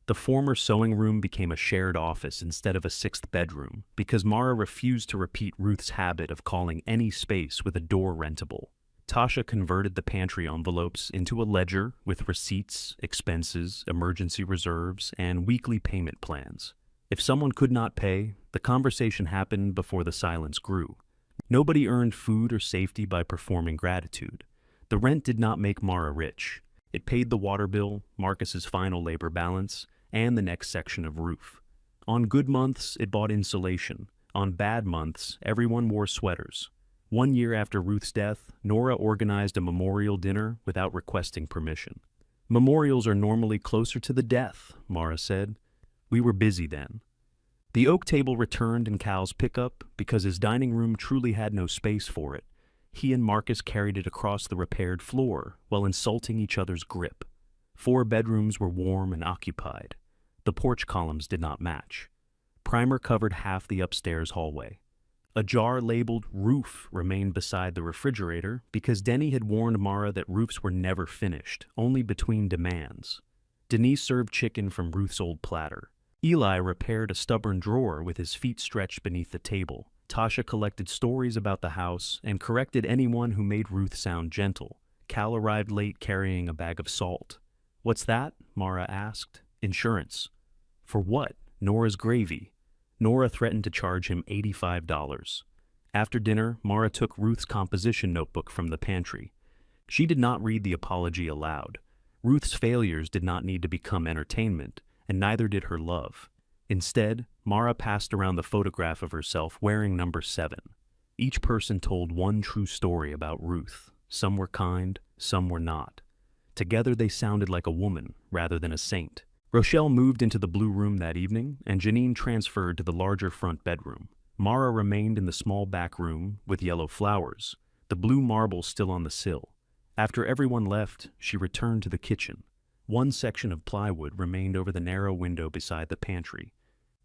The former sewing room became a shared office instead of a 6th bedroom because Mara refused to repeat Ruth's habit of calling any space with a door rentable. Tasha converted the pantry envelopes into a ledger with receipts, expenses, emergency reserves, and weekly payment plans. If someone could not pay, the conversation happened before the silence grew. Nobody earned food or safety by performing gratitude. The rent did not make Mara rich. It paid the water bill, Marcus's final labor balance, and the next section of roof. On good months, it bought insulation. On bad months, everyone wore sweaters. 1 year after Ruth's death, Nora organized a memorial dinner without requesting permission. Memorials are normally closer to the death, Mara said. We were busy then. The oak table returned in Cal's pickup because his dining room truly had no space for it. He and Marcus carried it across the repaired floor while insulting each other's grip. 4 bedrooms were warm and occupied. The porch columns did not match. Primer covered half the upstairs hallway. A jar labeled roof remained beside the refrigerator because Denny had warned Mara that roofs were never finished, only between demands. Denise served chicken from Ruth's old platter. Eli repaired a stubborn drawer with his feet stretched beneath the table. Tasha collected stories about the house and corrected anyone who made Ruth sound gentle. Cal arrived late carrying a bag of salt. What's that? Mara asked. Insurance. For what? Nora's gravy. Nora threatened to charge him $85. After dinner, Mara took Ruth's composition notebook from the pantry. She did not read the apology aloud. Ruth's failures did not need to become entertainment, and neither did her love. Instead, Mara passed around the photograph of herself wearing number 7. Each person told one true story about Ruth. Some were kind, some were not. Together they sounded like a woman rather than a saint. Rochelle moved into the blue room that evening, and Janine transferred to the larger front bedroom. Mara remained in the small back room with yellow flowers, the blue marble still on the sill. After everyone left, she returned to the kitchen. One section of plywood remained over the narrow window beside the pantry.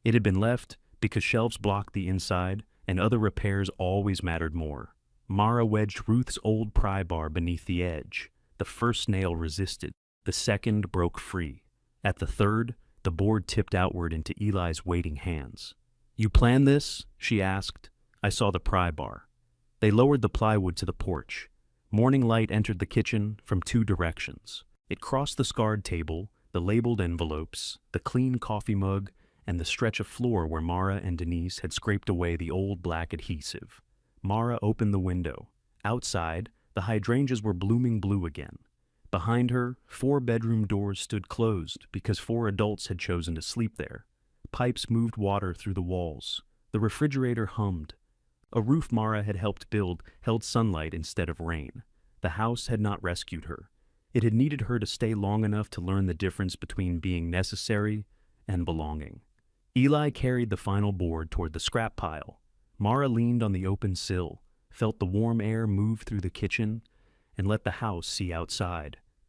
It had been left because shelves blocked the inside, and other repairs always mattered more. Mara wedged Ruth's old pry bar beneath the edge. The first nail resisted. The second broke free. At the third, the board tipped outward into Eli's waiting hands. You planned this? She asked. I saw the pry bar. They lowered the plywood to the porch. Morning light entered the kitchen from 2 directions. It crossed the scarred table, the labeled envelopes, the clean coffee mug, and the stretch of floor where Mara and Denise had scraped away the old black adhesive. Mara opened the window. Outside, the hydrangeas were blooming blue again. Behind her, 4 bedroom doors stood closed because 4 adults had chosen to sleep there. Pipes moved water through the walls. The refrigerator hummed. A roof Mara had helped build held sunlight instead of rain. The house had not rescued her. It had needed her to stay long enough to learn the difference between being necessary and belonging. Eli carried the final board toward the scrap pile. Mara leaned on the open sill, felt the warm air move through the kitchen, and let the house see outside.